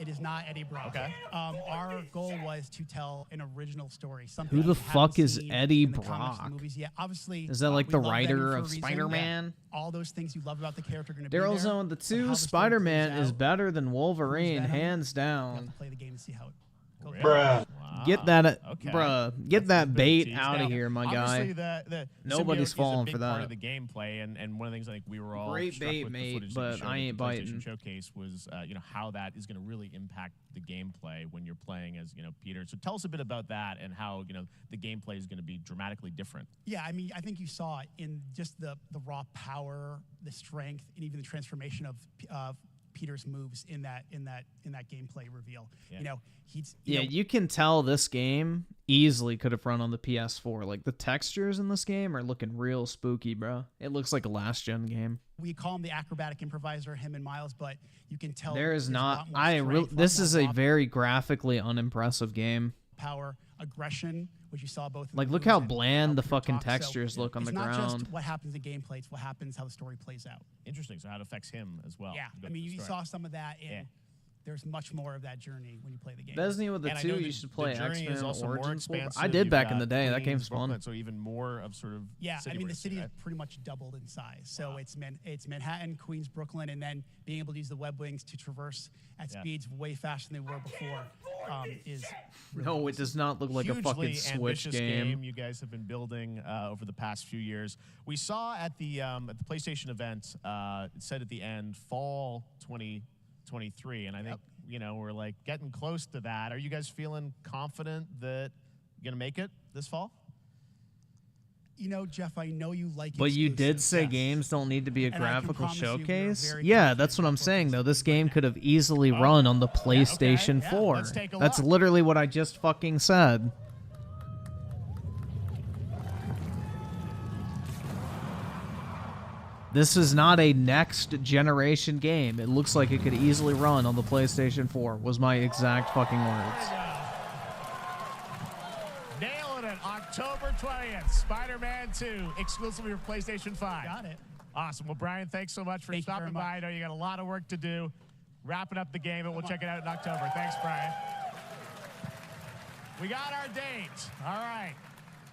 Eddie Brock. Okay. Our goal was to tell an original story. Something Who that the we haven't fuck is seen Eddie in the comics and Brock? movies yet. Obviously, Is that like we the love Venom writer for a of reason. Spider-Man? Yeah. All those things you love about the character are going to be Daryl there. Zone, the But how 2 the story Spider-Man plays is out, better than Wolverine, Venom, hands we'll down. have to play the game and see how it goes. Bruh. Get that, Okay. bruh. Get that bait tease. out Now, of here, my obviously guy. The Nobody's symbiote falling is a big for part that. of the gameplay, and one of the things I think we were all Great struck bait, with mate, the footage that you but showed I at ain't the biting. PlayStation Showcase was, how that is going to really impact the gameplay when you're playing as, Peter. So tell us a bit about that and how, the gameplay is going to be dramatically different. Yeah, I mean, I think you saw it in just the raw power, the strength, and even the transformation of Peter's moves in that gameplay reveal. Yeah. He's You can tell this game easily could have run on the PS4. Like, the textures in this game are looking real spooky, bro. It looks like a last-gen game. We call him the acrobatic improviser, him and Miles, but you can tell There is there's a not... lot more strength, This lot is more a raw very graphically unimpressive game. power, aggression, which you saw both. in Like, the look movies how and bland the Peter fucking talks. So textures look on the it's not ground. just what happens in gameplay; it's what happens how the story plays out. Interesting. So how it affects him as well. Yeah, to go I mean, through the you story. saw some of that, and Yeah. there's much more of that journey when you play the game. Besney with the And I 2, know you the- should play the journey is X-Men also more Origins. expansive. I did You've back in got the day. That Queens, game's fun. Brooklyn, so even more of sort of Yeah, I mean, the city right? has pretty much doubled in size. So it's Manhattan, Queens, Brooklyn, and then being able to use the web wings to traverse at Yeah. speeds way faster than they were before is really No, it awesome. does not look like a fucking Hugely Switch ambitious game. you guys have been building over the past few years. We saw at the PlayStation event, it said at the end, fall 2023, and I think we're like getting close to that. Are you guys feeling confident that you're gonna make it this fall? Jeff, I know you like But you did exclusives, say yes. games don't need to be a And I can graphical promise you we are showcase. very Yeah, that's what I'm saying, though. This game could have easily run on the PlayStation 4. let's take a That's look. literally what I just fucking said. This is not a next generation game. It looks like it could easily run on the PlayStation 4, was my exact fucking words. Nailing it. October 20th, Spider-Man 2, exclusively for PlayStation 5. Got it. Awesome. Well, Brian, thanks so much for Thank you stopping very by. much. I know you got a lot of work to do. Wrapping up the game, and we'll check it out in October. Thanks, Brian. We got our date. All right.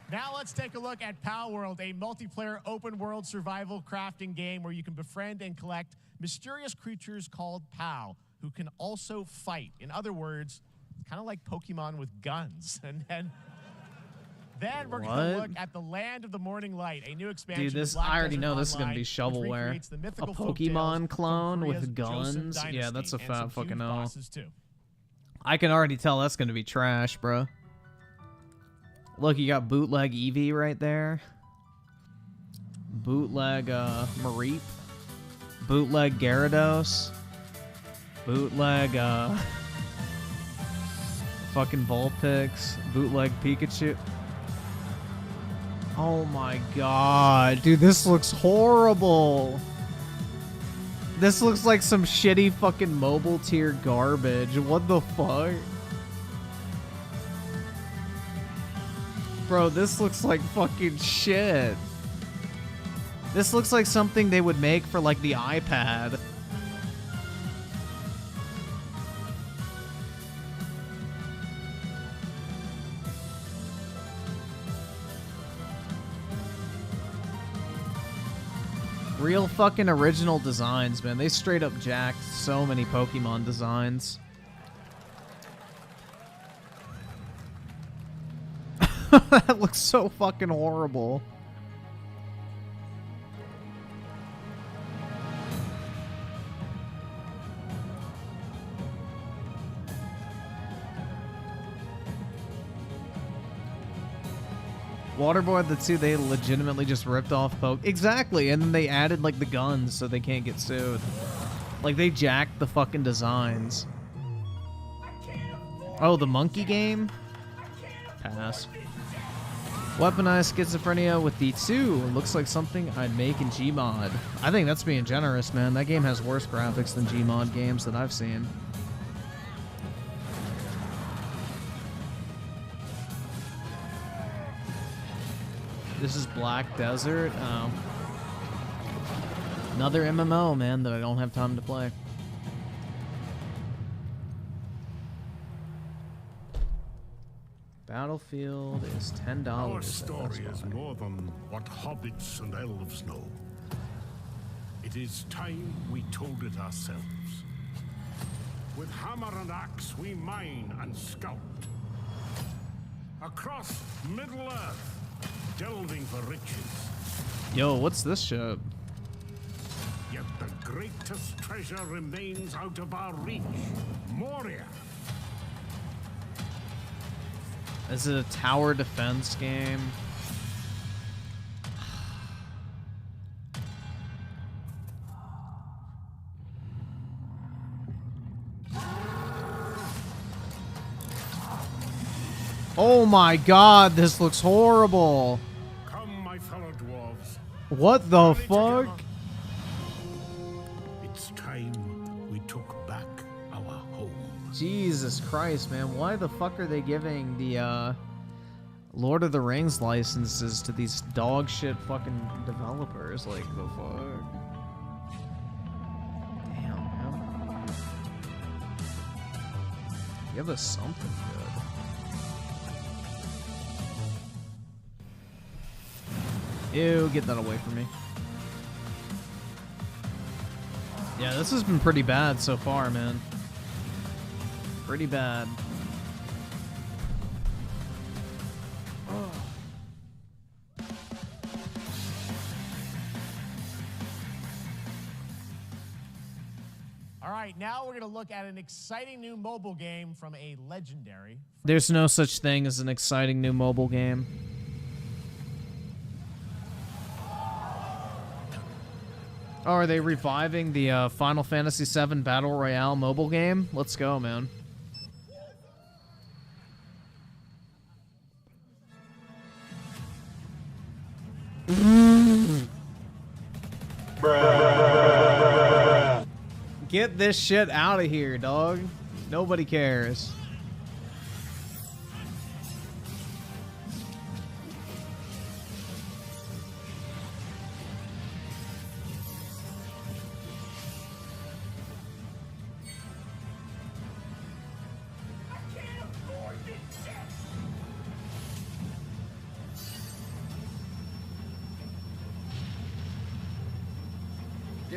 Now let's take a look at Pal World, a multiplayer open-world survival crafting game where you can befriend and collect mysterious creatures called Pal. who can also fight. In other words, kind of like Pokemon with guns. Then we're going to look at the Land of the Morning Light, a new expansion. Dude, this of Black I already Desert know this is Online, gonna be which shovelware. recreates the A mythical folk Pokemon tales clone from with Korea's guns. Joseon Yeah, that's a Dynasty, and some fat fucking huge no. bosses, too. I can already tell that's gonna be trash, bro. Look, you got bootleg Eevee right there. Bootleg Mareep. Bootleg Gyarados. Bootleg fucking Vulpix. Bootleg Pikachu. Oh my god, dude, this looks horrible. This looks like some shitty fucking mobile tier garbage. What the fuck? Bro, this looks like fucking shit. This looks like something they would make for like the iPad. Real fucking original designs, man. They straight up jacked so many Pokemon designs. That looks so fucking horrible. Waterboy, the two, they legitimately just ripped off Poke. Exactly, and then they added, like, the guns so they can't get sued. Like, they jacked the fucking designs. Oh, the monkey game? Pass. Weaponized schizophrenia with D2. Looks like something I'd make in Gmod. I think that's being generous, man. That game has worse graphics than Gmod games that I've seen. This is Black Desert. Oh. Another MMO, man, that I don't have time to play. Battlefield is $10. Our story is more than what hobbits and elves know. It is time we told it ourselves. With hammer and axe, we mine and scout. Across Middle-earth, delving for riches. Yo, what's this shit? Yet the greatest treasure remains out of our reach. Moria. Is it a tower defense game? Oh my god, this looks horrible. Come, my fellow dwarves. What the fuck? It's time we took back our home. Jesus Christ, man. Why the fuck are they giving the Lord of the Rings licenses to these dog shit fucking developers? Like, the fuck? Damn, man. Give us something good. Ew, get that away from me. Yeah, this has been pretty bad so far, man. Pretty bad. All right, now we're going to look at an exciting new mobile game from a legendary. There's no such thing as an exciting new mobile game. Oh, are they reviving the Final Fantasy VII Battle Royale mobile game? Let's go, man. Get this shit out of here, dog. Nobody cares.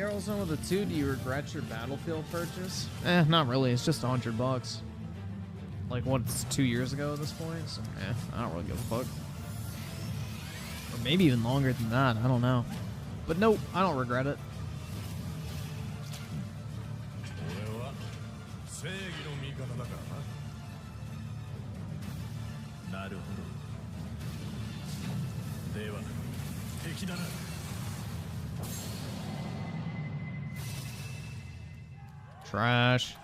Daryl's on with a 2. Do you regret your Battlefield purchase? Not really. It's just $100. Like, what, it's 2 years ago at this point? So, I don't really give a fuck. Or maybe even longer than that. I don't know. But nope, I don't regret it. Trash.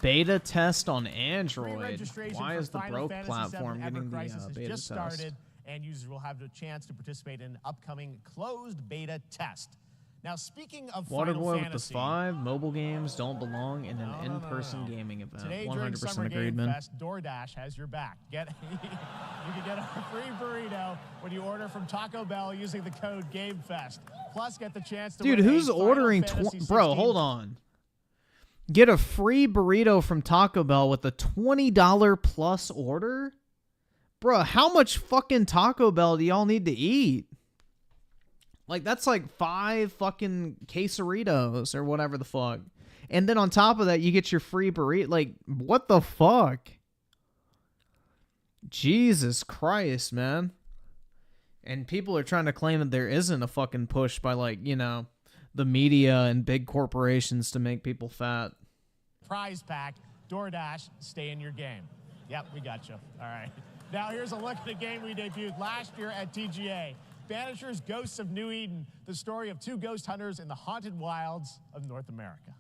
Beta test on Android. Pre-registration Why for is the Final broke Fantasy platform VII getting Ever the Crisis has beta just test? started, and users will have the chance to participate in an upcoming closed beta test. Now, speaking of Final Waterboy with the Fantasy, 5. Mobile games don't belong in an in-person gaming event. today during 100% Summer agreed, Game man. Fest, DoorDash has your back. You can get a free burrito when you order from Taco Bell using the code GameFest. Plus, get the chance to Dude, win who's a Final ordering... Fantasy Bro, 16 hold on. Get a free burrito from Taco Bell with a $20 plus order? Bro, how much fucking Taco Bell do y'all need to eat? Like, that's like 5 fucking quesaritos or whatever the fuck. And then on top of that, you get your free burrito. Like, what the fuck? Jesus Christ, man. And people are trying to claim that there isn't a fucking push by, like, you know, the media and big corporations to make people fat. prize pack. DoorDash, stay in your game. Yep, we got you. All right. Now here's a look at a game we debuted last year at TGA. Banishers Ghosts of New Eden, the story of 2 ghost hunters in the haunted wilds of North America.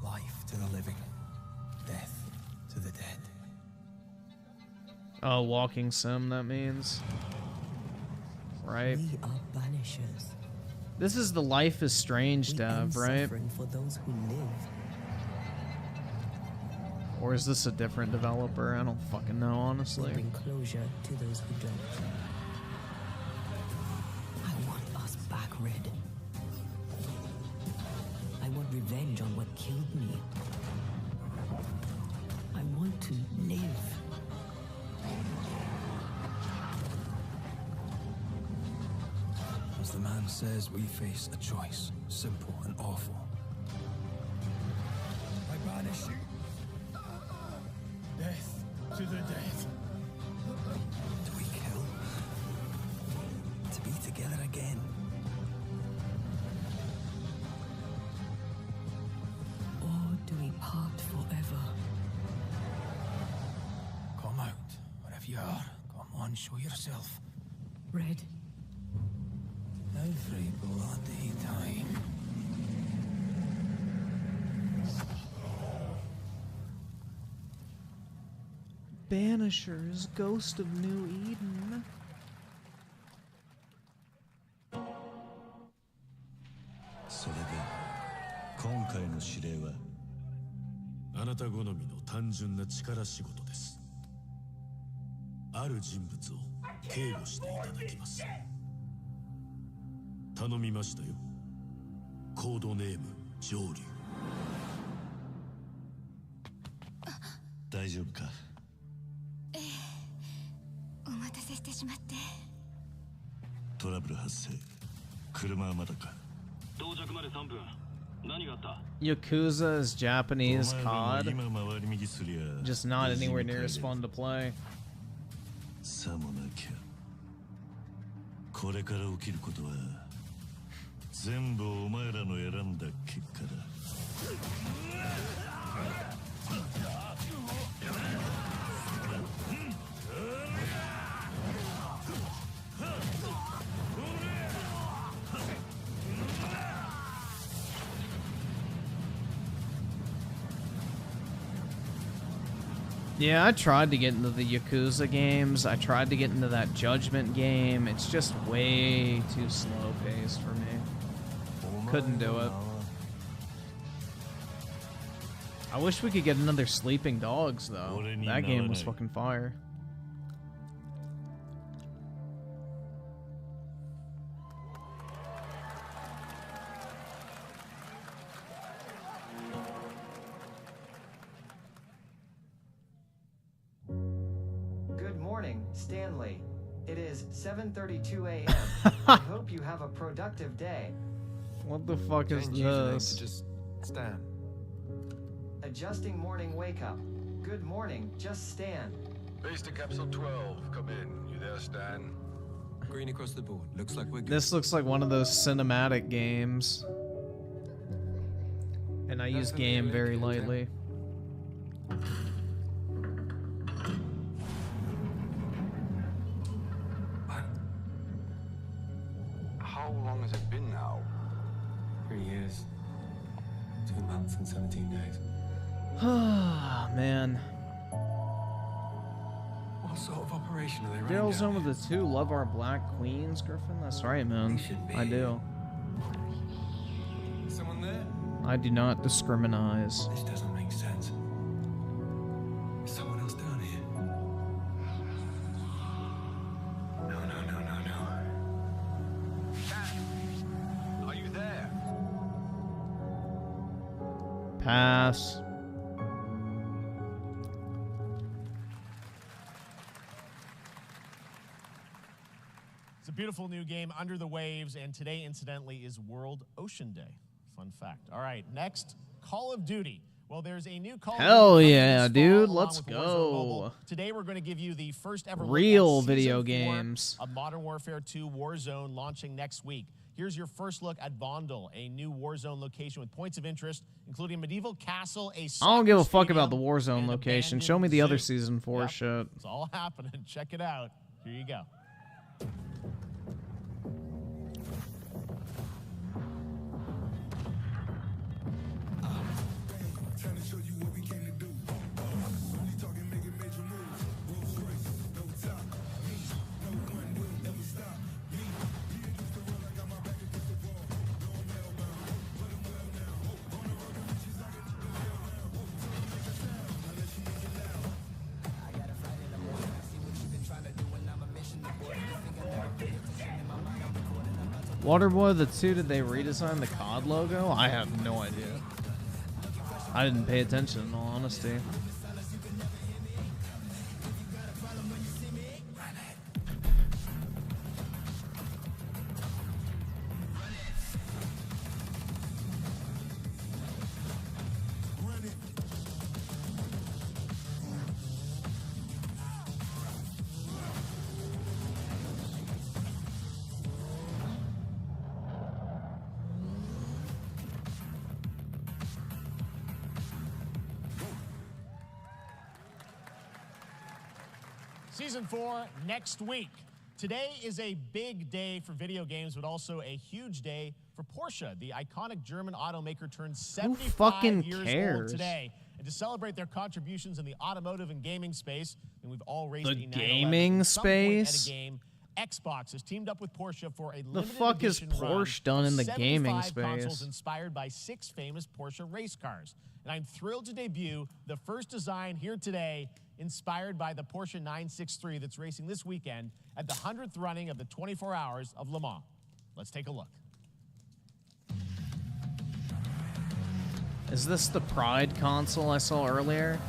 Life to the living, death to the dead. Oh, walking sim, that means. Right? We are banishers. This is the Life is Strange dev, right? Suffering for those who live. Or is this a different developer? I don't fucking know, honestly. We bring closure to those who don't. I want us back, Red. I want revenge on what killed me. I want to live. As the man says, we face a choice, simple and awful. I banish you. Death to the dead. Do we kill? To be together again? Or do we part forever? Come out, wherever you are. Come on, show yourself. Red. Every bloody time. Banishers, Ghost of New Eden. それで今回の指令はあなた好みの単純な力仕事です。ある人物を警護していただきます。頼みましたよ。コードネーム上流。大丈夫か？お待たせしてしまって。トラブル発生。車はまだか？到着まで3分。何があった？ Yakuza is Japanese COD, just not anywhere near as fun to play. さもなきゃ。これから起きることは全部お前らの選んだ結果だ。Yeah, I tried to get into the Yakuza games. I tried to get into that Judgment game. It's just way too slow-paced for me. Couldn't do it. I wish we could get another Sleeping Dogs, though. That game was fucking fire. Stanley, it is 7:32 a.m. I hope you have a productive day. What the fuck is Change username this? to just Stan. Adjusting morning wake up. Good morning, just Stan. Base to capsule 12. Come in. You there, Stan? Green across the board. Looks like we're good. This looks like one of those cinematic games. And I use game very lightly. How long has it been now? 3 years. 2 months and 17 days. Ah, man. What sort of operation are they running? Daryl's home with the 2 love our black queens, Griffin. That's right, man. I do. Someone there? I do not discriminate. This doesn't make sense. Is someone else down here? No. Are you there? Pass. It's a beautiful new game, Under the Waves, and today, incidentally, is World Ocean Day. Fun fact. All right, next, Call of Duty. Well, there's a new Call Hell of Duty yeah, this dude. fall, Let's along with Warzone Mobile. go. Today, we're going to give you the first ever look Real at video Season 4 games. of Modern Warfare 2 Warzone launching next week. Here's your first look at Vondel, a new Warzone location with points of interest, including a medieval castle, a I don't give a fuck stadium, about the Warzone and an location. Show me the abandoned other zoo. Season 4 Yep, shit. it's all happening. Check it out. Here you go. Waterboy the 2, did they redesign the COD logo? I have no idea. I didn't pay attention, in all honesty. Season 4 next week. Today is a big day for video games, but also a huge day for Porsche. The iconic German automaker turns 75 fucking years cares? old today. And to celebrate their contributions in the automotive and gaming space, and we've all raced The the 911 gaming at some point space? at a game. Xbox has teamed up with Porsche for a The limited fuck is edition run Porsche done of in the 75 gaming consoles space? inspired by 6 famous Porsche race cars. And I'm thrilled to debut the first design here today, inspired by the Porsche 963 that's racing this weekend at the 100th running of the 24 Hours of Le Mans. Let's take a look. Is this the Pride console I saw earlier?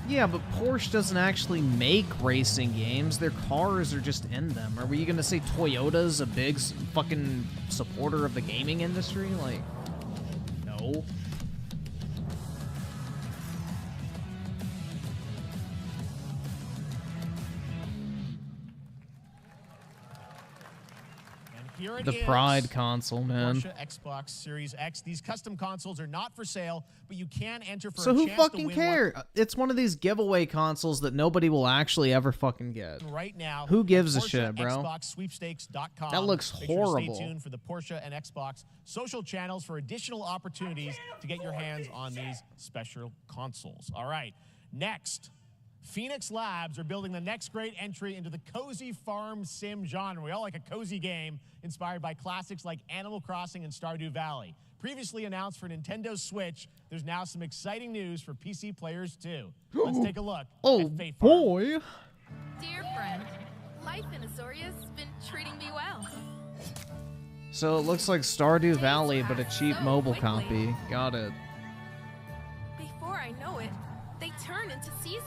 Yeah, but Porsche doesn't actually make racing games. Their cars are just in them. Are we gonna say Toyota's a big fucking supporter of the gaming industry? Like, no. Here it The is. Pride console, man. Porsche Xbox Series X. These custom consoles are not for sale, but you can enter for So a who chance fucking to win cares? It's one of these giveaway consoles that nobody will actually ever fucking get. one right now. Who gives a at shit, bro? PorscheXboxSweepstakes.com. That looks Make sure to horrible. stay tuned for the Porsche and Xbox social channels for additional opportunities to get your hands on these special consoles. All right, next. Phoenix Labs are building the next great entry into the cozy farm sim genre. We all like a cozy game inspired by classics like Animal Crossing and Stardew Valley. Previously announced for Nintendo Switch, there's now some exciting news for PC players too. Let's take a look at Faith Farm. boy. Dear friend, life in Azoria's been treating me well. So it looks like Stardew Valley, but a cheap mobile copy. Got it. Before I know it, they turn into seasons.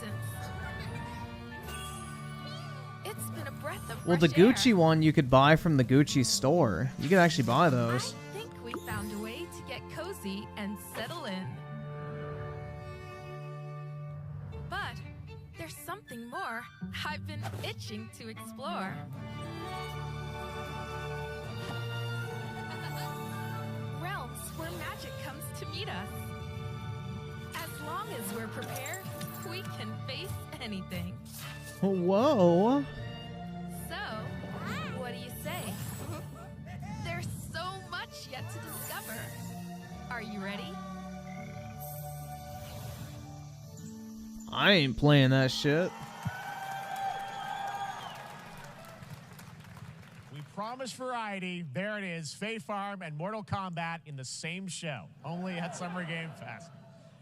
It's been a breath of Well, the fresh air. Gucci one you could buy from the Gucci store. You could actually buy those. I think we found a way to get cozy and settle in. But there's something more I've been itching to explore. Realms where magic comes to meet us. As long as we're prepared, we can face anything. Whoa. So, what do you say? There's so much yet to discover. Are you ready? I ain't playing that shit. We promised variety. There it is. Fae Farm and Mortal Kombat in the same show, only at Summer Game Fest.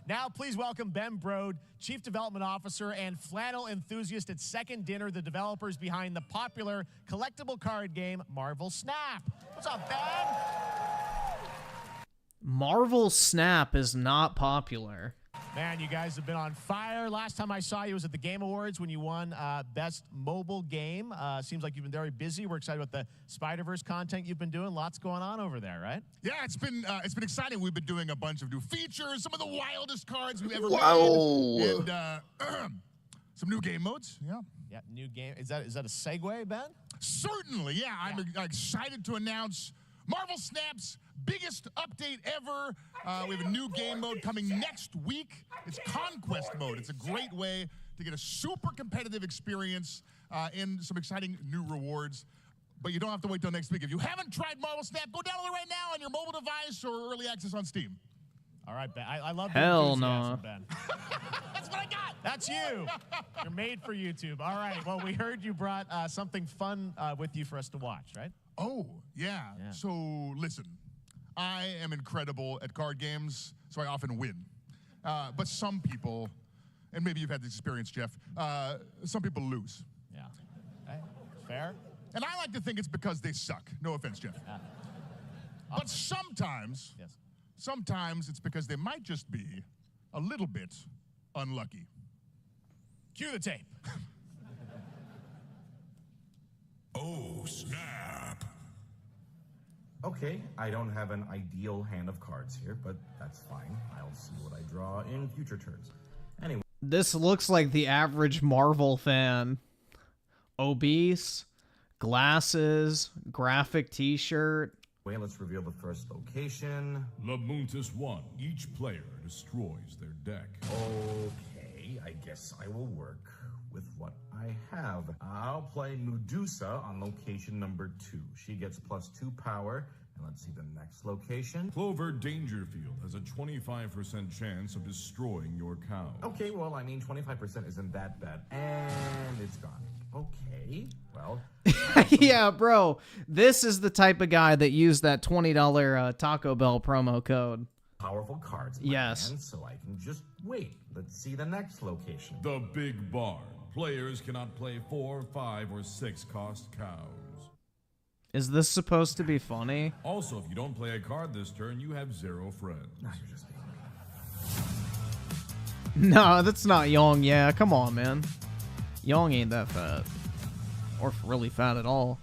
Now, please welcome Ben Brode, Chief Development Officer and flannel enthusiast at Second Dinner, the developers behind the popular collectible card game Marvel Snap. What's up, Ben? Marvel Snap is not popular. Man, you guys have been on fire. Last time I saw you was at the Game Awards when you won Best Mobile Game. Seems like you've been very busy. We're excited about the Spider-Verse content you've been doing. Lots going on over there, right? Yeah, it's been exciting. We've been doing a bunch of new features, some of the wildest cards we've ever made, and some new game modes. Yeah. Yeah, new game. Is that a segue, Ben? Certainly, yeah. I'm excited to announce Marvel Snap's biggest update ever. We have a new game mode coming next week. It's Conquest mode. It's a great way to get a super competitive experience and some exciting new rewards. But you don't have to wait till next week. If you haven't tried Marvel Snap, go download it right now on your mobile device or early access on Steam. All right, Ben. I love the Hell enthusiasm, no. Ben. That's what I got. That's you. You're made for YouTube. All right. Well, we heard you brought something fun with you for us to watch, right? Oh, yeah. So, listen. I am incredible at card games, so I often win. But some people, and maybe you've had this experience, Jeff, some people lose. Yeah. Okay. Fair. And I like to think it's because they suck. No offense, Jeff. But sometimes, sometimes it's because they might just be a little bit unlucky. Cue the tape. Oh, snap. Okay, I don't have an ideal hand of cards here, but that's fine. I'll see what I draw in future turns. Anyway. This looks like the average Marvel fan. Obese, glasses, graphic t-shirt. Wait, let's reveal the first location. Labuntus 1. Each player destroys their deck. Okay, I guess I will work with what I have. I'll play Medusa on location number 2. She gets +2 power. And let's see the next location. Clover Dangerfield has a 25% chance of destroying your cow. Okay, well, I mean, 25% isn't that bad. And it's gone. Okay, well. Yeah, bro. This is the type of guy that used that $20 Taco Bell promo code. Powerful cards in my hand, so I can just wait. Let's see the next location. The Big Barn. Players cannot play 4, 5, or 6 cost cows. Is this supposed to be funny? Also, if you don't play a card this turn, you have 0 friends. No, you're just being No, that's not Young. Yeah, come on, man. Young ain't that fat. Or really fat at all.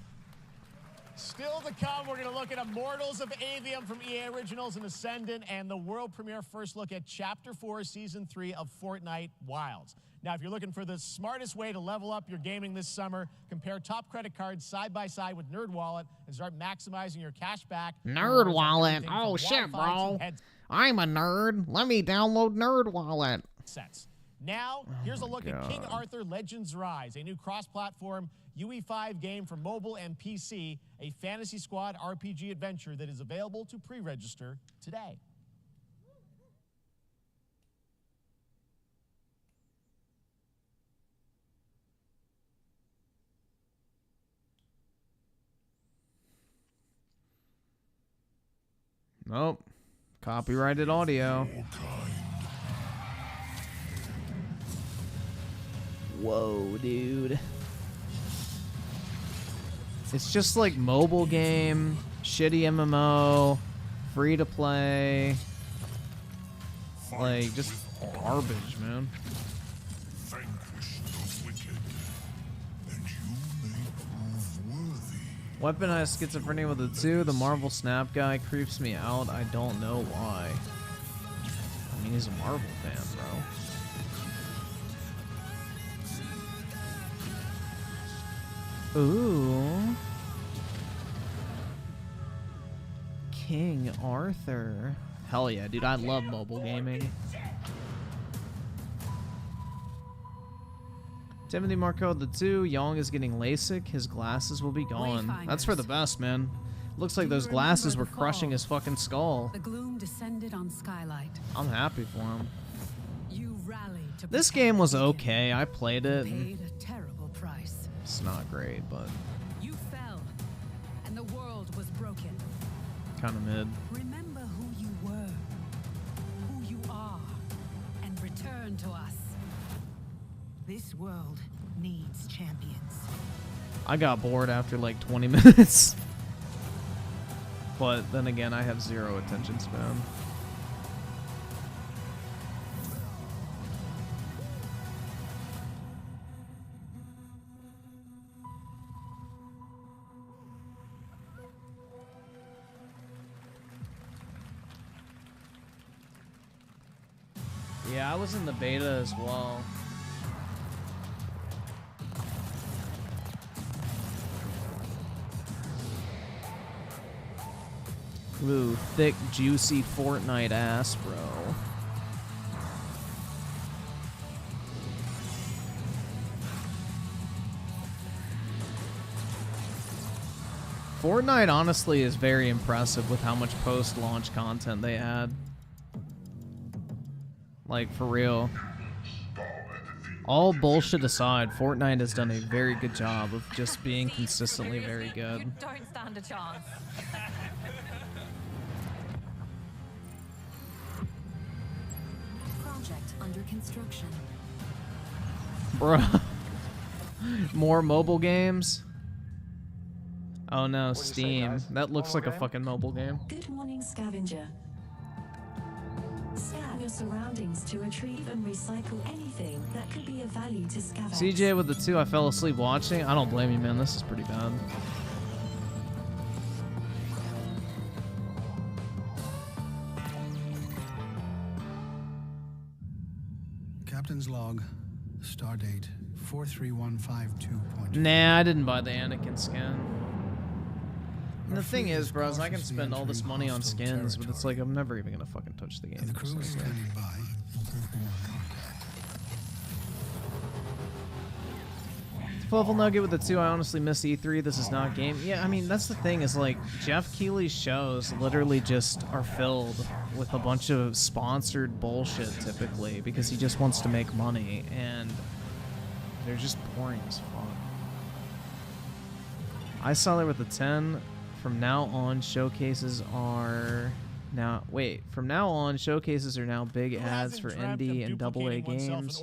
Still to come, we're going to look at Immortals of Avium from EA Originals and Ascendant and the world premiere first look at Chapter 4, Season 3 of Fortnite Wilds. Now, if you're looking for the smartest way to level up your gaming this summer, compare top credit cards side by side with NerdWallet and start maximizing your cash back. NerdWallet? Oh, shit, bro. I'm a nerd. Let me download NerdWallet. Sense. Now, here's a look at King Arthur Legends Rise, a new cross-platform UE5 game for mobile and PC, a Fantasy Squad RPG adventure that is available to pre-register today. Nope. Copyrighted audio. Whoa, dude. It's just like mobile game, shitty MMO, free to play, like just garbage, man. Vanquish the wicked, and you may prove worthy. Weaponized schizophrenia with the 2. The Marvel Snap guy creeps me out. I don't know why. I mean, he's a Marvel fan, bro. Ooh. King Arthur. Hell yeah, dude. I love mobile gaming. Timothy Marco the 2. Yong is getting LASIK. His glasses will be gone. That's for the best, man. Looks like those glasses were crushing his fucking skull. The gloom descended on Skylight. I'm happy for him. You rallied to This game was okay. I played it. paid a terrible price. It's not great, but You fell, and the world was broken. kind of mid. Remember who you were, who you are, and return to us. This world needs champions. I got bored after like 20 minutes. But then again, I have 0 attention span. Yeah, I was in the beta as well. Ooh, thick, juicy Fortnite ass, bro. Fortnite honestly is very impressive with how much post-launch content they add. Like, for real. All bullshit aside, Fortnite has done a very good job of just being consistently very good. You don't stand a chance. Project under construction. Bruh. More mobile games? Oh no, Steam. That looks like a fucking mobile game. Good morning, scavenger. Scan your surroundings to retrieve and recycle anything that could be of value to scavengers. CJ with the 2, I fell asleep watching. I don't blame you, man. This is pretty bad. Captain's log, stardate 43152. Nah, I didn't buy the Anakin skin. And the thing is, bros, I can spend all this money on skins, but it's like I'm never even gonna fucking touch the game. The crew is standing by. Fluffle Nugget with the 2, I honestly miss E3. This is not game. Yeah, I mean, that's the thing is like Jeff Keighley's shows literally just are filled with a bunch of sponsored bullshit typically because he just wants to make money and they're just boring as fuck. I saw there with the 10. From now on, showcases are now showcases are now big ads for indie and AA games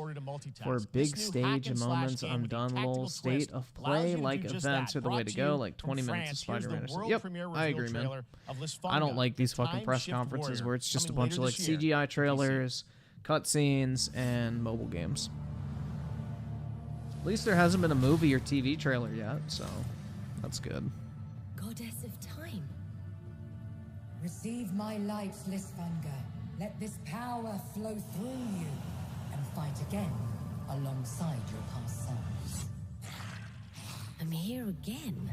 for big stage moments. I'm done. Lol. State of play like events are the way to go. Like 20 minutes of Spider-Man. Yep, I agree, man. I don't like these fucking press conferences where it's just a bunch of like CGI trailers, cutscenes, and mobile games. At least there hasn't been a movie or TV trailer yet, so that's good. Goddess of time. Receive my light, Lisfanger. Let this power flow through you and fight again alongside your past selves. I'm here again.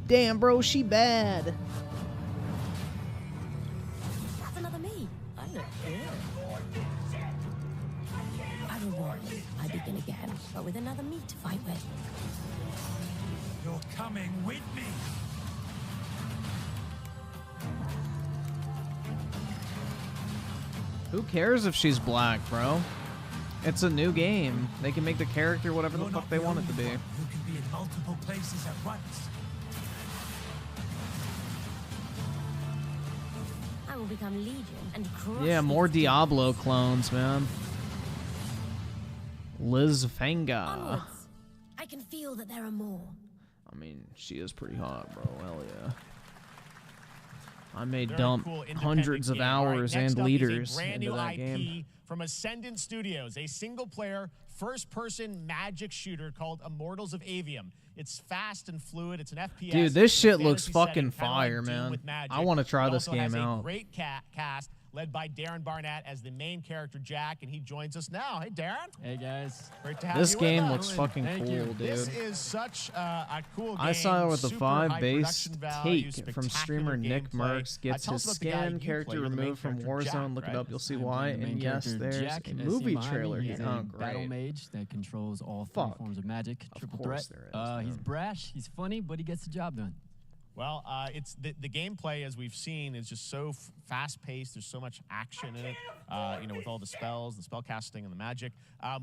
Damn, bro, she bad. That's another me. I look good. I don't worry. I begin again, but with another me to fight with. You're coming with me. Who cares if she's black, bro? It's a new game. They can make the character whatever the fuck they want it to be. Who can be in multiple places at once? I will become Legion and crush. Yeah, more Diablo clones, man. Liz Fanga. Onwards. I can feel that there are more. I mean, she is pretty hot, bro. Hell yeah. I may Very dump cool independent hundreds of game. All right, hours next and up is a liters brand into new that IP game. from Ascendant Studios, a single-player, first-person magic shooter called Immortals of Avium. It's fast and fluid. It's an FPS. Dude, this in a shit looks fantasy fucking setting, kinda fire, like Doom man. with magic. I want to try It this also has game a out. great cast led by Darren Barnett as the main character, Jack, and he joins us now. Hey, Darren. Hey, guys. Great to have This you game with looks us. fucking Thank cool, you. dude. This is such a cool game. I saw it with the super 5 high base production value, take from spectacular streamer Nick gameplay. Merckx gets Tell his us about the guy skin you character play. You're the main removed from character, Warzone. Jack, Look it right? up, you'll see I'm why. the main And yes, character, there's Jack, a as movie seen behind me. trailer He's here. a Oh, battle great. mage that controls all 3 Fuck. forms of magic. Triple course threat. there is, He's man. brash. He's funny, but he gets the job done. Well, it's the gameplay, as we've seen, is just so fast-paced. There's so much action in it, with all the spells, the spell casting, and the magic.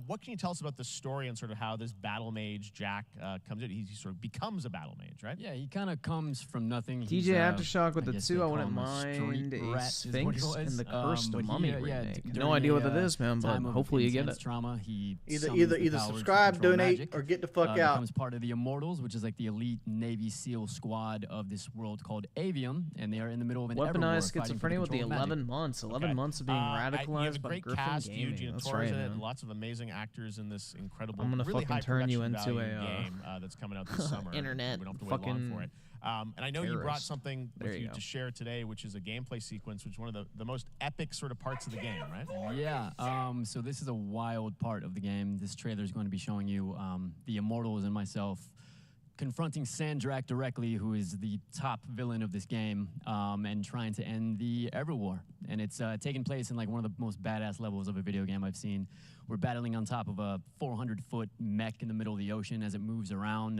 What can you tell us about the story and sort of how this battle mage, Jack, comes in? He sort of becomes a battle mage, right? Yeah, he kind of comes from nothing. DJ He's, Aftershock with I the guess 2, they I call wouldn't him a street mind a rat is what he Sphinx was. and the Cursed But Mummy he, remake. during No idea what a, that is, man, but time of hopefully you get intense it. Trauma, he Either summons the either powers to subscribe, control donate, magic, or get the fuck out. Becomes part of the Immortals, which is like the elite Navy SEAL squad of this world called Avium, and they are in the middle of an Weaponized everwar fighting for schizophrenia with the control of 11 magic. months. 11 months of being You have radicalized a by great Griffin cast, Gaming. Eugene That's Torres right, in it, man. lots of amazing actors in this incredible, I'm gonna really fucking high turn you production into value a, game that's coming out this summer. internet We don't have to wait long fucking for it. And I know you brought terrorist. something There with you you go. to share today, which is a gameplay sequence, which is one of the most epic sort of parts of the game, right? Yeah, so this is a wild part of the game. This trailer is going to be showing you the Immortals and myself confronting Sandrak directly, who is the top villain of this game, and trying to end the Everwar. And it's taking place in like one of the most badass levels of a video game I've seen. We're battling on top of a 400-foot mech in the middle of the ocean as it moves around.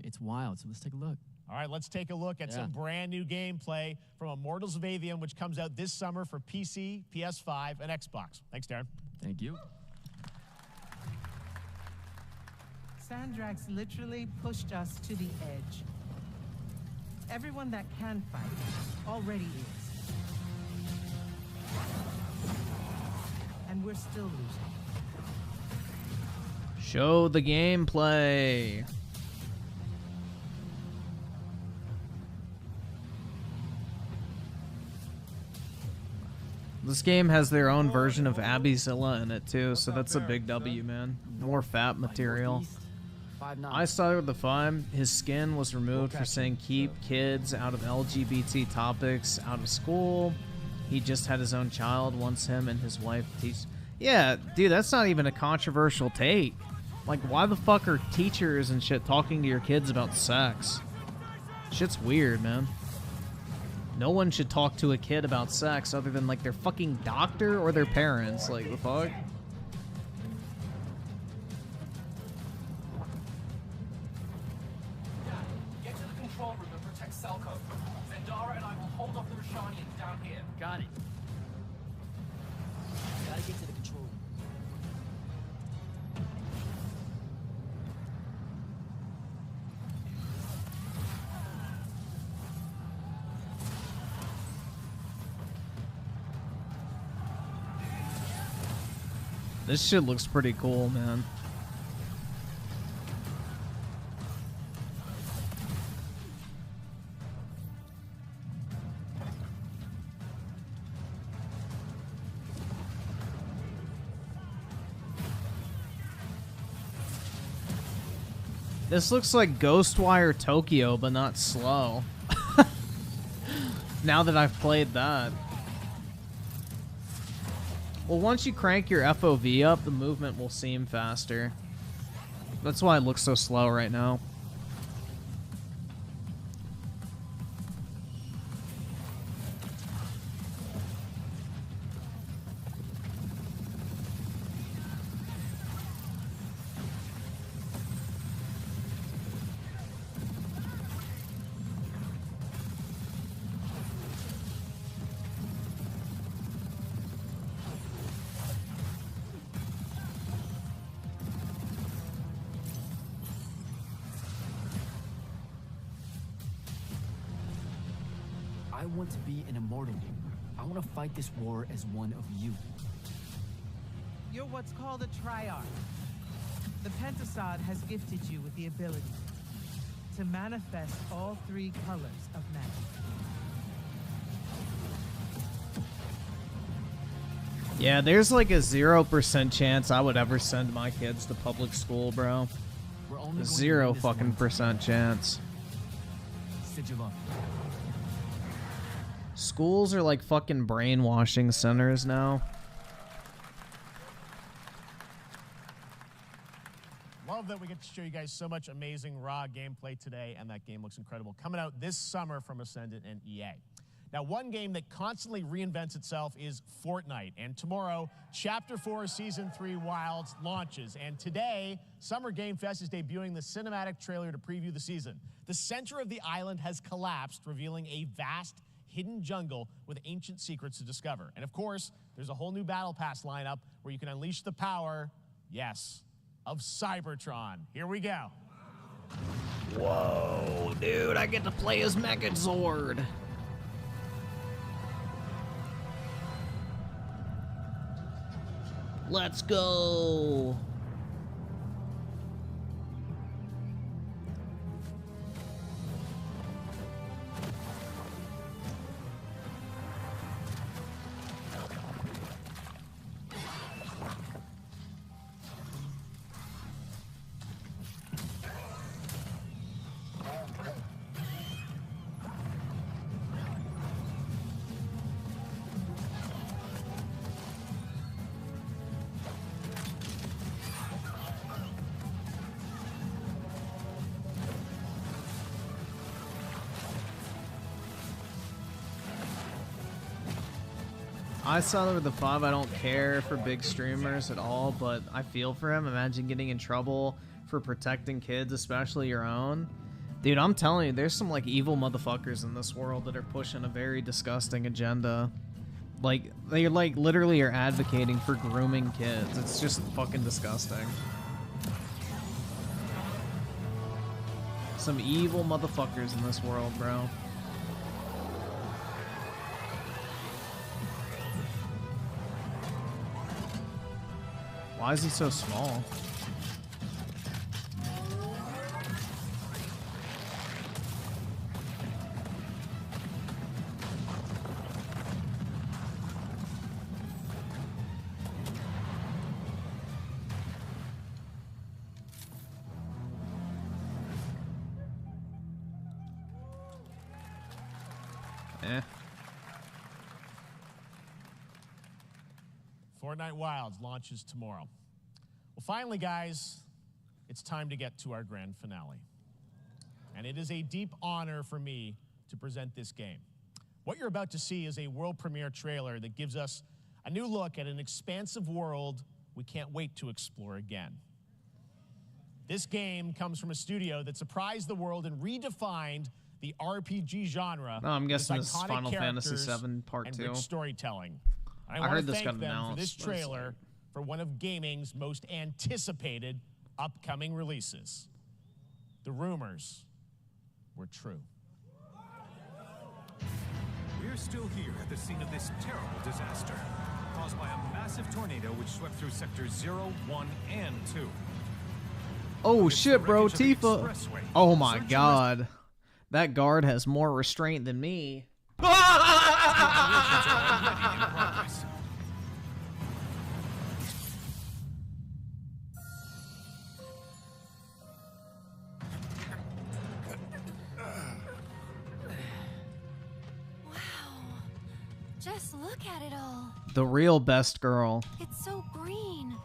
It's wild, so let's take a look. All right, let's take a look at some brand new gameplay from Immortals of Avium, which comes out this summer for PC, PS5, and Xbox. Thanks, Darren. Thank you. Sandrax literally pushed us to the edge. Everyone that can fight already is. And we're still losing. Show the gameplay. This game has their own version of Abyssilla in it too, so that's a big W, man. More fat material. I started with the 5. His skin was removed for saying keep kids out of LGBT topics out of school. He just had his own child, wants him and his wife to teach. Yeah, dude, that's not even a controversial take. Like, why the fuck are teachers and shit talking to your kids about sex? Shit's weird, man. No one should talk to a kid about sex other than, like, their fucking doctor or their parents. Like, the fuck? Get to the control room and protect Selko. Zendara and I will hold off the Rashanians down here. Got it. Gotta get to the control room. This shit looks pretty cool, man. This looks like Ghostwire Tokyo, but not slow. Now that I've played that. Well, once you crank your FOV up, the movement will seem faster. That's why it looks so slow right now. I want to be an immortal. I want to fight this war as one of you. You're what's called a triarch. The Pentasod has gifted you with the ability to manifest all 3 colors of magic. Yeah, there's like a 0% chance I would ever send my kids to public school, bro. We're only going to Zero win this fucking one. percent chance. Sigil up. Schools are like fucking brainwashing centers now. Love that we get to show you guys so much amazing raw gameplay today, and that game looks incredible. Coming out this summer from Ascendant and EA. Now, one game that constantly reinvents itself is Fortnite. And tomorrow, Chapter 4 Season 3 Wilds launches. And today, Summer Game Fest is debuting the cinematic trailer to preview the season. The center of the island has collapsed, revealing a vast hidden jungle with ancient secrets to discover. And of course, there's a whole new Battle Pass lineup where you can unleash the power, yes, of Cybertron. Here we go. Whoa, dude, I get to play as Megazord. Let's go. I saw with the 5. I don't care for big streamers at all, but I feel for him. Imagine getting in trouble for protecting kids, especially your own. Dude, I'm telling you, there's some like evil motherfuckers in this world that are pushing a very disgusting agenda. Like, they like literally are advocating for grooming kids. It's just fucking disgusting. Some evil motherfuckers in this world, bro. Why is he so small? Fortnite Wilds launches tomorrow. Well, finally, guys, it's time to get to our grand finale. And it is a deep honor for me to present this game. What you're about to see is a world premiere trailer that gives us a new look at an expansive world we can't wait to explore again. This game comes from a studio that surprised the world and redefined the RPG genre. No, I'm with guessing its this is iconic Final Fantasy characters VII Part and 2. rich storytelling. I want heard to this thank got them announced, for this but it's trailer for one of gaming's most anticipated upcoming releases. The rumors were true. We're still here at the scene of this terrible disaster, caused by a massive tornado which swept through sectors 0, 1, and 2. Oh shit, bro, wreckage of the Tifa. expressway. Oh my Search and god. That guard has more restraint than me. Just look at it all. The real best girl. It's so green.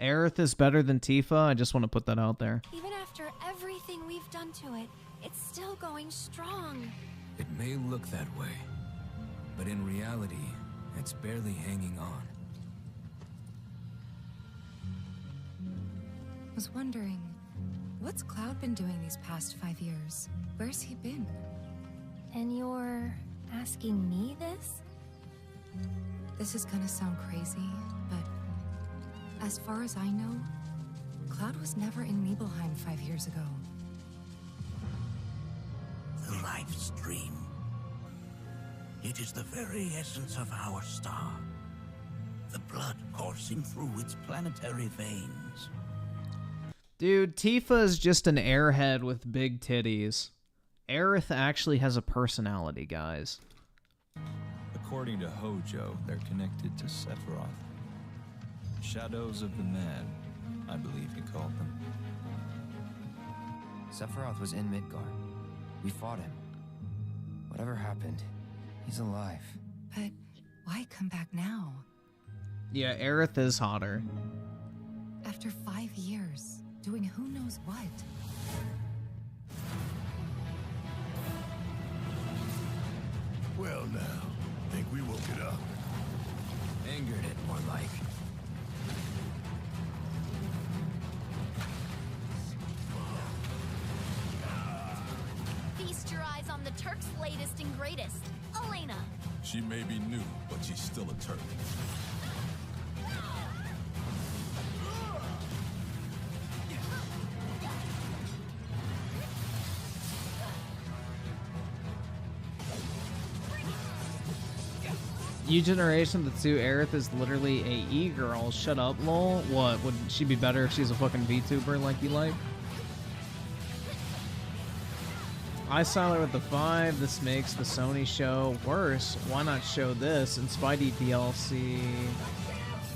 Aerith is better than Tifa. I just want to put that out there. Even after everything we've done to it, it's still going strong. It may look that way, but in reality, it's barely hanging on. I was wondering, what's Cloud been doing these past 5 years? Where's he been? And you're asking me this? This is gonna sound crazy, but as far as I know, Cloud was never in Nibelheim 5 years ago. The life stream. It is the very essence of our star. The blood coursing through its planetary veins. Dude, Tifa is just an airhead with big titties. Aerith actually has a personality, guys. The According to Hojo, they're connected to Sephiroth. Shadows of the Mad, I believe he called them. Sephiroth was in Midgar. We fought him. Whatever happened, he's alive. But why come back now? Yeah, Aerith is hotter. After 5 years, doing who knows what. Well now, think we woke it up. Angered it, more like. Feast your eyes on the Turk's latest and greatest, Elena. She may be new, but she's still a Turk. U Generation, the 2, Aerith is literally a E-girl. Shut up, lol. What, would she be better if she's a fucking VTuber like you like? I saw her with the 5. This makes the Sony show worse. Why not show this and Spidey DLC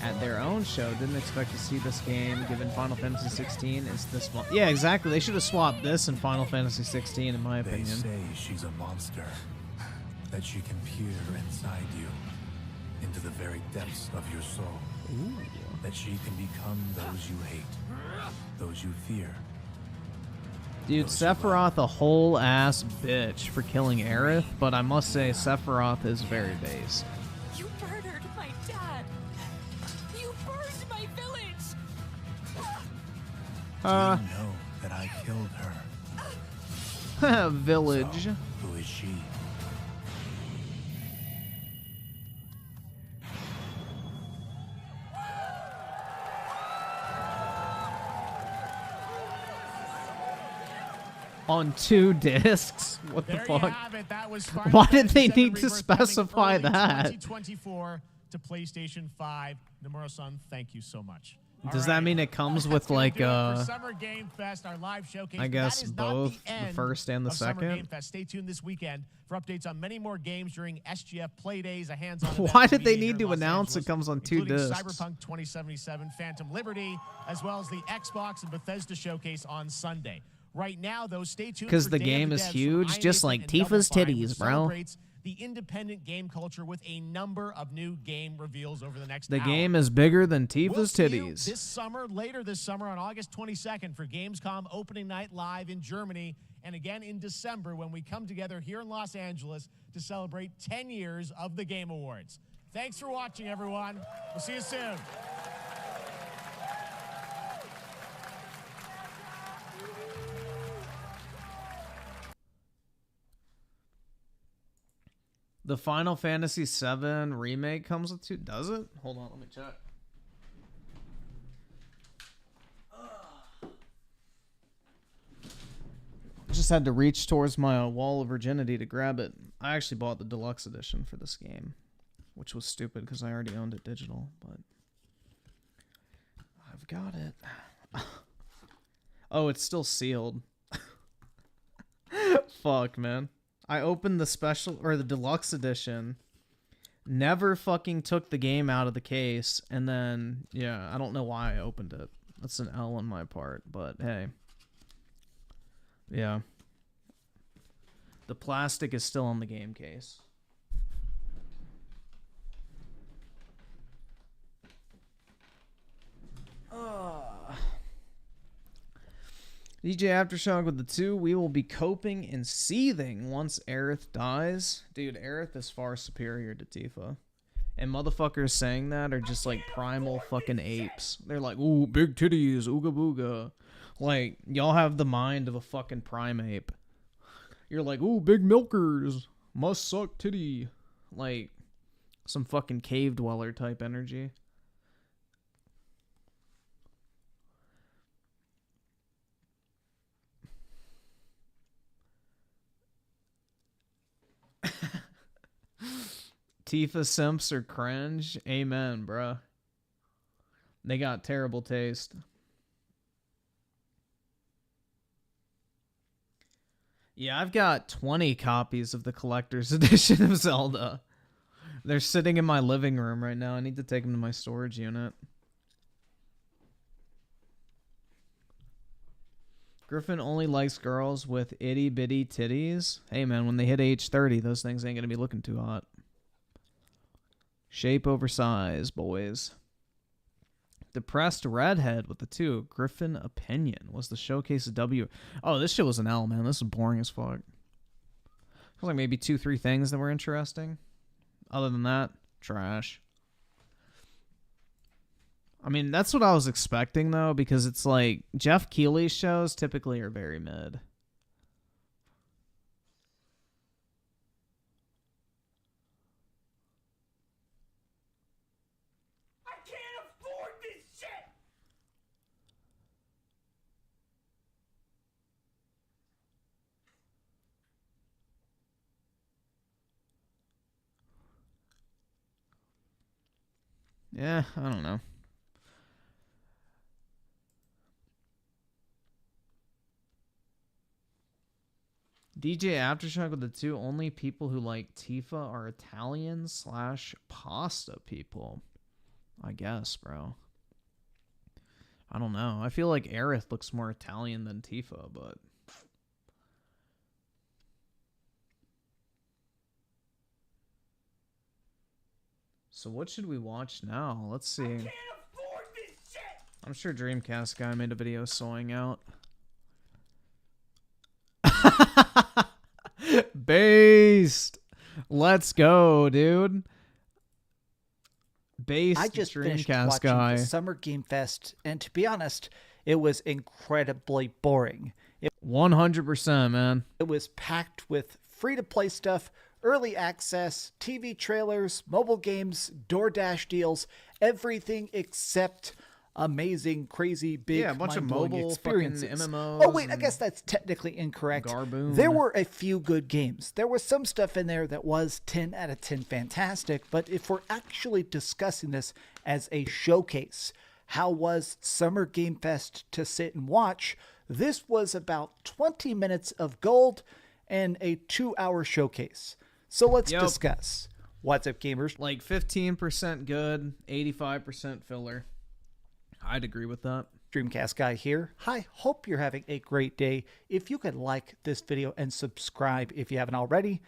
at their own show? Didn't expect to see this game given Final Fantasy 16 is this one. Yeah, exactly. They should have swapped this and Final Fantasy 16 in my opinion. They say she's a monster, that she can peer inside you, into the very depths of your soul. Ooh. That she can become those you hate, those you fear. Dude, Sephiroth a whole ass bitch for killing Aerith, but I must say Sephiroth is very base. You murdered my dad. You burned my village. You know that I killed her. Village. So, who is she? On 2 discs? What the There fuck? you have it. That was Final Why did Fantasy they VII need to Rebirth specify coming early that? 2024 to PlayStation 5. Nomura-san, thank you so much. Does that mean it comes with like For Summer Game Fest, our live showcase. I But guess that is not both the end first and the of Summer Game second? Fest. Stay tuned this weekend for updates on many more games during SGF Play Days, a hands-on Why event did they media need here in to Los announce Angeles, it comes on 2 including discs? Cyberpunk 2077, Phantom Liberty, as well as the Xbox and Bethesda showcase on Sunday. Right now, though, stay tuned Because for the Day of game the is Devs from huge, Iron just Maiden like and Double Tifa's Fine, titties, which bro. celebrates the independent game culture with a number of new game reveals over the next The hour. game is bigger than We'll Tifa's see you titties. this summer, later this summer on August 22nd for Gamescom opening night live in Germany, and again in December when we come together here in Los Angeles to celebrate 10 years of the Game Awards. Thanks for watching, everyone. We'll see you soon. The Final Fantasy VII remake comes with 2. Does it? Hold on, let me check. Just had to reach towards my wall of virginity to grab it. I actually bought the deluxe edition for this game, which was stupid because I already owned it digital, but I've got it. Oh, it's still sealed. Fuck, man. I opened the special or the deluxe edition, never fucking took the game out of the case, and then yeah, I don't know why I opened it. That's an L on my part, but hey. Yeah. The plastic is still on the game case. DJ Aftershock with the 2. We will be coping and seething once Aerith dies. Dude, Aerith is far superior to Tifa. And motherfuckers saying that are just like primal fucking apes. They're like, ooh, big titties, ooga booga. Like, y'all have the mind of a fucking prime ape. You're like, ooh, big milkers. Must suck titty. Like, some fucking cave dweller type energy. Tifa simps are cringe. Amen, bruh. They got terrible taste. Yeah, I've got 20 copies of the collector's edition of Zelda. They're sitting in my living room right now. I need to take them to my storage unit. Griffin only likes girls with itty bitty titties. Hey man, when they hit age 30, those things ain't gonna be looking too hot. Shape over size, boys. Depressed redhead with the 2. Griffin opinion was the showcase W. Oh, this shit was an L, man. This is boring as fuck. There's like maybe 2-3 things that were interesting. Other than that, trash. I mean, that's what I was expecting, though, because it's like Jeff Keighley's shows typically are very mid. I can't afford this shit! Yeah, I don't know. DJ Aftershock with the 2. Only people who like Tifa are Italian/pasta people. I guess, bro. I don't know. I feel like Aerith looks more Italian than Tifa, but... So what should we watch now? Let's see. I can't afford this shit! I'm sure Dreamcast guy made a video sewing out. Based. Let's go, dude. Based. I just finished Dreamcast watching guy. the Summer Game Fest, and to be honest, it was incredibly boring. 100%, man. It was packed with free-to-play stuff, early access, TV trailers, mobile games, DoorDash deals, everything except amazing, crazy, big, a bunch of mind-blowing mobile experiences. fucking MMOs. Oh wait, I guess that's technically incorrect. Garboon. There were a few good games. There was some stuff in there that was 10 out of 10 fantastic, but if we're actually discussing this as a showcase, how was Summer Game Fest to sit and watch? This was about 20 minutes of gold and a 2-hour showcase. So let's discuss. What's up, gamers? Like 15% good, 85% filler. I'd agree with that. Dreamcast guy here. Hi, hope you're having a great day. If you could like this video and subscribe if you haven't already.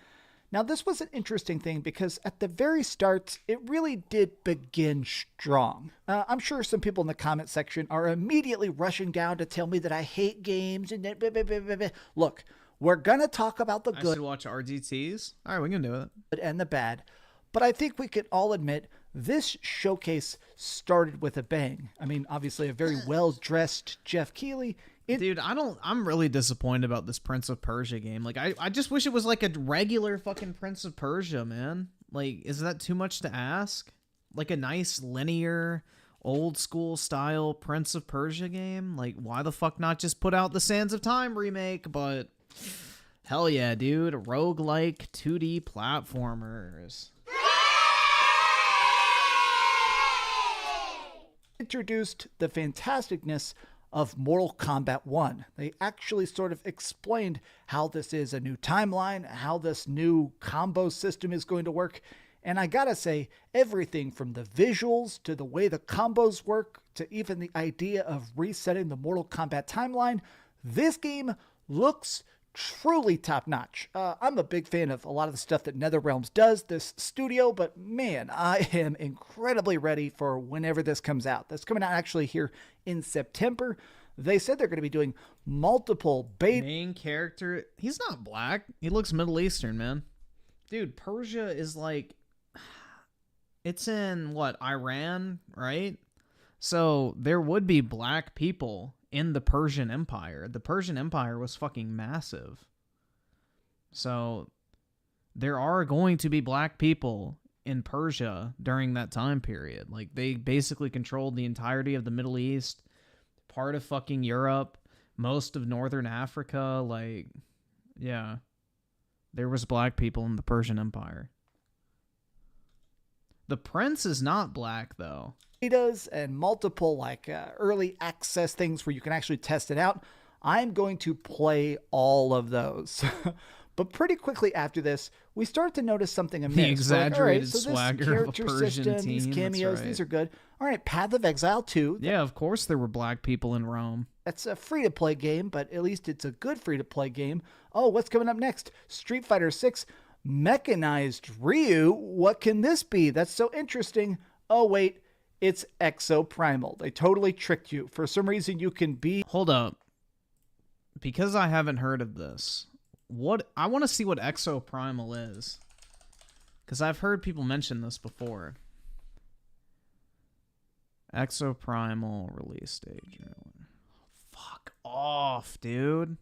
Now, this was an interesting thing because at the very start, it really did begin strong. I'm sure some people in the comment section are immediately rushing down to tell me that I hate games and that blah, blah, blah, blah, blah. Look, we're going to talk about the good. I should watch RGTs. All right, we can do it. And the bad. But I think we can all admit this showcase started with a bang. I mean, obviously a very well-dressed Jeff Keighley. Dude, I'm really disappointed about this Prince of Persia game. Like, I just wish it was like a regular fucking Prince of Persia, man. Like, is that too much to ask? Like a nice linear, old school style Prince of Persia game? Like, why the fuck not just put out the Sands of Time remake? But hell yeah, dude. Roguelike 2D platformers. Introduced the fantasticness of Mortal Kombat 1. They actually sort of explained how this is a new timeline, how this new combo system is going to work. And I gotta say, everything from the visuals to the way the combos work to even the idea of resetting the Mortal Kombat timeline, this game looks truly top-notch. I'm a big fan of a lot of the stuff that NetherRealms does, this studio, but man, I am incredibly ready for whenever this comes out. That's coming out actually here in September. They said they're going to be doing multiple beta. Main character, he's not black. He looks Middle Eastern, man. Dude, Persia is like, it's in, what, Iran, right? So there would be black people in the Persian Empire. The Persian Empire was fucking massive. So there are going to be black people in Persia during that time period. Like, they basically controlled the entirety of the Middle East, part of fucking Europe, most of Northern Africa. Like, yeah, there was black people in the Persian Empire. The prince is not black, though. And multiple like early access things where you can actually test it out. I'm going to play all of those. But pretty quickly after this, we start to notice something amiss. The We're like, exaggerated so this swagger of a character Persian system, team. these That's cameos, right. these are good. All right, Path of Exile 2. Yeah, of course there were black people in Rome. That's a free-to-play game, but at least it's a good free-to-play game. Oh, what's coming up next? Street Fighter 6 Mechanized Ryu. What can this be? That's so interesting. Oh, wait, it's Exoprimal. They totally tricked you. For some reason, you can be... Hold up. Because I haven't heard of this, I want to see what Exoprimal is. Because I've heard people mention this before. Exoprimal release date. Fuck off, dude.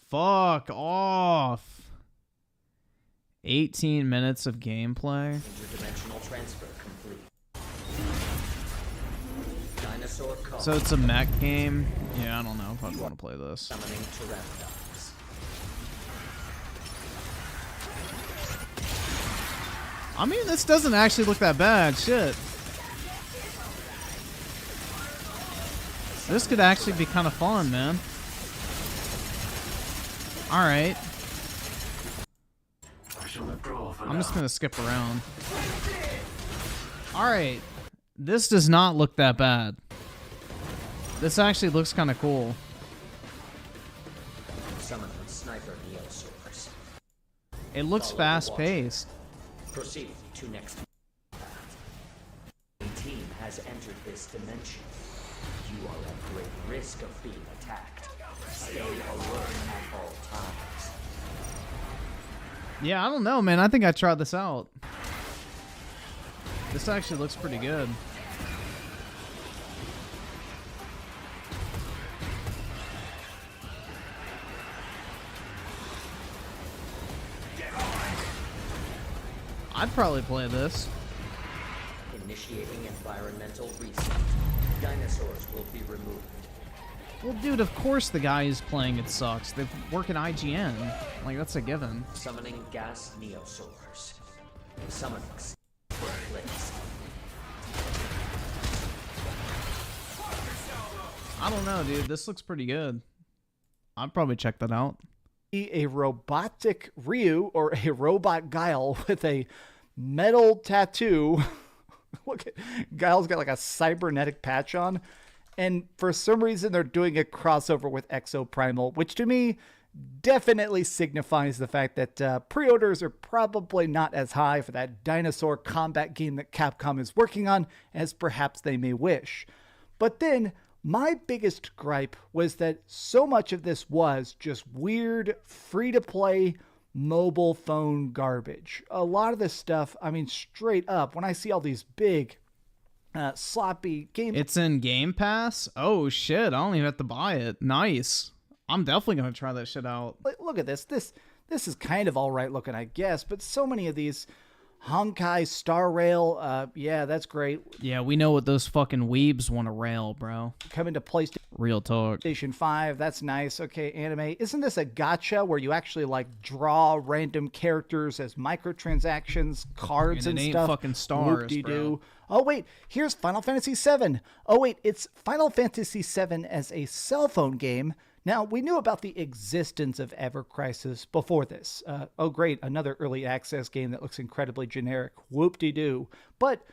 Fuck off. 18 minutes of gameplay. Interdimensional transfer complete. Dinosaur call. So it's a mech game. Yeah, I don't know if I'd want to play this. Summoning Pteranodons. I mean, this doesn't actually look that bad. Shit. This could actually be kind of fun, man. Alright. I'm just going to skip around. Alright. This does not look that bad. This actually looks kind of cool. Summon Sniper Neosaurs. It looks fast-paced. Proceed to next. The team has entered this dimension. You are at great risk of being attacked. Stay alert at all times. Yeah, I don't know, man. I think I tried this out. This actually looks pretty good. I'd probably play this. Initiating environmental reset. Dinosaurs will be removed. Well, dude, of course the guy who's playing it sucks. They work in IGN. Like, that's a given. Summoning gas Neosaurs. Summoning replaced. I don't know, dude. This looks pretty good. I'd probably check that out. A robotic Ryu or a robot Guile with a metal tattoo. Look at Guile's got like a cybernetic patch on. And for some reason, they're doing a crossover with Exoprimal, which to me definitely signifies the fact that pre-orders are probably not as high for that dinosaur combat game that Capcom is working on as perhaps they may wish. But then my biggest gripe was that so much of this was just weird, free-to-play mobile phone garbage. A lot of this stuff, I mean, straight up, when I see all these big, sloppy games... It's in Game Pass? Oh, shit. I don't even have to buy it. Nice. I'm definitely going to try that shit out. Look at this. This is kind of all right looking, I guess, but so many of these... Honkai Star Rail, yeah, that's great. Yeah, we know what those fucking weebs want to rail, bro. Coming to PlayStation. Real talk. PlayStation 5, that's nice. Okay, anime. Isn't this a gacha where you actually, like, draw random characters as microtransactions, cards and it ain't stuff? Fucking stars, Whoop-de-doo. bro. Oh, wait, here's Final Fantasy VII. Oh, wait, it's Final Fantasy VII as a cell phone game. Now, we knew about the existence of Ever Crisis before this. Oh, great, another early access game that looks incredibly generic. Whoop-de-doo. But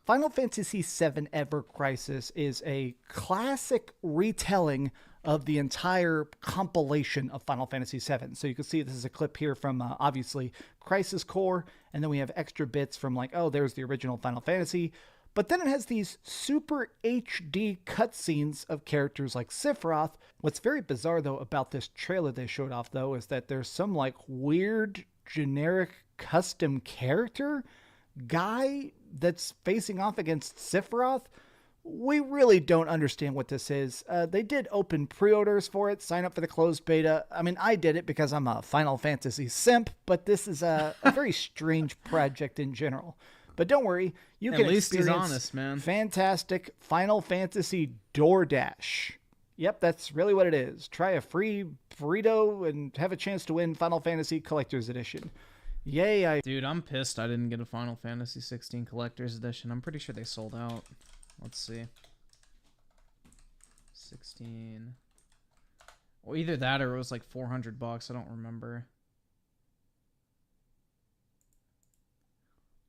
Final Fantasy VII Ever Crisis is a classic retelling of the entire compilation of Final Fantasy VII. So you can see this is a clip here from, obviously, Crisis Core, and then we have extra bits from, like, oh, there's the original Final Fantasy. But then it has these super HD cutscenes of characters like Sephiroth. What's very bizarre, though, about this trailer they showed off, though, is that there's some, like, weird, generic, custom character guy that's facing off against Sephiroth. We really don't understand what this is. They did open pre-orders for it, sign up for the closed beta. I mean, I did it because I'm a Final Fantasy simp, but this is a very strange project in general. But don't worry, you can At least he's experience honest, man. fantastic Final Fantasy DoorDash. Yep, that's really what it is. Try a free burrito and have a chance to win Final Fantasy Collector's Edition. Yay, Dude, I'm pissed I didn't get a Final Fantasy 16 Collector's Edition. I'm pretty sure they sold out. Let's see. 16. Well, either that or it was like $400. I don't remember.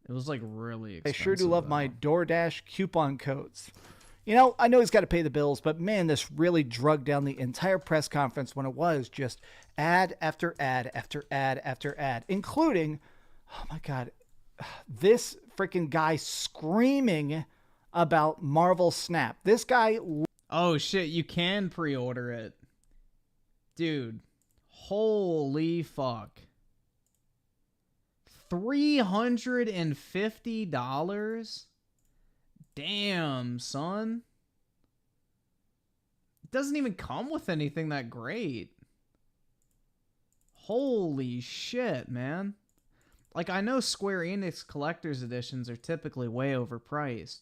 It was like really expensive. I sure do love my DoorDash coupon codes. You know, I know he's got to pay the bills, but man, this really drug down the entire press conference when it was just ad after ad after ad after ad, including, oh my God, this freaking guy screaming about Marvel Snap. This guy. Oh shit, you can pre-order it. Dude, holy fuck. $350? Damn, son. It doesn't even come with anything that great. Holy shit, man. Like, I know Square Enix collector's editions are typically way overpriced,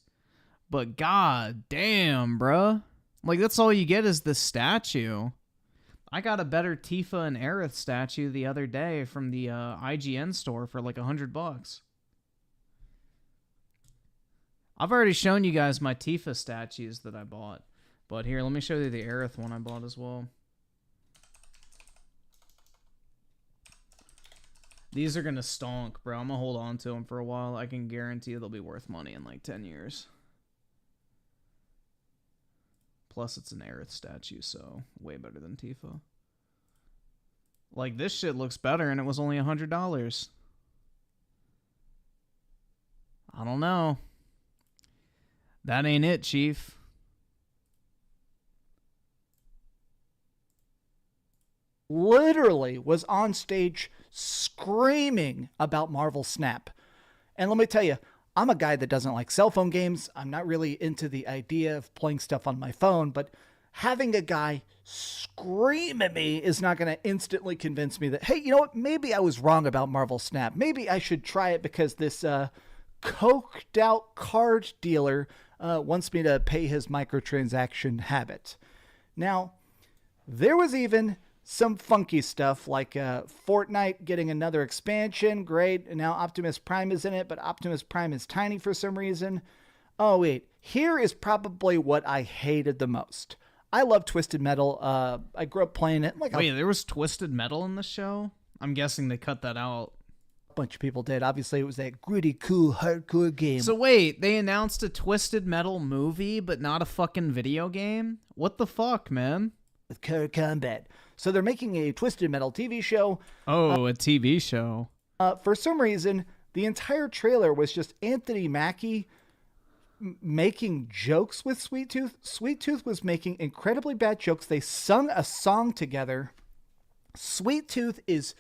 but god damn, bruh. Like, that's all you get is the statue. I got a better Tifa and Aerith statue the other day from the IGN store for like $100. I've already shown you guys my Tifa statues that I bought. But here, let me show you the Aerith one I bought as well. These are going to stonk, bro. I'm going to hold on to them for a while. I can guarantee they'll be worth money in like 10 years. Plus, it's an Aerith statue, so way better than Tifa. Like, this shit looks better, and it was only $100. I don't know. That ain't it, Chief. Literally was on stage screaming about Marvel Snap. And let me tell you, I'm a guy that doesn't like cell phone games. I'm not really into the idea of playing stuff on my phone, but having a guy scream at me is not going to instantly convince me that, hey, you know what? Maybe I was wrong about Marvel Snap. Maybe I should try it because this coked out card dealer wants me to pay his microtransaction habit. Now, there was even some funky stuff like Fortnite getting another expansion. Great. And now Optimus Prime is in it, but Optimus Prime is tiny for some reason. Oh, wait. Here is probably what I hated the most. I love Twisted Metal. I grew up playing it. Wait, there was Twisted Metal in the show? I'm guessing they cut that out. A bunch of people did. Obviously, it was that gritty, cool, hardcore game. So wait, they announced a Twisted Metal movie, but not a fucking video game? What the fuck, man? With card combat. So they're making a Twisted Metal TV show. Oh, a TV show. For some reason, the entire trailer was just Anthony Mackie making jokes with Sweet Tooth. Sweet Tooth was making incredibly bad jokes. They sung a song together. Sweet Tooth is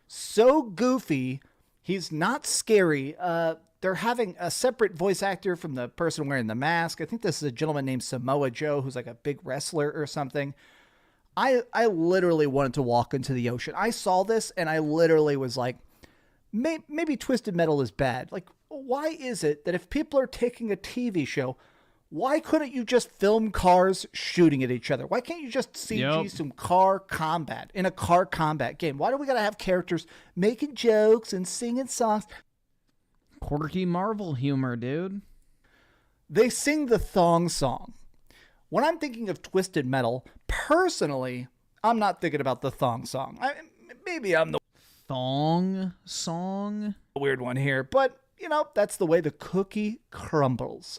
so goofy. He's not scary. They're having a separate voice actor from the person wearing the mask. I think this is a gentleman named Samoa Joe, who's like a big wrestler or something. I literally wanted to walk into the ocean. I saw this and I literally was like, maybe Twisted Metal is bad. Like, why is it that if people are taking a TV show, why couldn't you just film cars shooting at each other? Why can't you just CG some car combat in a car combat game? Why do we got to have characters making jokes and singing songs? Quirky Marvel humor, dude. They sing the thong song. When I'm thinking of Twisted Metal, personally, I'm not thinking about the thong song. Maybe I'm the thong song? Weird one here, but, you know, that's the way the cookie crumbles.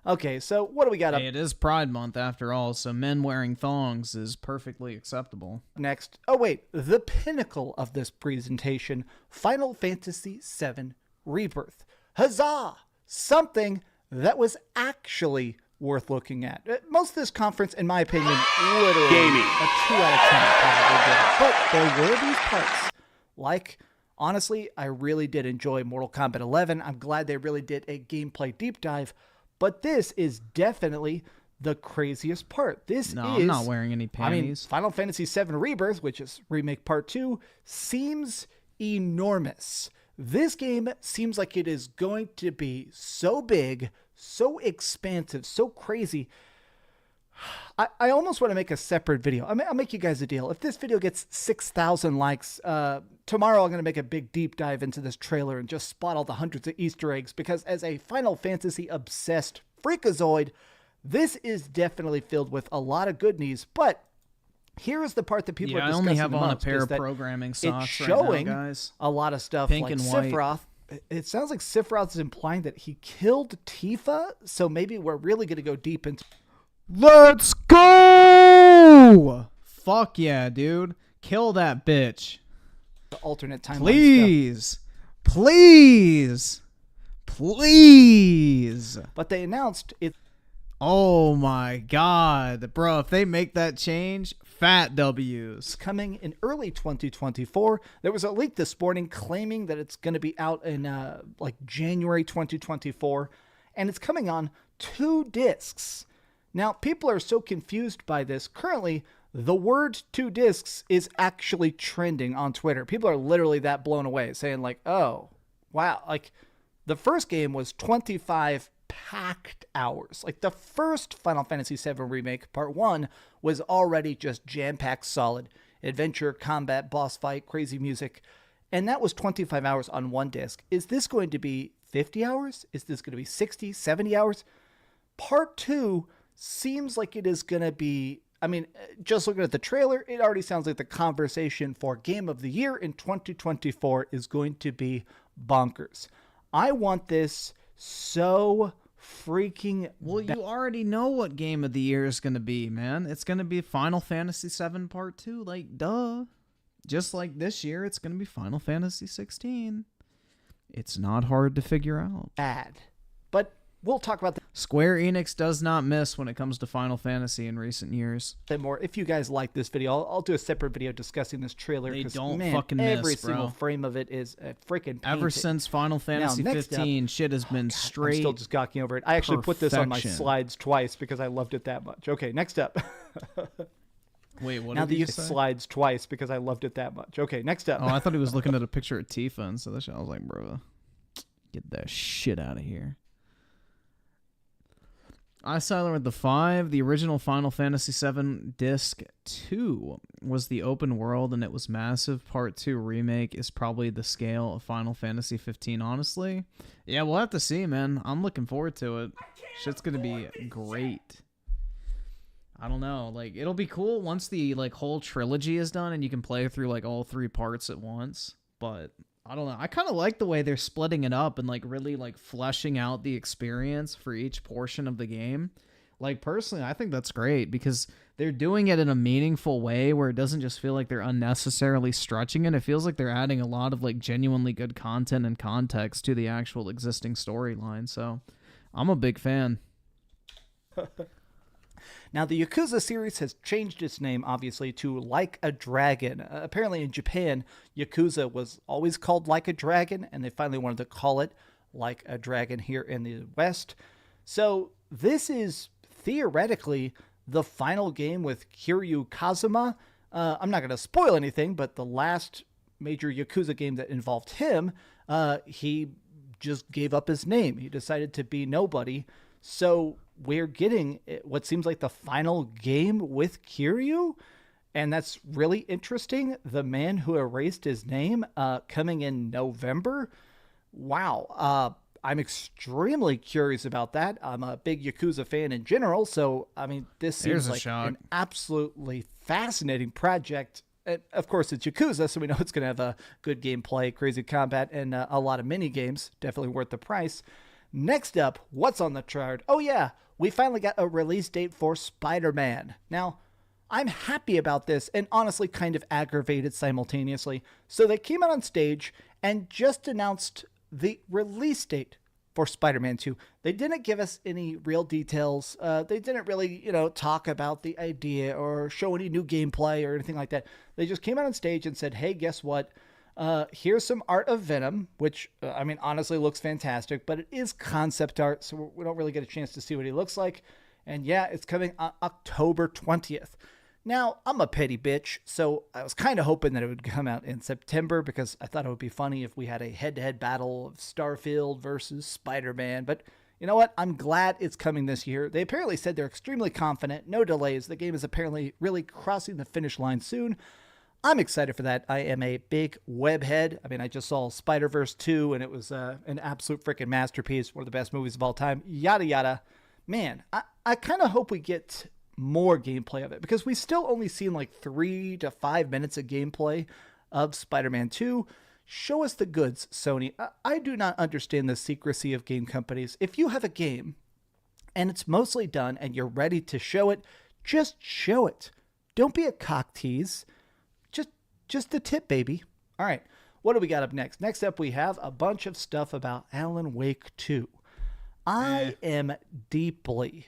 Okay, so what do we got up? Hey, it is Pride Month after all, so men wearing thongs is perfectly acceptable. Next, oh wait, the pinnacle of this presentation, Final Fantasy VII Rebirth. Huzzah! Something that was actually worth looking at. Most of this conference, in my opinion, literally Gamey. a 2 out of 10 probably did it. But there were these parts. Like, honestly, I really did enjoy Mortal Kombat 11. I'm glad they really did a gameplay deep dive. But this is definitely the craziest part. I'm not wearing any panties. I mean, Final Fantasy VII Rebirth, which is Remake Part 2, seems enormous. This game seems like it is going to be so big, so expansive, so crazy. I almost want to make a separate video. I'll make you guys a deal. If this video gets 6,000 likes, tomorrow I'm going to make a big deep dive into this trailer and just spot all the hundreds of Easter eggs, because as a Final Fantasy obsessed freakazoid, this is definitely filled with a lot of good news. But Here is the part that people are I discussing only have the on a most, pair is of that programming it's socks showing right now, guys. a lot of stuff Pink like and white. Sephiroth. It sounds like Sephiroth is implying that he killed Tifa, so maybe we're really going to go deep into... Let's go! Fuck yeah, dude. Kill that bitch. The alternate timeline Please. Please. Please. But they announced it. Oh my god. Bro, if they make that change, fat W's. Coming in early 2024. There was a leak this morning claiming that it's going to be out in like January 2024. And it's coming on 2 discs. Now, people are so confused by this. Currently, the word 2 discs is actually trending on Twitter. People are literally that blown away, saying like, oh, wow. Like, the first game was 25 packed hours. Like, the first Final Fantasy VII Remake, Part 1, was already just jam-packed solid. Adventure, combat, boss fight, crazy music. And that was 25 hours on 1 disc. Is this going to be 50 hours? Is this going to be 60, 70 hours? Part 2 seems like it is going to be... I mean, just looking at the trailer, it already sounds like the conversation for Game of the Year in 2024 is going to be bonkers. I want this so freaking... Well, you already know what Game of the Year is going to be, man. It's going to be Final Fantasy VII Part 2, like, duh. Just like this year, it's going to be Final Fantasy 16. It's not hard to figure out. Bad. But we'll talk about that. Square Enix does not miss when it comes to Final Fantasy in recent years. More. If you guys like this video, I'll do a separate video discussing this trailer. They don't man, fucking miss, every bro. single frame of it is freaking Ever since Final Fantasy 15, shit has been straight. I'm still just gawking over it. I actually put this on my perfection. slides twice because I loved it that much. Okay, next up. Wait, what now did you the say? slides twice because I loved it that much. Okay, next up. Oh, I thought he was looking at a picture of Tifa, and so that shit, I was like, bro, get that shit out of here. I Silent with the 5, the original Final Fantasy VII Disc 2 was the open world, and it was massive. Part 2 remake is probably the scale of Final Fantasy 15, honestly. Yeah, we'll have to see, man. I'm looking forward to it. Shit's gonna be great. I don't know, like, it'll be cool once the, like, whole trilogy is done and you can play through, like, all 3 parts at once, but... I don't know. I kind of like the way they're splitting it up and like really like fleshing out the experience for each portion of the game. Like personally, I think that's great because they're doing it in a meaningful way where it doesn't just feel like they're unnecessarily stretching it. It feels like they're adding a lot of like genuinely good content and context to the actual existing storyline. So I'm a big fan. Now, the Yakuza series has changed its name, obviously, to Like a Dragon. Apparently, in Japan, Yakuza was always called Like a Dragon, and they finally wanted to call it Like a Dragon here in the West. So, this is theoretically the final game with Kiryu Kazuma. I'm not going to spoil anything, but the last major Yakuza game that involved him, he just gave up his name. He decided to be nobody. So we're getting what seems like the final game with Kiryu, and that's really interesting. The man who erased his name, coming in November. Wow. I'm extremely curious about that. I'm a big Yakuza fan in general, so, I mean, this seems like an absolutely fascinating project. And of course, it's Yakuza, so we know it's going to have a good gameplay, crazy combat, and a lot of mini games. Definitely worth the price. Next up, what's on the chart? Oh yeah, we finally got a release date for Spider-Man. Now, I'm happy about this and honestly kind of aggravated simultaneously. So they came out on stage and just announced the release date for Spider-Man 2. They didn't give us any real details. They didn't really, talk about the idea or show any new gameplay or anything like that. They just came out on stage and said, hey, guess what? Here's some art of Venom, which, I mean, honestly looks fantastic, but it is concept art, so we don't really get a chance to see what he looks like. And yeah, it's coming on October 20th. Now, I'm a petty bitch, so I was kind of hoping that it would come out in September because I thought it would be funny if we had a head-to-head battle of Starfield versus Spider-Man, but you know what? I'm glad it's coming this year. They apparently said they're extremely confident, no delays. The game is apparently really crossing the finish line soon. I'm excited for that. I am a big webhead. I mean, I just saw Spider-Verse 2, and it was an absolute freaking masterpiece. One of the best movies of all time. Yada, yada. Man, I kind of hope we get more gameplay of it, because we still only seen like 3 to 5 minutes of gameplay of Spider-Man 2. Show us the goods, Sony. I do not understand the secrecy of game companies. If you have a game and it's mostly done and you're ready to show it, just show it. Don't be a cock tease. Just the tip, baby. All right, what do we got up next? Next up, we have a bunch of stuff about Alan Wake 2. I am deeply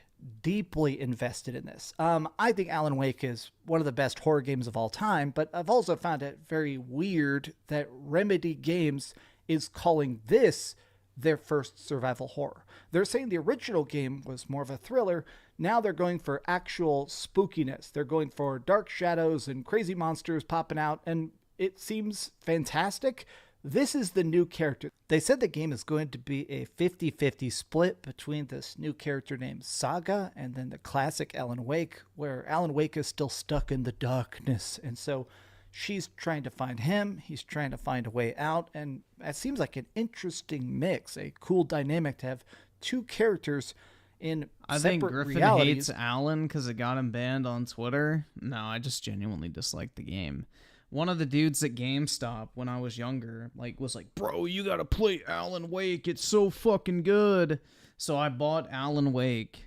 invested in this. I think Alan Wake is one of the best horror games of all time, but I've also found it very weird that Remedy Games is calling this their first survival horror. They're saying the original game was more of a thriller. Now they're going for actual spookiness. They're going for dark shadows and crazy monsters popping out, and it seems fantastic. This is the new character. They said the game is going to be a 50-50 split between this new character named Saga and then the classic Alan Wake, where Alan Wake is still stuck in the darkness. And so she's trying to find him. He's trying to find a way out. And it seems like an interesting mix, a cool dynamic to have two characters in I separate think Griffin realities. hates Alan because it got him banned on Twitter. No, I just genuinely dislike the game. One of the dudes at GameStop when I was younger, was like, bro, you gotta play Alan Wake. It's so fucking good. So I bought Alan Wake,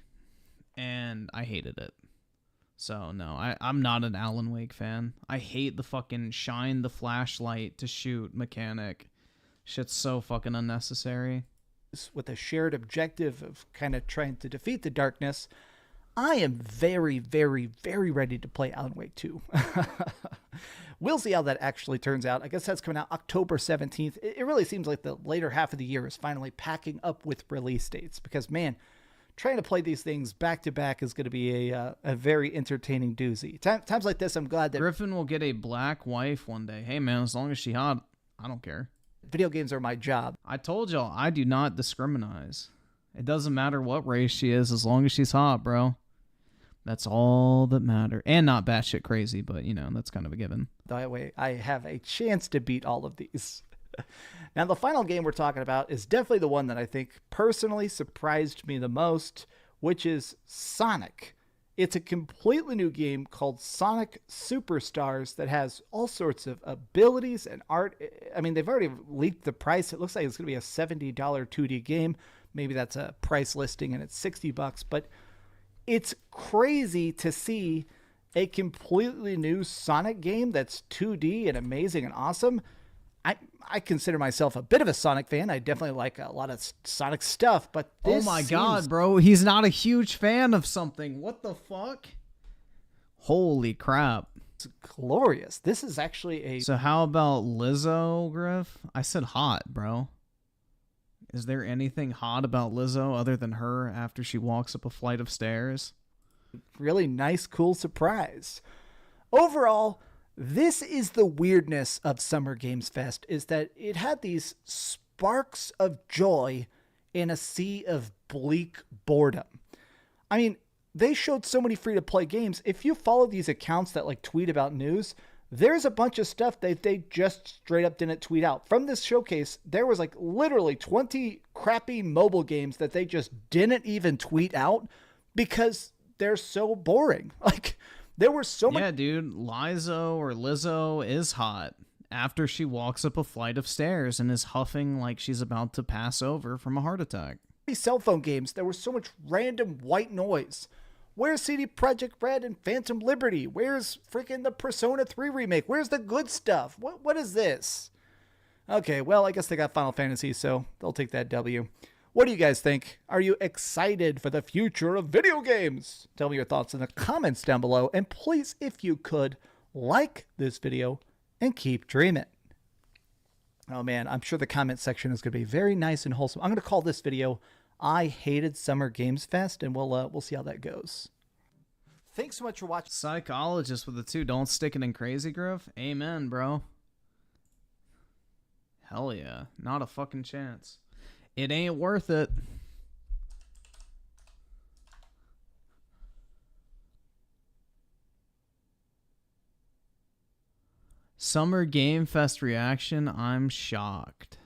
and I hated it. So no, I'm not an Alan Wake fan. I hate the fucking shine the flashlight to shoot mechanic. Shit's so fucking unnecessary. With a shared objective of kind of trying to defeat the darkness, I am very, very, very ready to play Alan Wake 2. We'll see how that actually turns out. I guess that's coming out October 17th. It really seems like the later half of the year is finally packing up with release dates because, man, trying to play these things back to back is going to be a very entertaining doozy. Times like this, I'm glad that Griffin will get a black wife one day. Hey, man, as long as she hot, I don't care. Video games are my job. I told y'all, I do not discriminate. It doesn't matter what race she is as long as she's hot, bro. That's all that matters. And not batshit crazy, but, that's kind of a given. That way I have a chance to beat all of these. Now, the final game we're talking about is definitely the one that I think personally surprised me the most, which is Sonic. It's a completely new game called Sonic Superstars that has all sorts of abilities and art. I mean, they've already leaked the price. It looks like it's going to be a $70 2D game. Maybe that's a price listing and it's $60, but it's crazy to see a completely new Sonic game that's 2D and amazing and awesome. I consider myself a bit of a Sonic fan. I definitely like a lot of Sonic stuff, but this oh my god, bro. He's not a huge fan of something. What the fuck? Holy crap. It's glorious. This is actually a... So how about Lizzo, Griff? I said hot, bro. Is there anything hot about Lizzo other than her after she walks up a flight of stairs? Really nice, cool surprise. Overall, this is the weirdness of Summer Games Fest, is that it had these sparks of joy in a sea of bleak boredom. I mean, they showed so many free-to-play games. If you follow these accounts that tweet about news, there's a bunch of stuff that they just straight up didn't tweet out. From this showcase, there was literally 20 crappy mobile games that they just didn't even tweet out because they're so boring. There were so many... Yeah, dude, Lizzo is hot after she walks up a flight of stairs and is huffing like she's about to pass over from a heart attack. These cell phone games, there was so much random white noise. Where's CD Projekt Red and Phantom Liberty? Where's freaking the Persona 3 remake? Where's the good stuff? What is this? Okay, well, I guess they got Final Fantasy, so they'll take that W. What do you guys think? Are you excited for the future of video games? Tell me your thoughts in the comments down below. And please, if you could, like this video and keep dreaming. Oh man, I'm sure the comment section is going to be very nice and wholesome. I'm going to call this video, I Hated Summer Games Fest, and we'll see how that goes. Thanks so much for watching. Psychologist with the 2. Don't stick it in crazy, Griff. Amen, bro. Hell yeah. Not a fucking chance. It ain't worth it. Summer Game Fest reaction. I'm shocked.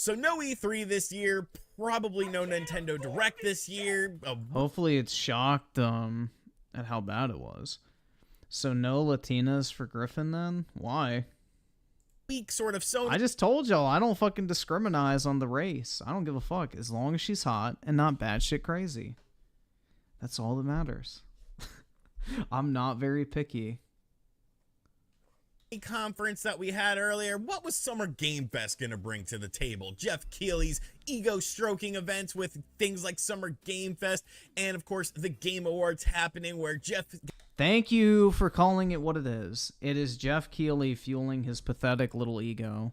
So no E3 this year, probably no Nintendo Direct this year. Hopefully it's shocked at how bad it was. So no Latinas for Griffin then? Why? Weak sort of Sony. I just told y'all I don't fucking discriminate on the race. I don't give a fuck as long as she's hot and not batshit crazy. That's all that matters. I'm not very picky. Conference that we had earlier, what was Summer Game Fest gonna bring to the table? Jeff Keighley's ego-stroking events with things like Summer Game Fest, and of course the Game Awards happening where Jeff... Thank you for calling it what it is. It is Jeff Keighley fueling his pathetic little ego.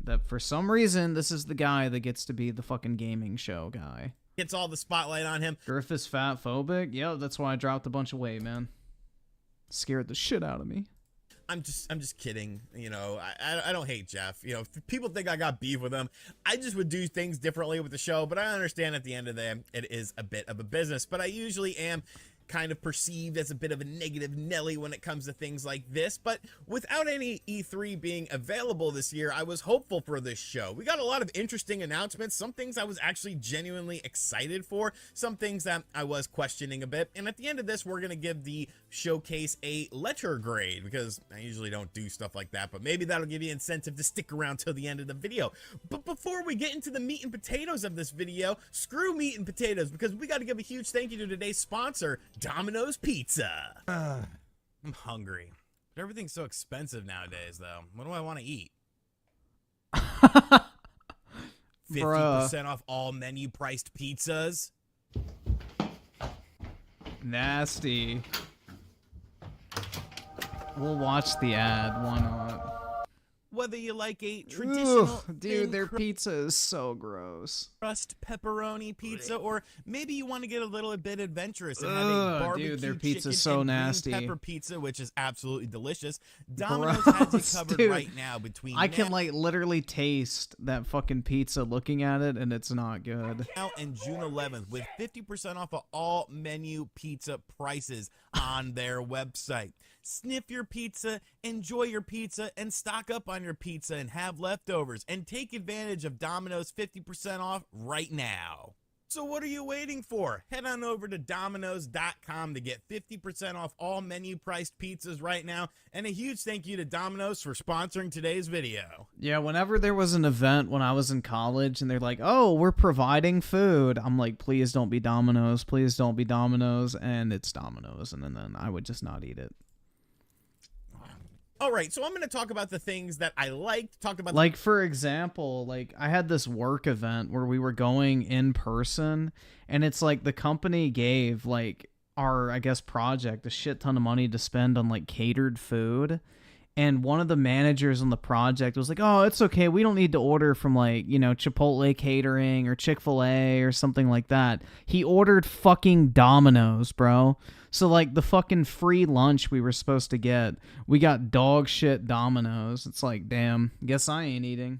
That for some reason, this is the guy that gets to be the fucking gaming show guy. Gets all the spotlight on him. Griff is fat phobic? Yeah, that's why I dropped a bunch of weight, man. Scared the shit out of me. I'm just kidding. You know, I don't hate Jeff. You know, if people think I got beef with him, I just would do things differently with the show, but I understand at the end of the day, it is a bit of a business, but I usually am kind of perceived as a bit of a negative Nelly when it comes to things like this. But without any E3 being available this year, I was hopeful for this show. We got a lot of interesting announcements, some things I was actually genuinely excited for, some things that I was questioning a bit. And at the end of this, we're going to give the showcase a letter grade, because I usually don't do stuff like that, but maybe that'll give you incentive to stick around till the end of the video. But before we get into the meat and potatoes of this video, screw meat and potatoes, because we got to give a huge thank you to today's sponsor, Domino's Pizza. I'm hungry. But everything's so expensive nowadays, though. What do I want to eat? 50% off all menu priced pizzas. Nasty. We'll watch the ad. Why not? Whether you like a traditional dude, their pizza is so gross. Crust pepperoni pizza, or maybe you want to get a little bit adventurous and have a barbecue dude, their pizza's chicken so and nasty. green pepper pizza, which is absolutely delicious. Domino's has you covered dude. right now between I can like literally taste that fucking pizza looking at it, and it's not good. Now and June 11th with 50% off of all menu pizza prices on their website. Sniff your pizza, enjoy your pizza, and stock up on your pizza and have leftovers. And take advantage of Domino's 50% off right now. So what are you waiting for? Head on over to Domino's.com to get 50% off all menu-priced pizzas right now. And a huge thank you to Domino's for sponsoring today's video. Yeah, whenever there was an event when I was in college and they're like, oh, we're providing food, I'm like, please don't be Domino's. Please don't be Domino's. And it's Domino's. And then I would just not eat it. All right, so I'm going to talk about the things that I liked. Talk about like, for example, like I had this work event where we were going in person, and it's like the company gave like our, I guess, project a shit ton of money to spend on like catered food. And one of the managers on the project was like, oh, it's okay. We don't need to order from like, you know, Chipotle Catering or Chick-fil-A or something like that. He ordered fucking Domino's, bro. So like the fucking free lunch we were supposed to get, we got dog shit Domino's. It's like, damn, guess I ain't eating.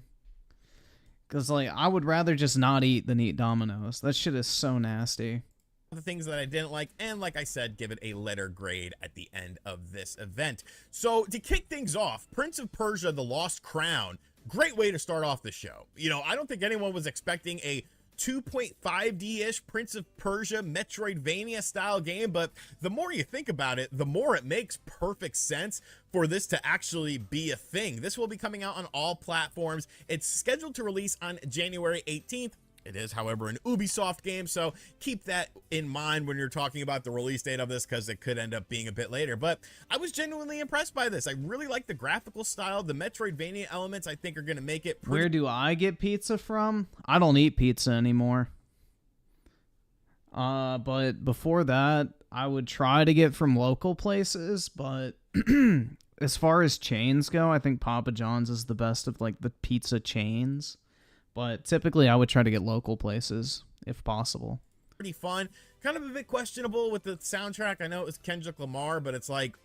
Because like I would rather just not eat than eat Domino's. That shit is so nasty. The things that I didn't like, and like I said, give it a letter grade at the end of this event. So to kick things off, Prince of Persia: The Lost Crown, great way to start off the show. You know, I don't think anyone was expecting a 2.5D-ish Prince of Persia Metroidvania style game, but the more you think about it, the more it makes perfect sense for this to actually be a thing. This will be coming out on all platforms. It's scheduled to release on January 18th. It is, however, an Ubisoft game, so keep that in mind when you're talking about the release date of this, because it could end up being a bit later. But I was genuinely impressed by this. I really like the graphical style. The Metroidvania elements, I think, are going to make it pretty... Where do I get pizza from? I don't eat pizza anymore. But before that, I would try to get from local places, but as far as chains go, I think Papa John's is the best of like the pizza chains. But typically, I would try to get local places, if possible. Pretty fun. Kind of a bit questionable with the soundtrack. I know it was Kendrick Lamar, but it's like,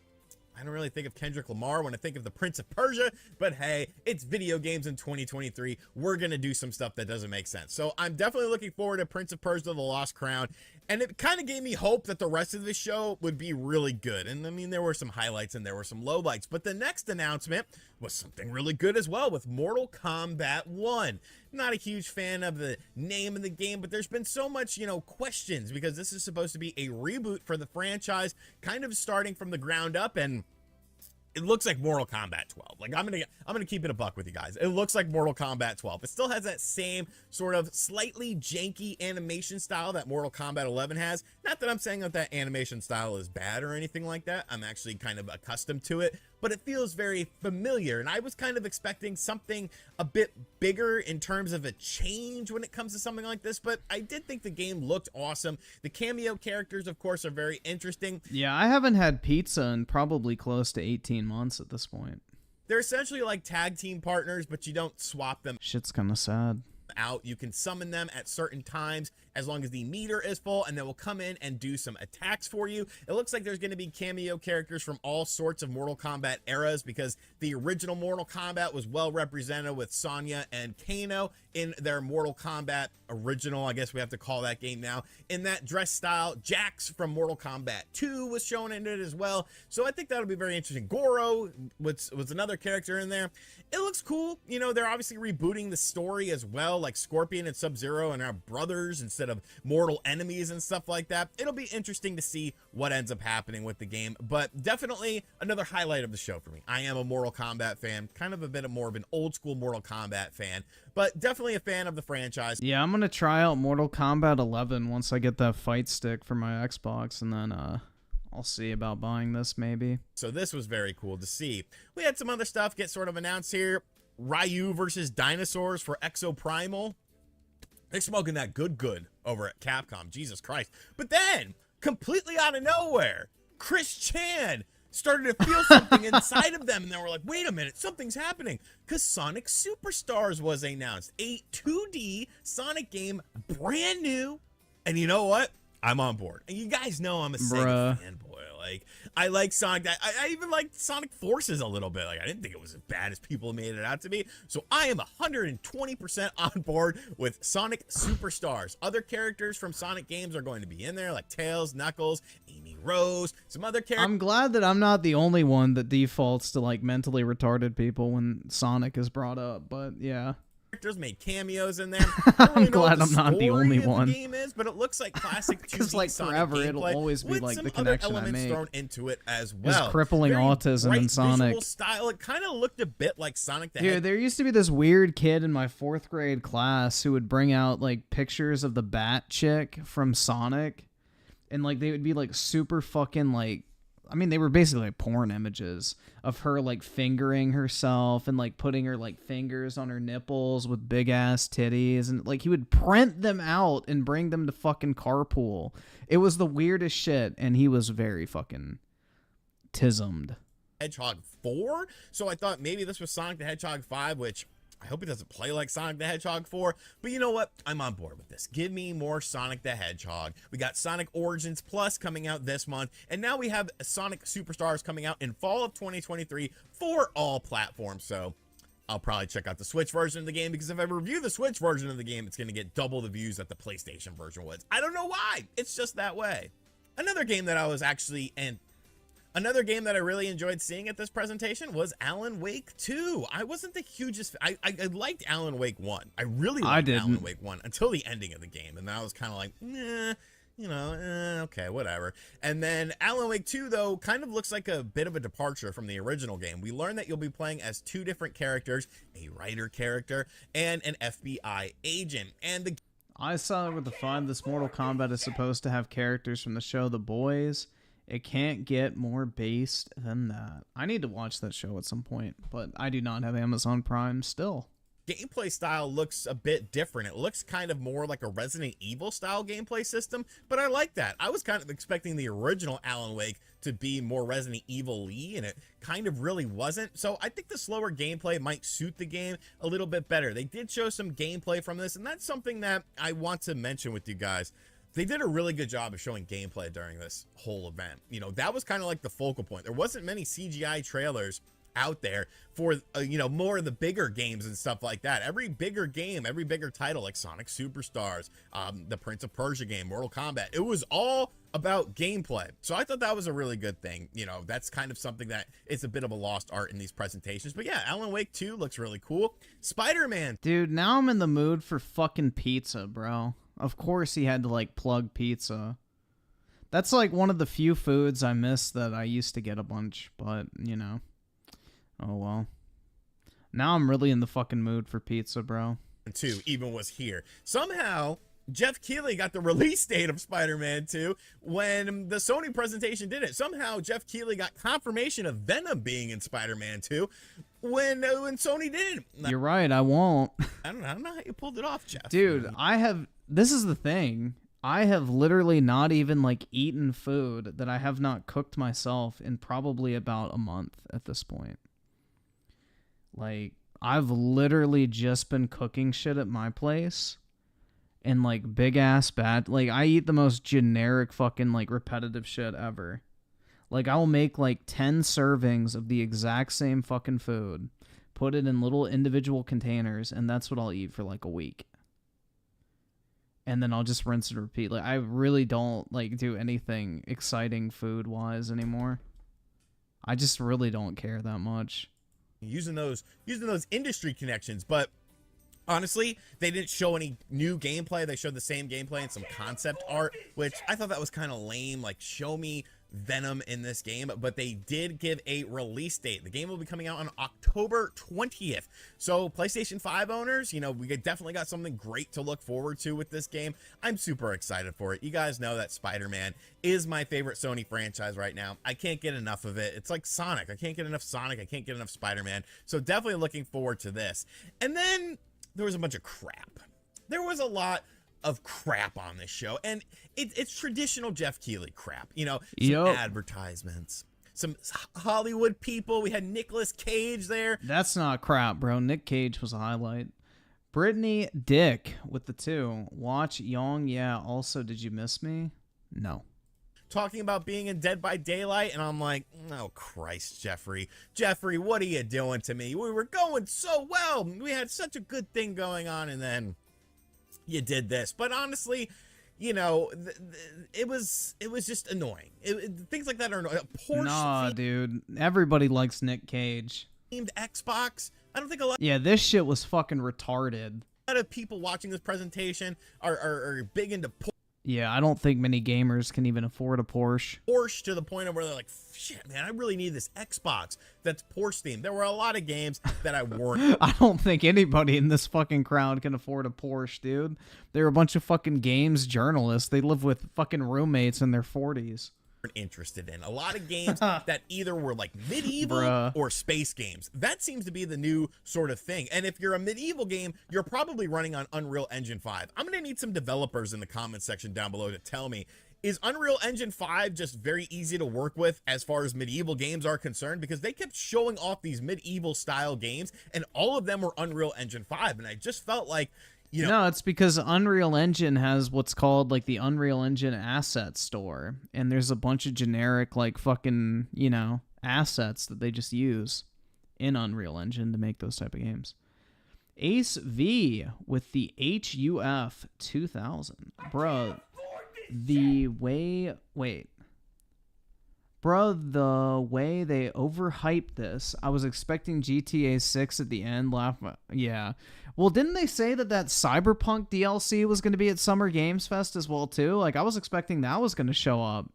I don't really think of Kendrick Lamar when I think of the Prince of Persia. But hey, it's video games in 2023. We're going to do some stuff that doesn't make sense. So I'm definitely looking forward to Prince of Persia: The Lost Crown. And it kind of gave me hope that the rest of the show would be really good. And I mean, there were some highlights and there were some lowlights. But the next announcement was something really good as well with Mortal Kombat 1. Not a huge fan of the name of the game, but there's been so much, you know, questions because this is supposed to be a reboot for the franchise, kind of starting from the ground up, and it looks like Mortal Kombat 12. Like, I'm gonna keep it a buck with you guys. It looks like Mortal Kombat 12. It still has that same sort of slightly janky animation style that Mortal Kombat 11 has. Not that I'm saying that that animation style is bad or anything like that. I'm actually kind of accustomed to it, but it feels very familiar. And I was kind of expecting something a bit bigger in terms of a change when it comes to something like this, but I did think the game looked awesome. The cameo characters, of course, are very interesting. Yeah, I haven't had pizza in probably close to 18 months at this point. They're essentially like tag team partners, but you don't swap them Shit's kind of sad. out. You can summon them at certain times as long as the meter is full, and they will come in and do some attacks for you. It looks like there's going to be cameo characters from all sorts of Mortal Kombat eras, because the original Mortal Kombat was well represented with Sonya and Kano in their Mortal Kombat original, I guess we have to call that game now, in that dress style. Jax from Mortal Kombat 2 was shown in it as well, so I think that'll be very interesting. Goro was another character in there. It looks cool. You know, they're obviously rebooting the story as well, like Scorpion and Sub-Zero and our brothers instead of mortal enemies and stuff like that. It'll be interesting to see what ends up happening with the game, but definitely another highlight of the show for me. I am a Mortal Kombat fan, kind of a bit more of an old school Mortal Kombat fan, but definitely a fan of the franchise. Yeah, I'm gonna try out Mortal Kombat 11 once I get that fight stick for my Xbox, and then I'll see about buying this maybe. So this was very cool to see. We had some other stuff get sort of announced here. Ryu versus dinosaurs for Exo Primal. They're smoking that good over at Capcom. Jesus Christ. But then, completely out of nowhere, Chris Chan started to feel something inside of them, and they were like, wait a minute, something's happening, because Sonic Superstars was announced. A 2D Sonic game, brand new, and you know what? I'm on board. And you guys know I'm a Sega fanboy. Like, I like Sonic. I even liked Sonic Forces a little bit. Like, I didn't think it was as bad as people made it out to be. So I am 120% on board with Sonic Superstars. Other characters from Sonic games are going to be in there, like Tails, Knuckles, Amy Rose, some other characters. I'm glad that I'm not the only one that defaults to like mentally retarded people when Sonic is brought up, but yeah. Characters made cameos in there. Really I'm glad I'm not the only one. The game is, but it looks like classic 2D like Sonic forever gameplay it'll always be with like some the other connection I elements make. thrown into it as well. Is crippling Very autism bright in Sonic. visual style. It kind of looked a bit like Sonic the Dude, Hedgehog. there used to be this weird kid in my 4th grade class who would bring out like pictures of the Bat Chick from Sonic, and like they would be like super fucking like, I mean, they were basically like porn images of her like fingering herself and like putting her like fingers on her nipples with big ass titties, and like he would print them out and bring them to fucking carpool. It was the weirdest shit, and he was very fucking tismed. Hedgehog 4, so I thought maybe this was Sonic the Hedgehog 5, which I hope it doesn't play like Sonic the Hedgehog 4, but you know what? I'm on board with this. Give me more Sonic the Hedgehog. We got Sonic Origins Plus coming out this month, and now we have Sonic Superstars coming out in fall of 2023 for all platforms, so I'll probably check out the Switch version of the game, because if I review the Switch version of the game, it's going to get double the views that the PlayStation version was. I don't know why. It's just that way. Another game that I was actually... Another game that I really enjoyed seeing at this presentation was Alan Wake 2. I wasn't the hugest... I liked Alan Wake 1. I really liked Alan Wake 1 until the ending of the game. And I was kind of like, you know, okay, whatever. And then Alan Wake 2, though, kind of looks like a bit of a departure from the original game. We learned that you'll be playing as 2 different characters, a writer character and an FBI agent. And the... I saw it with the fun. This Mortal Kombat is supposed to have characters from the show The Boys. It can't get more based than that. I need to watch that show at some point, but I do not have Amazon Prime still. Gameplay style looks a bit different. It looks kind of more like a Resident Evil style gameplay system, but I like that. I was kind of expecting the original Alan Wake to be more Resident Evil-y, and it kind of really wasn't. So I think the slower gameplay might suit the game a little bit better. They did show some gameplay from this, and that's something that I want to mention with you guys. They did a really good job of showing gameplay during this whole event. You know, that was kind of like the focal point. There wasn't many CGI trailers out there for, more of the bigger games and stuff like that. Every bigger game, every bigger title like Sonic Superstars, the Prince of Persia game, Mortal Kombat, it was all about gameplay. So I thought that was a really good thing. That's kind of something that is a bit of a lost art in these presentations. But yeah, Alan Wake 2 looks really cool. Spider-Man. Dude, now I'm in the mood for fucking pizza, bro. Of course he had to, like, plug pizza. That's, like, one of the few foods I miss that I used to get a bunch, but, oh well. Now I'm really in the fucking mood for pizza, bro. 2 even was here. Somehow, Jeff Keighley got the release date of Spider-Man 2 when the Sony presentation did it. Somehow, Jeff Keighley got confirmation of Venom being in Spider-Man 2 when Sony didn't. You're right, I won't. I don't know how you pulled it off, Jeff. Dude, this is the thing. I have literally not even, like, eaten food that I have not cooked myself in probably about a month at this point. Like, I've literally just been cooking shit at my place and, like, big-ass bad... Like, I eat the most generic fucking, like, repetitive shit ever. Like, I'll make, like, 10 servings of the exact same fucking food, put it in little individual containers, and that's what I'll eat for, like, a week. And then I'll just rinse and repeat. Like, I really don't, like, do anything exciting food-wise anymore. I just really don't care that much. Using those industry connections, but honestly, they didn't show any new gameplay. They showed the same gameplay and some concept art, which I thought that was kind of lame. Like, show me Venom in this game, but they did give a release date. The game will be coming out on October 20th. So PlayStation 5 owners, we definitely got something great to look forward to with this game. I'm super excited for it. You guys know that Spider-Man is my favorite Sony franchise right now. I can't get enough of it. It's like Sonic. I can't get enough Sonic. I can't get enough Spider-Man. So definitely looking forward to this. And then there was a bunch of crap. There was a lot of crap on this show, and it's traditional Jeff Keighley crap. Some advertisements, some Hollywood people. We had Nicolas Cage there. That's not crap, bro. Nick Cage was a highlight. Brittany Dick with the 2. Watch Young. Yeah. Also, did you miss me? No. Talking about being in Dead by Daylight, and I'm like, oh Christ, Jeffrey, what are you doing to me? We were going so well. We had such a good thing going on, and then you did this. But honestly, it was just annoying. Things like that are annoying. Nah, dude. Everybody likes Nick Cage. Themed Xbox. I don't think a lot. Yeah, this shit was fucking retarded. A lot of people watching this presentation are big into Yeah, I don't think many gamers can even afford a Porsche. Porsche to the point of where they're like, shit, man, I really need this Xbox that's Porsche themed. There were a lot of games that I weren't. I don't think anybody in this fucking crowd can afford a Porsche, dude. They're a bunch of fucking games journalists. They live with fucking roommates in their 40s. Interested in a lot of games that either were like medieval or space games. That seems to be the new sort of thing. And if you're a medieval game, you're probably running on Unreal Engine 5. I'm gonna need some developers in the comment section down below to tell me, is Unreal Engine 5 just very easy to work with as far as medieval games are concerned? Because they kept showing off these medieval style games and all of them were Unreal Engine 5, and I just felt like, no, it's because Unreal Engine has what's called like the Unreal Engine Asset Store, and there's a bunch of generic like fucking, assets that they just use in Unreal Engine to make those type of games. Ace V with the HUF 2000. Bro, the way they overhyped this, I was expecting GTA 6 at the end. Yeah. Well, didn't they say that Cyberpunk DLC was going to be at Summer Games Fest as well, too? Like, I was expecting that was going to show up.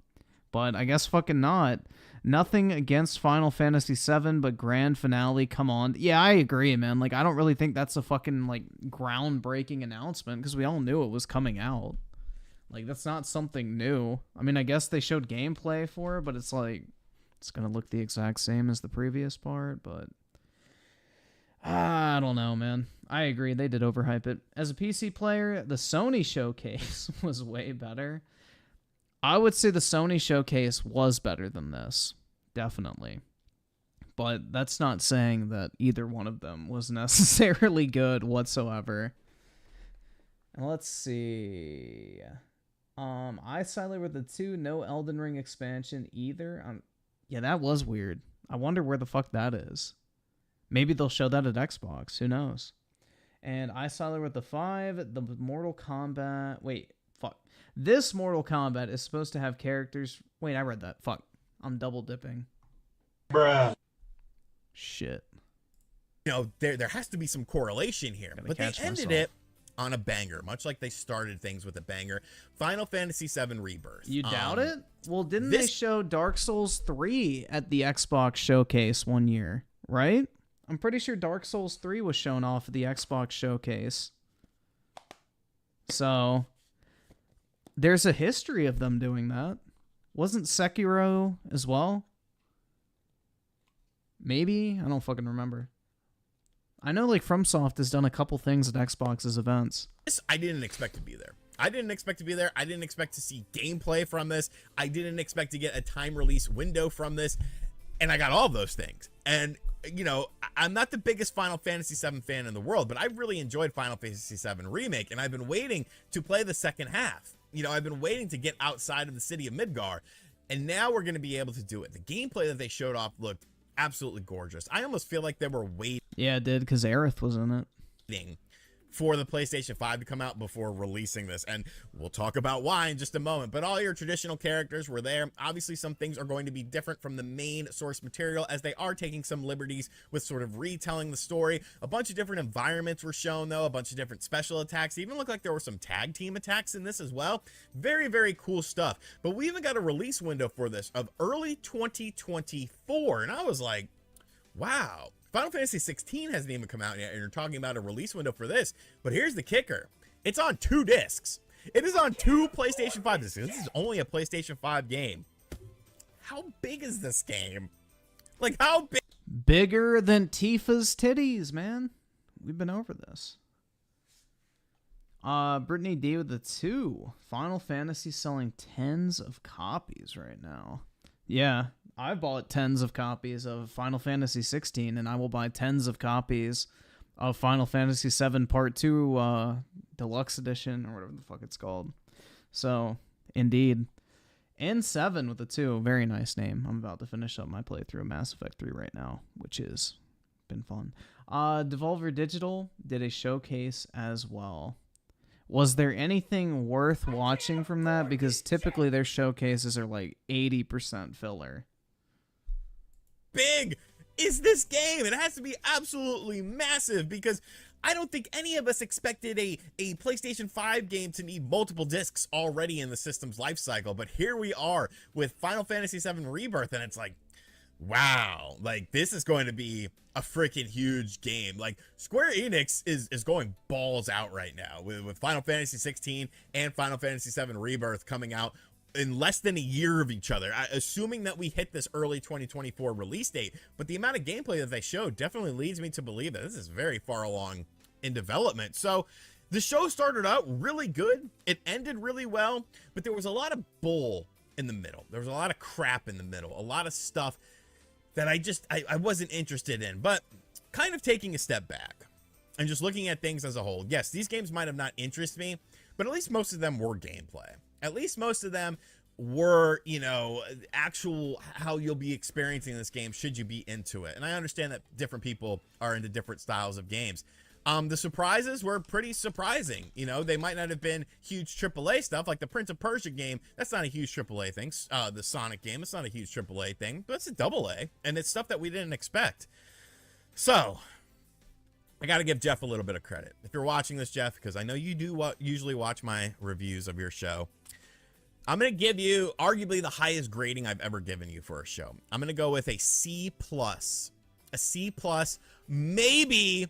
But I guess fucking not. Nothing against Final Fantasy VII, but grand finale, come on. Yeah, I agree, man. Like, I don't really think that's a fucking, like, groundbreaking announcement, because we all knew it was coming out. Like, that's not something new. I mean, I guess they showed gameplay for it, but it's like, it's going to look the exact same as the previous part, but I don't know, man. I agree, they did overhype it. As a PC player, the Sony showcase was way better. I would say the Sony showcase was better than this, definitely. But that's not saying that either one of them was necessarily good whatsoever. And let's see. I sided with the 2, no Elden Ring expansion either. Yeah, that was weird. I wonder where the fuck that is. Maybe they'll show that at Xbox. Who knows? And I saw there with the 5, the Mortal Kombat. Wait, fuck. This Mortal Kombat is supposed to have characters. Wait, I read that. Fuck. I'm double dipping. Bruh. Shit. You know, there has to be some correlation here. But they ended it on a banger, much like they started things with a banger. Final Fantasy VII Rebirth. You doubt it? Well, didn't they show Dark Souls 3 at the Xbox showcase one year, right? I'm pretty sure Dark Souls 3 was shown off at the Xbox showcase. So, there's a history of them doing that. Wasn't Sekiro as well? Maybe? I don't fucking remember. I know, like, FromSoft has done a couple things at Xbox's events. This, I didn't expect to be there. I didn't expect to be there. I didn't expect to see gameplay from this. I didn't expect to get a time release window from this. And I got all of those things. And, you know, I'm not the biggest Final Fantasy VII fan in the world, but I really enjoyed Final Fantasy VII Remake. And I've been waiting to play the second half. You know, I've been waiting to get outside of the city of Midgar. And now we're going to be able to do it. The gameplay that they showed off looked absolutely gorgeous. I almost feel like they were waiting. Yeah, it did, because Aerith was in it. For the PlayStation 5 to come out before releasing this, and we'll talk about why in just a moment. But all your traditional characters were there. Obviously, some things are going to be different from the main source material, as they are taking some liberties with sort of retelling the story. A bunch of different environments were shown, though, a bunch of different special attacks. It even looked like there were some tag team attacks in this as well. Very, very cool stuff. But we even got a release window for this of early 2024, and I was like, wow. Final Fantasy 16 hasn't even come out yet, and you're talking about a release window for this. But here's the kicker. It's on 2 discs. It is on 2 PlayStation 5 discs. This is only a PlayStation 5 game. How big is this game? Like, how big? Bigger than Tifa's titties, man. We've been over this. Brittany D with the 2. Final Fantasy selling tens of copies right now. Yeah. I bought tens of copies of Final Fantasy 16, and I will buy tens of copies of Final Fantasy 7 Part 2 Deluxe Edition, or whatever the fuck it's called. So, indeed. And 7 with the 2. Very nice name. I'm about to finish up my playthrough of Mass Effect 3 right now, which has been fun. Devolver Digital did a showcase as well. Was there anything worth watching from that? Because typically their showcases are like 80% filler. Big is this game? It has to be absolutely massive, because I don't think any of us expected a PlayStation 5 game to need multiple discs already in the system's life cycle. But here we are with Final Fantasy VII Rebirth, and it's like, wow, like, this is going to be a freaking huge game. Like, Square Enix is going balls out right now with Final Fantasy 16 and Final Fantasy VII Rebirth coming out in less than a year of each other, assuming that we hit this early 2024 release date. But the amount of gameplay that they showed definitely leads me to believe that this is very far along in development. So the show started out really good. It ended really well, but there was a lot of bull in the middle. There was a lot of crap in the middle, a lot of stuff that I wasn't interested in. But kind of taking a step back and just looking at things as a whole, yes, these games might have not interested me, but at least most of them were gameplay. At least most of them were, you know, actual how you'll be experiencing this game should you be into it. And I understand that different people are into different styles of games. The surprises were pretty surprising. You know, they might not have been huge AAA stuff, like the Prince of Persia game. That's not a huge AAA thing. The Sonic game, it's not a huge AAA thing, but it's a AA, and it's stuff that we didn't expect. So, I got to give Jeff a little bit of credit. If you're watching this, Jeff, because I know you do usually watch my reviews of your show, I'm going to give you arguably the highest grading I've ever given you for a show. I'm going to go with a C+. A C+, maybe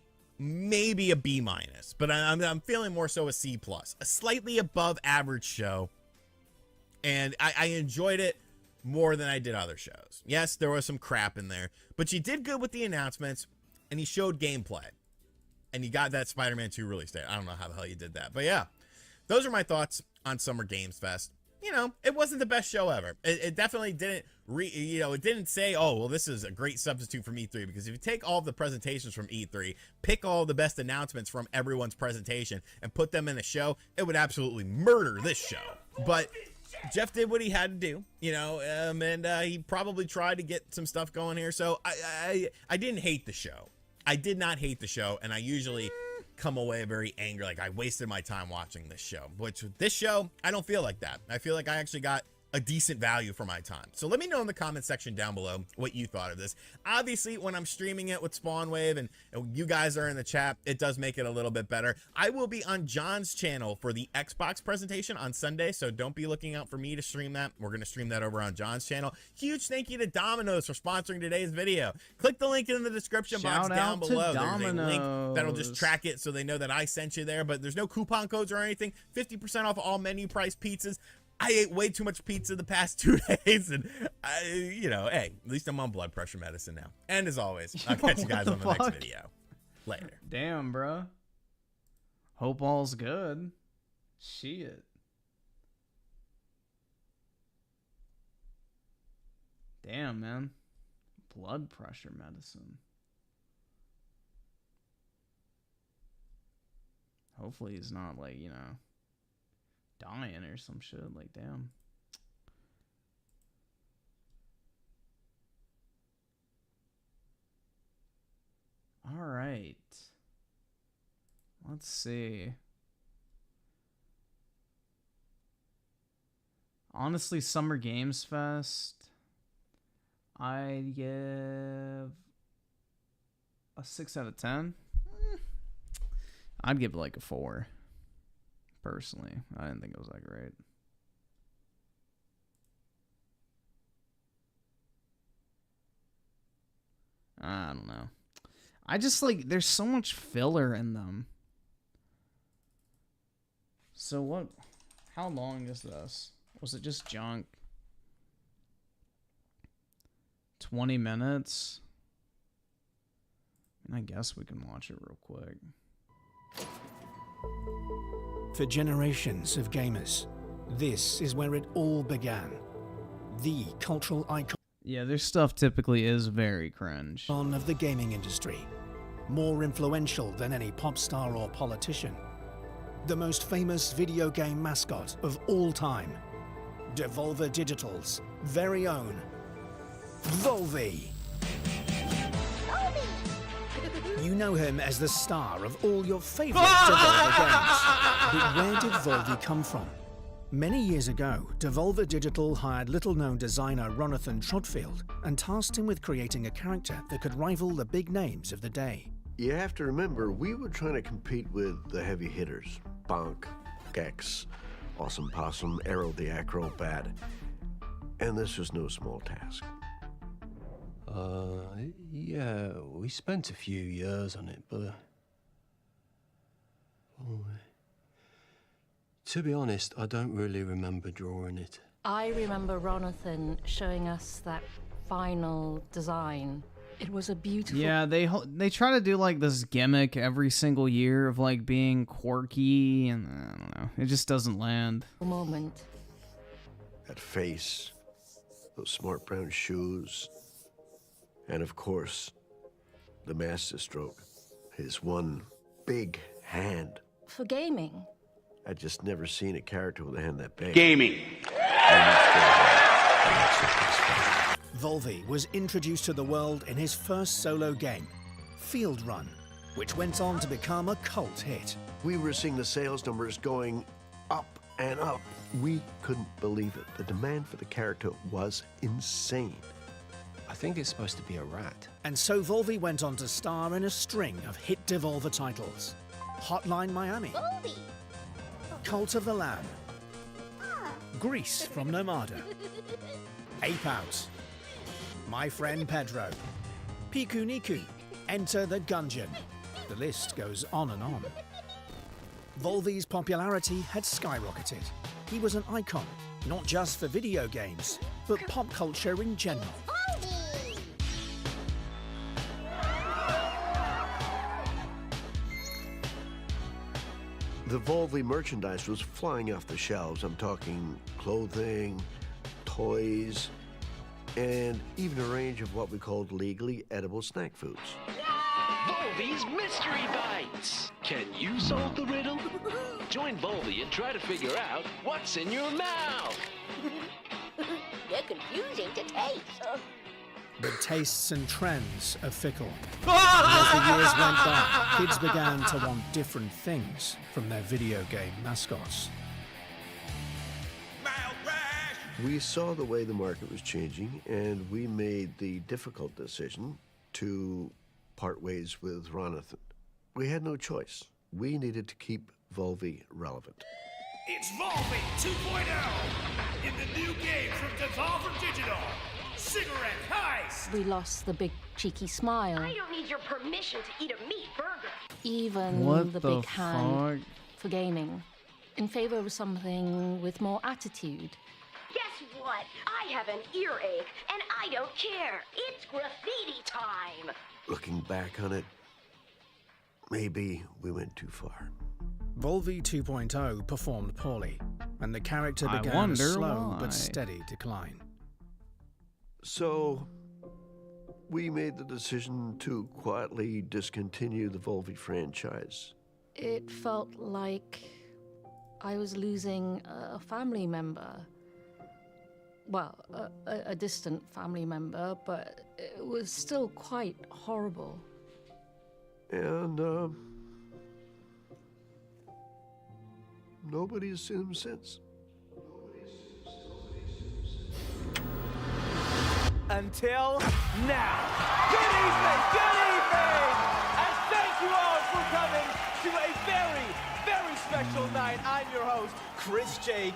a B-, but I'm feeling more so a C+. A slightly above average show, and I enjoyed it more than I did other shows. Yes, there was some crap in there, but you did good with the announcements, and you showed gameplay, and you got that Spider-Man 2 release date. I don't know how the hell you did that, but yeah, those are my thoughts on Summer Games Fest. You know, it wasn't the best show ever. It definitely didn't, it didn't say, oh, well, this is a great substitute from E3, because if you take all of the presentations from E3, pick all the best announcements from everyone's presentation, and put them in a show, it would absolutely murder this show. But Jeff did what he had to do, you know, and he probably tried to get some stuff going here. So I didn't hate the show. I did not hate the show, and I usually come away very angry, like I wasted my time watching this show. Which this show, I don't feel like that. I feel like I actually got a decent value for my time. So let me know in the comment section down below what you thought of this. Obviously, when I'm streaming it with Spawnwave and you guys are in the chat, it does make it a little bit better. I will be on John's channel for the Xbox presentation on Sunday, so don't be looking out for me to stream that. We're going to stream that over on John's channel. Huge thank you to Domino's for sponsoring today's video. Click the link in the description box down below. There's a link that'll just track it so they know that I sent you there, but there's no coupon codes or anything. 50% off all menu price pizzas. I ate way too much pizza the past 2 days, and you know, hey, at least I'm on blood pressure medicine now. And as always, I'll catch you guys on the next video. Later. Damn, bro. Hope all's good. Shit. Damn, man. Blood pressure medicine. Hopefully he's not, like, you know, dying or some shit. Like, damn. All right. Let's see. Honestly, Summer Games Fest, I'd give a 6 out of 10. I'd give it like a 4. Personally, I didn't think it was that great. I don't know. I just like, there's so much filler in them. So what, how long is this? Was it just junk? 20 minutes? I guess we can watch it real quick. For generations of gamers, this is where it all began. The cultural icon. Yeah, their stuff typically is very cringe. Of the gaming industry. More influential than any pop star or politician. The most famous video game mascot of all time. Devolver Digital's very own Volvi. You know him as the star of all your favorite Devolver games. But where did Volvi come from? Many years ago, Devolver Digital hired little-known designer Ronathan Trotfield and tasked him with creating a character that could rival the big names of the day. You have to remember, we were trying to compete with the heavy hitters. Bonk, Gex, Awesome Possum, Arrow the Acrobat. And this was no small task. Yeah, we spent a few years on it, but... to be honest, I don't really remember drawing it. I remember Ronathan showing us that final design. It was a beautiful... Yeah, they try to do like this gimmick every single year of like being quirky, and I don't know, it just doesn't land. Moment. That face, those smart brown shoes, and of course, the masterstroke, his one big hand. For gaming. I'd just never seen a character with a hand that big. Gaming. Volvi was introduced to the world in his first solo game, Field Run, which went on to become a cult hit. We were seeing the sales numbers going up and up. We couldn't believe it. The demand for the character was insane. I think it's supposed to be a rat. And so Volvi went on to star in a string of hit Devolver titles. Hotline Miami. Volvi. Cult of the Lamb. Grease from Nomada. Ape Out. My Friend Pedro. Piku Niku. Enter the Gungeon. The list goes on and on. Volvi's popularity had skyrocketed. He was an icon, not just for video games, but pop culture in general. The Volvi merchandise was flying off the shelves. I'm talking clothing, toys, and even a range of what we called legally edible snack foods. Volvi's Mystery Bites. Can you solve the riddle? Join Volvi and try to figure out what's in your mouth. They're confusing to taste. But tastes and trends are fickle. And as the years went by, kids began to want different things from their video game mascots. We saw the way the market was changing, and we made the difficult decision to part ways with Ronathan. We had no choice. We needed to keep Volvi relevant. It's Volvi 2.0 in the new game from Devolver Digital. Cigarette Heist! We lost the big cheeky smile, I don't need your permission to eat a meat burger. even What the the big hand fuck? for gaming, in favor of something with more attitude. Guess what? I have an earache, and I don't care. It's graffiti time. Looking back on it, maybe we went too far. Volvi 2.0 performed poorly, and the character I began a wonder slow why. but steady decline. So, we made the decision to quietly discontinue the Volvi franchise. It felt like I was losing a family member. Well, a distant family member, but it was still quite horrible. And, nobody's seen him since. Until now. Good evening, and thank you all for coming to a very, very special night. I'm your host, Chris Jake,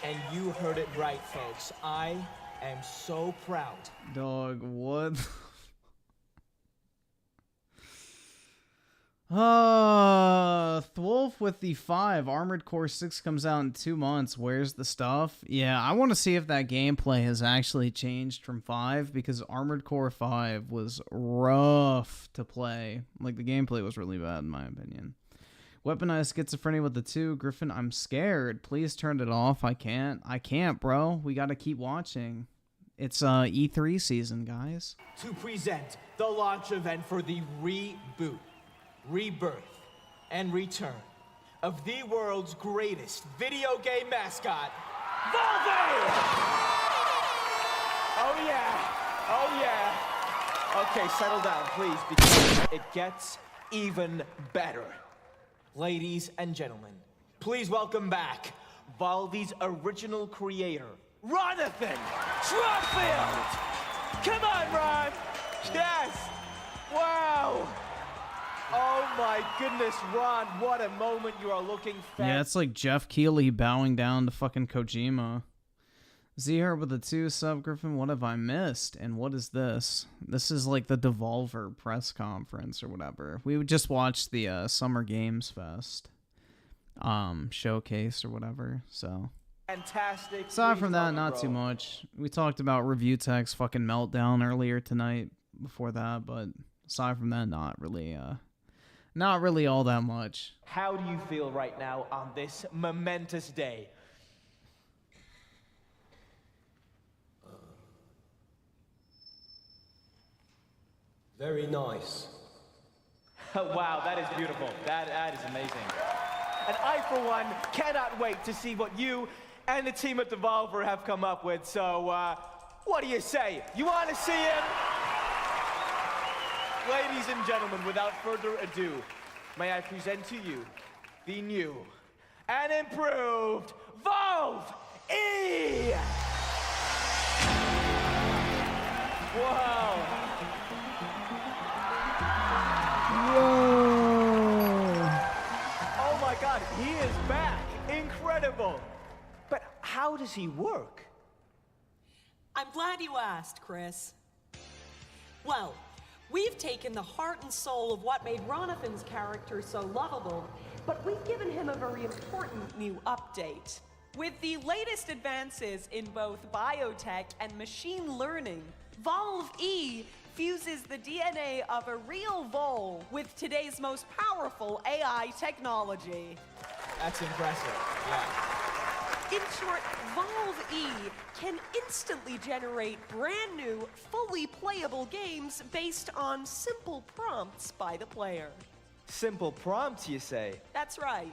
and you heard it right, folks. I am so proud. Dog, what? Thwolf with the 5. Armored Core 6 comes out in 2 months. Where's the stuff? Yeah, I want to see if that gameplay has actually changed from 5, because Armored Core 5 was rough to play. Like, the gameplay was really bad, in my opinion. Weaponized schizophrenia with the 2. Griffin, I'm scared. Please turn it off. I can't, bro. We gotta keep watching. It's E3 season, guys. To present the launch event for the reboot, rebirth, and return of the world's greatest video game mascot, Volvi! Oh yeah. Okay, settle down, please, because it gets even better. Ladies and gentlemen, please welcome back Volvi's original creator, Ronathan Trumfield! Come on, Ron! Yes! Wow! Oh my goodness, Ron, what a moment. You are looking fat. Yeah, it's like Jeff Keighley bowing down to fucking Kojima. Z-Herb with the 2 sub. Griffin, what have I missed? And what is this? This is like the Devolver press conference or whatever. We would just watch the Summer Games Fest showcase or whatever, so. Fantastic. Aside from that, not too much. We talked about Review Tech's fucking meltdown earlier tonight before that, but aside from that, not really all that much. How do you feel right now on this momentous day? Very nice. Wow, that is beautiful. That is amazing. And I, for one, cannot wait to see what you and the team at Devolver have come up with. So, what do you say? You want to see him? Ladies and gentlemen, without further ado, may I present to you the new and improved Volvi! Wow. Oh my God, he is back. Incredible. But how does he work? I'm glad you asked, Chris. Well, we've taken the heart and soul of what made Ronathan's character so lovable, but we've given him a very important new update. With the latest advances in both biotech and machine learning, Volvi fuses the DNA of a real Vol with today's most powerful AI technology. That's impressive, yeah. In short, Volvi can instantly generate brand new, fully playable games based on simple prompts by the player. Simple prompts, you say? That's right.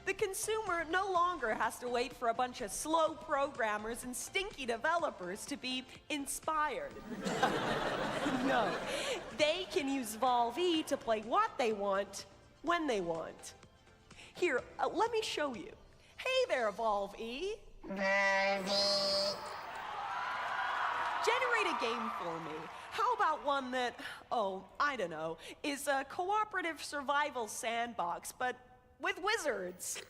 The consumer no longer has to wait for a bunch of slow programmers and stinky developers to be inspired. No, they can use Valve E to play what they want, when they want. Here, let me show you. Hey there, Valve E. Generate a game for me. How about one that, oh, I don't know, is a cooperative survival sandbox, but with wizards?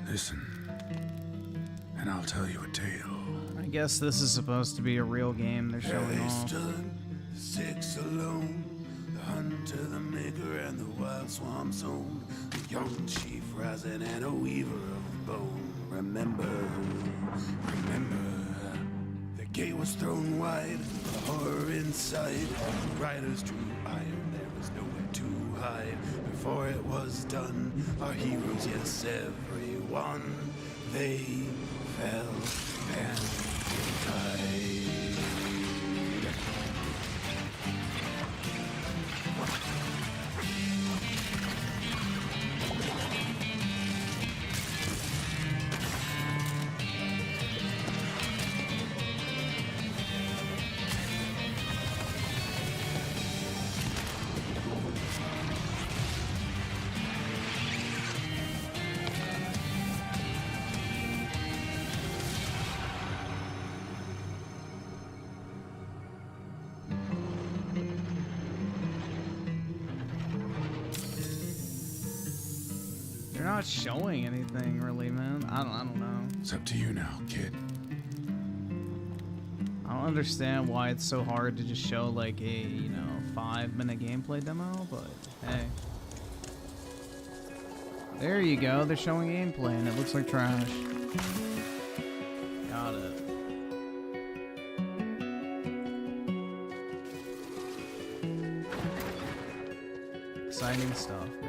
Listen, and I'll tell you a tale. I guess this is supposed to be a real game they're showing They off. stood, six alone, the hunter, the maker, and the wild swamp zone. The young chief rising and a weaver of bone. Remember, the gate was thrown wide, the horror inside. The riders drew iron, there was nowhere to hide. Before it was done, our heroes, yes, everyone, they fell and died. They're not showing anything really, man. I don't know. It's up to you now, kid. I don't understand why it's so hard to just show like a, 5-minute gameplay demo, but hey. There you go, they're showing gameplay and it looks like trash. Got it. Exciting stuff, man.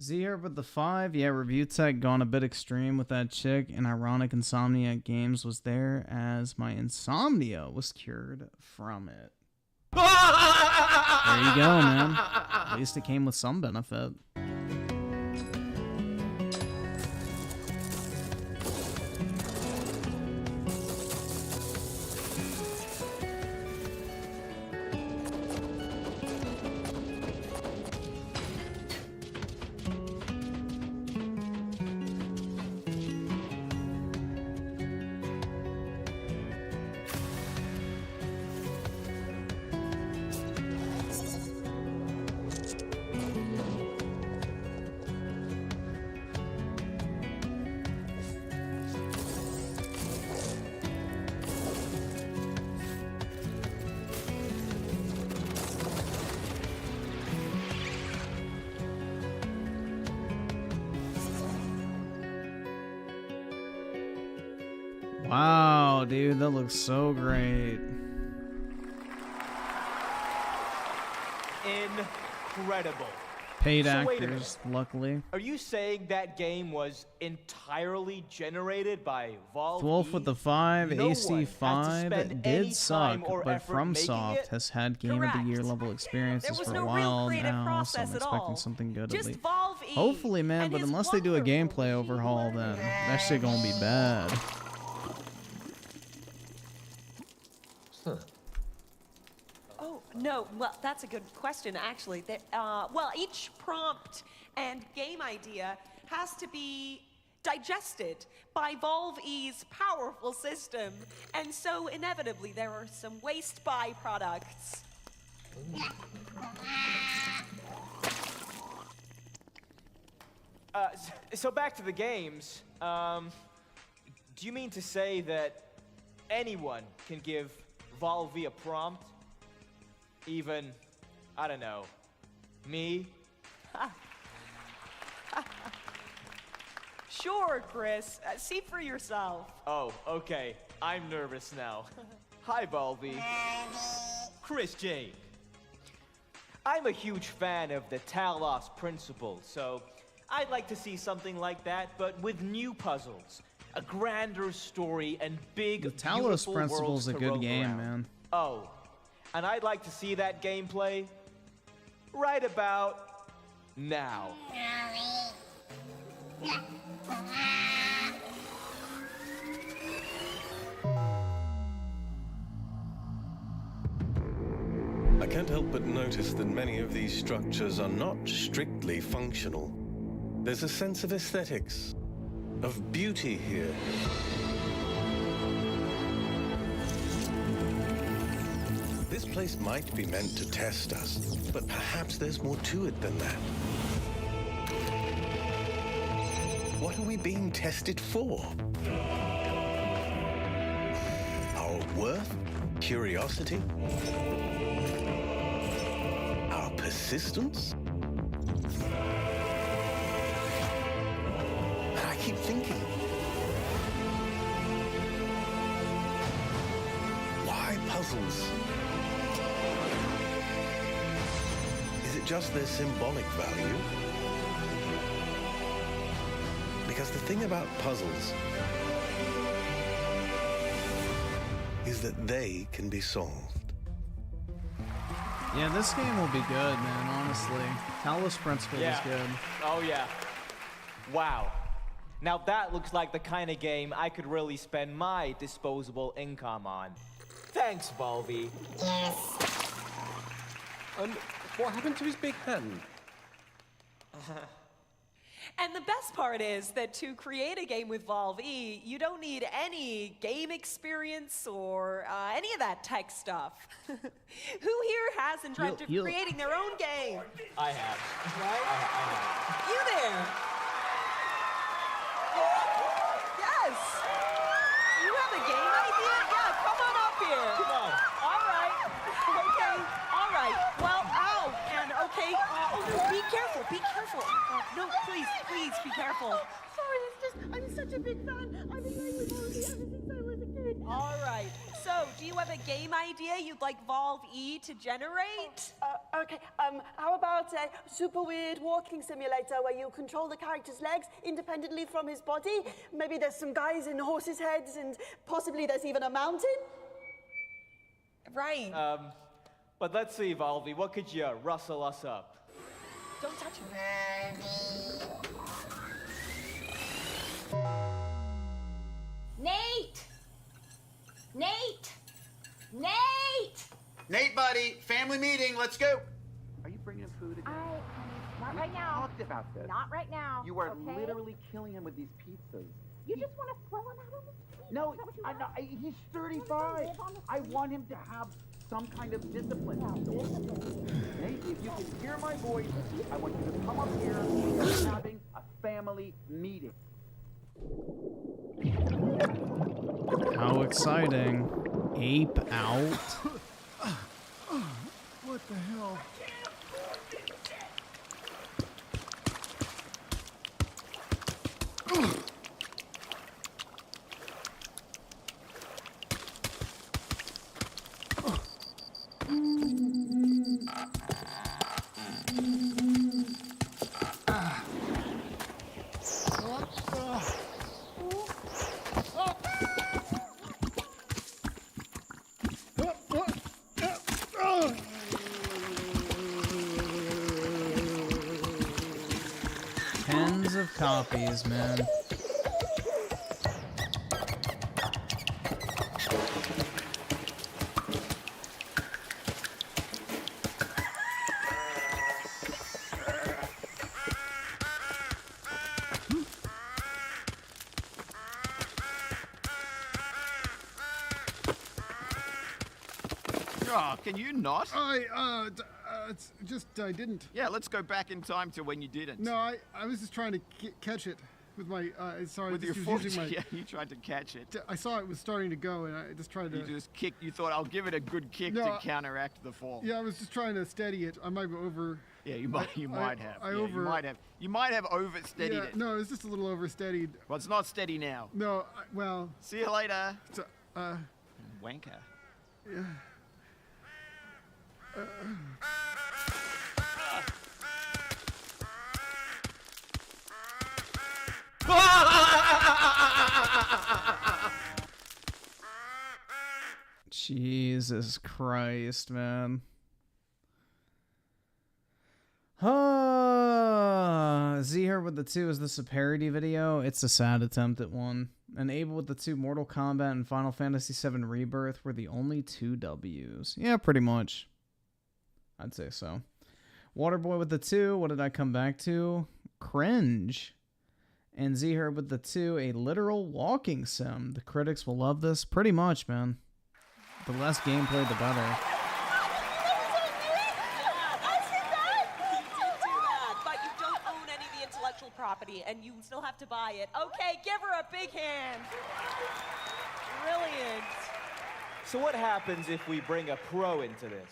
Z here with the 5. Yeah, review tech gone a bit extreme with that chick, and ironic Insomniac Games was there as my insomnia was cured from it. There you go, man. At least it came with some benefit. Wow, dude, that looks so great. Incredible. Paid So wait a actors, minute. luckily. Are you saying that game was entirely generated by Valve? Wolf with the 5, No one has to AC5 spend did any suck, time or but effort FromSoft making it? has had Game of the Year level experiences There was for no a real while creative now, so process I'm at expecting all. something good at Just least. Valve E Hopefully, man, and but his unless they do a gameplay overhaul, then that shit gonna be bad. Oh, no, well, that's a good question, actually. Well, each prompt and game idea has to be digested by Valve E's powerful system, and so inevitably there are some waste byproducts. So back to the games. Do you mean to say that anyone can give Volve via prompt? Even, I don't know, me? Sure, Chris. See for yourself. Oh, okay. I'm nervous now. Hi, Volve. Chris Jake. I'm a huge fan of the Talos principle, so I'd like to see something like that, but with new puzzles, a grander story, and big, The Talos beautiful Principle's worlds a to good roam game, around. man. Oh, and I'd like to see that gameplay right about now. I can't help but notice that many of these structures are not strictly functional. There's a sense of aesthetics, of beauty here. This place might be meant to test us, but perhaps there's more to it than that. What are we being tested for? Our worth? Curiosity? Our persistence? And I keep thinking, why puzzles? Is it just their symbolic value? Because the thing about puzzles is that they can be solved. Yeah, this game will be good, man, honestly. Talos Principle is good. Oh, yeah. Wow. Now that looks like the kind of game I could really spend my disposable income on. Thanks, Volve. Yes. What happened to his big hand? And the best part is that to create a game with Volve, you don't need any game experience or any of that tech stuff. Who here hasn't dreamt of creating their own game? I have. Right? I have. You there? Yes. You have a game idea? Yeah, come on up here. Come on. All right. Okay. All right. Well, ow. And okay. Be careful. Be careful. No, please be careful. Sorry, it's just, I'm such a big fan. I've been playing with Volve ever since I was a kid. All right. So, do you have a game idea you'd like Volve E to generate? Okay, how about a super weird walking simulator where you control the character's legs independently from his body? Maybe there's some guys in horses' heads and possibly there's even a mountain? Right. But let's see, Volve, what could you rustle us up? Don't touch him. Nate! Nate! Nate! Nate, buddy, family meeting, let's go. Are you bringing him food again? Not right now. Talked about this. Not right now. You are okay? literally killing him with these pizzas. You just want to throw him out on the street. No, Is that what you want? he's 35. I want him to have some kind of discipline. Nate, if you can hear my voice, I want you to come up here. We're having a family meeting. How exciting. Ape out. What the hell? Tens of copies, man. Oh, can you not? It's just I didn't. Yeah, let's go back in time to when you didn't. No, I was just trying to catch it. with my sorry, With your just foot, using my. yeah, you tried to catch it. I saw it was starting to go, and I just tried to. You just kicked. You thought I'll give it a good kick No, to counteract the fall. Yeah, I was just trying to steady it. I might be over. Yeah, you might. You might have. I Yeah, over. You might have oversteadied Yeah, it. no, it's just a little oversteadied. Well, it's not steady now. No, well. See you later. Wanker. Yeah. Jesus Christ, man. Z-Her with the 2, is this a parody video? It's a sad attempt at one. And Abel with the 2, Mortal Kombat and Final Fantasy VII Rebirth were the only 2 W's. Yeah, pretty much. I'd say so. Waterboy with the 2, what did I come back to? Cringe. And Z-Her with the 2, a literal walking sim. The critics will love this. Pretty much, man. The less gameplay, the better. But you don't own any of the intellectual property, and you still have to buy it. Okay, give her a big hand. Brilliant. So what happens if we bring a pro into this?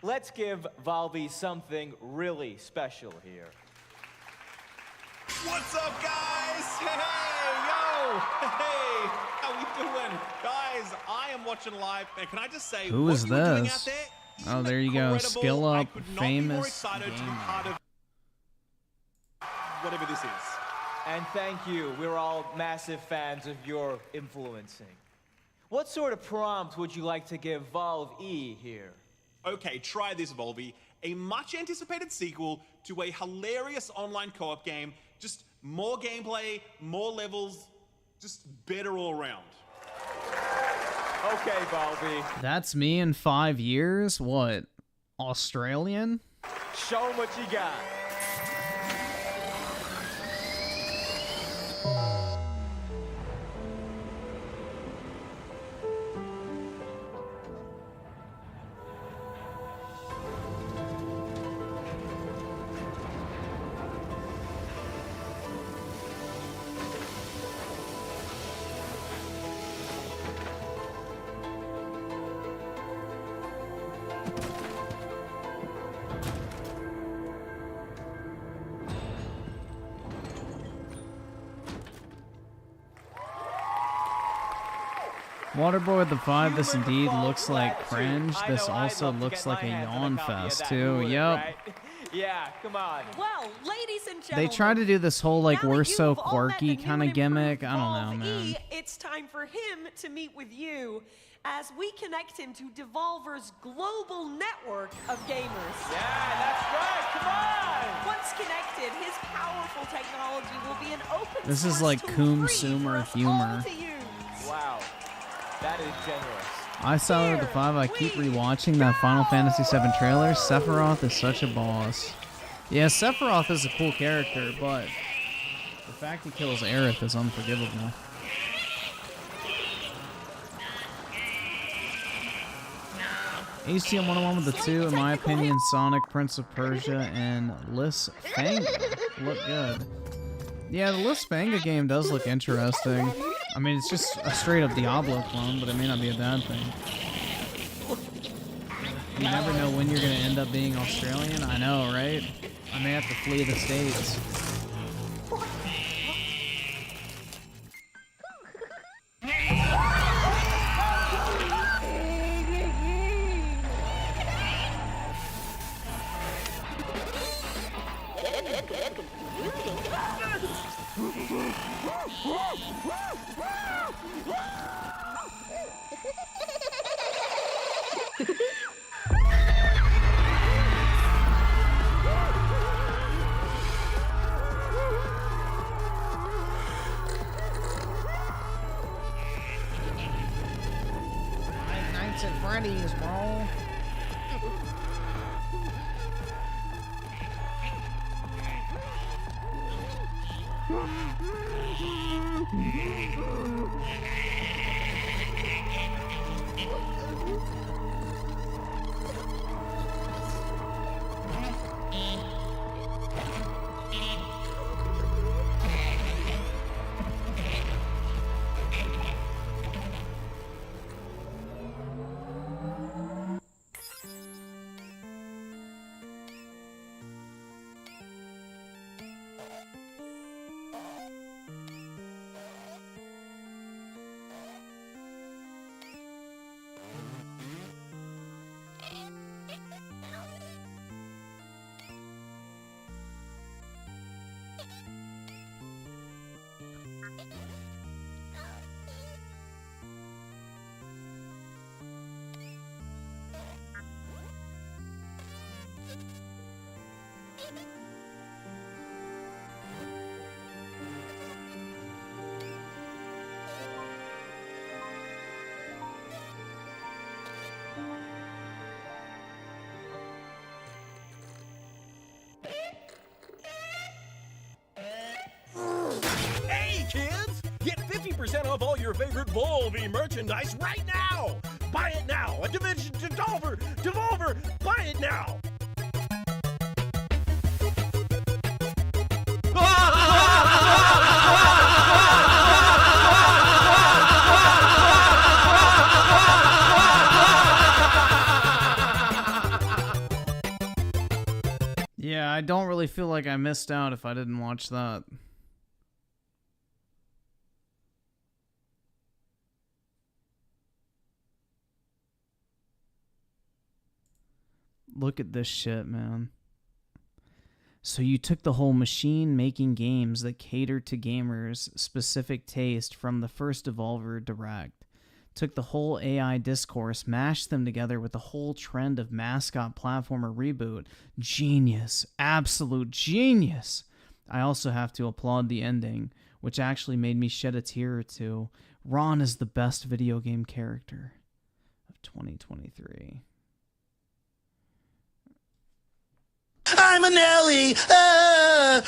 Let's give Valvi something really special here. What's up, guys? Hey, yo! Hey, how we doing? Guys, I am watching live, and can I just say, Who what is you were doing this? out there, Oh, there you go. incredible. Skill I up, could not be more famous excited to be gamer. part of whatever this is. And thank you. We're all massive fans of your influencing. What sort of prompt would you like to give Valve E here? Okay, try this, Volvi. A much-anticipated sequel to a hilarious online co-op game. Just more gameplay, more levels, just better all around. Okay, Valvi. That's me in 5 years? What? Australian? Show 'em what you got. Waterboy with the 5, this indeed looks like cringe. This also looks like a yawn fest, too. Yep. Right? Yeah, come on. Well, ladies and They gentlemen, try to do this whole, like, now we're that so you've all met quirky the new kind of and gimmick. improved I don't know, Valve man. E, it's time for him to meet with you as we connect him to Devolver's global network of gamers. Yeah, that's right. Come on. Once connected, his powerful technology will be an open This is source like tool Coom free Sumer for us all humor. to use. Wow. That is generous. I saw with the 5, I keep rewatching that Final Fantasy VII trailer. Sephiroth is such a boss. Yeah, Sephiroth is a cool character, but the fact he kills Aerith is unforgivable. HTM 101 with the 2, in my opinion, Sonic, Prince of Persia, and Lisfanga look good. Yeah, the Lisfanga game does look interesting. I mean, it's just a straight-up Diablo clone, but it may not be a bad thing. You never know when you're going to end up being Australian. I know, right? I may have to flee the States. Nights at Freddy's, bro. Hey, kids! Get 50% off all your favorite Volvi merchandise right now! Buy it now! A Division Devolver! Buy it now! Yeah, I don't really feel like I missed out if I didn't watch that. Look at this shit, man. So you took the whole machine making games that cater to gamers' specific taste from the first Devolver Direct. Took the whole AI discourse, mashed them together with the whole trend of mascot platformer reboot. Genius. Absolute genius. I also have to applaud the ending, which actually made me shed a tear or two. Ron is the best video game character of 2023. I'm an Ellie! Yeah!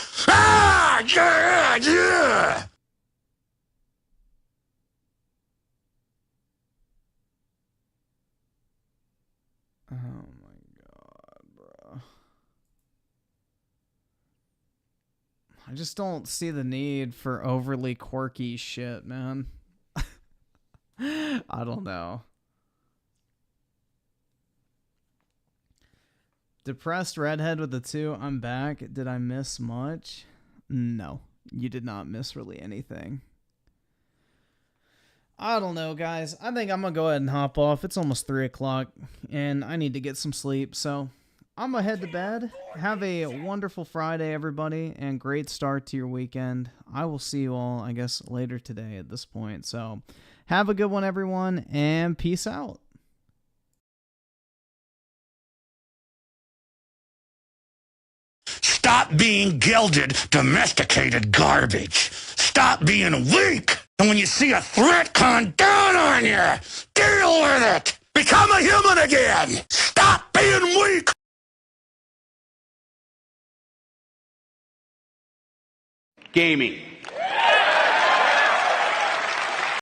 Oh my god, bro. I just don't see the need for overly quirky shit, man. I don't know. Depressed redhead with the 2. I'm back. Did I miss much? No, you did not miss really anything. I don't know, guys. I think I'm going to go ahead and hop off. It's almost 3 o'clock, and I need to get some sleep. So I'm going to head to bed. Have a wonderful Friday, everybody, and great start to your weekend. I will see you all, I guess, later today at this point. So have a good one, everyone, and peace out. Stop being gilded, domesticated garbage. Stop being weak. And when you see a threat come down on you, deal with it. Become a human again. Stop being weak. Gaming.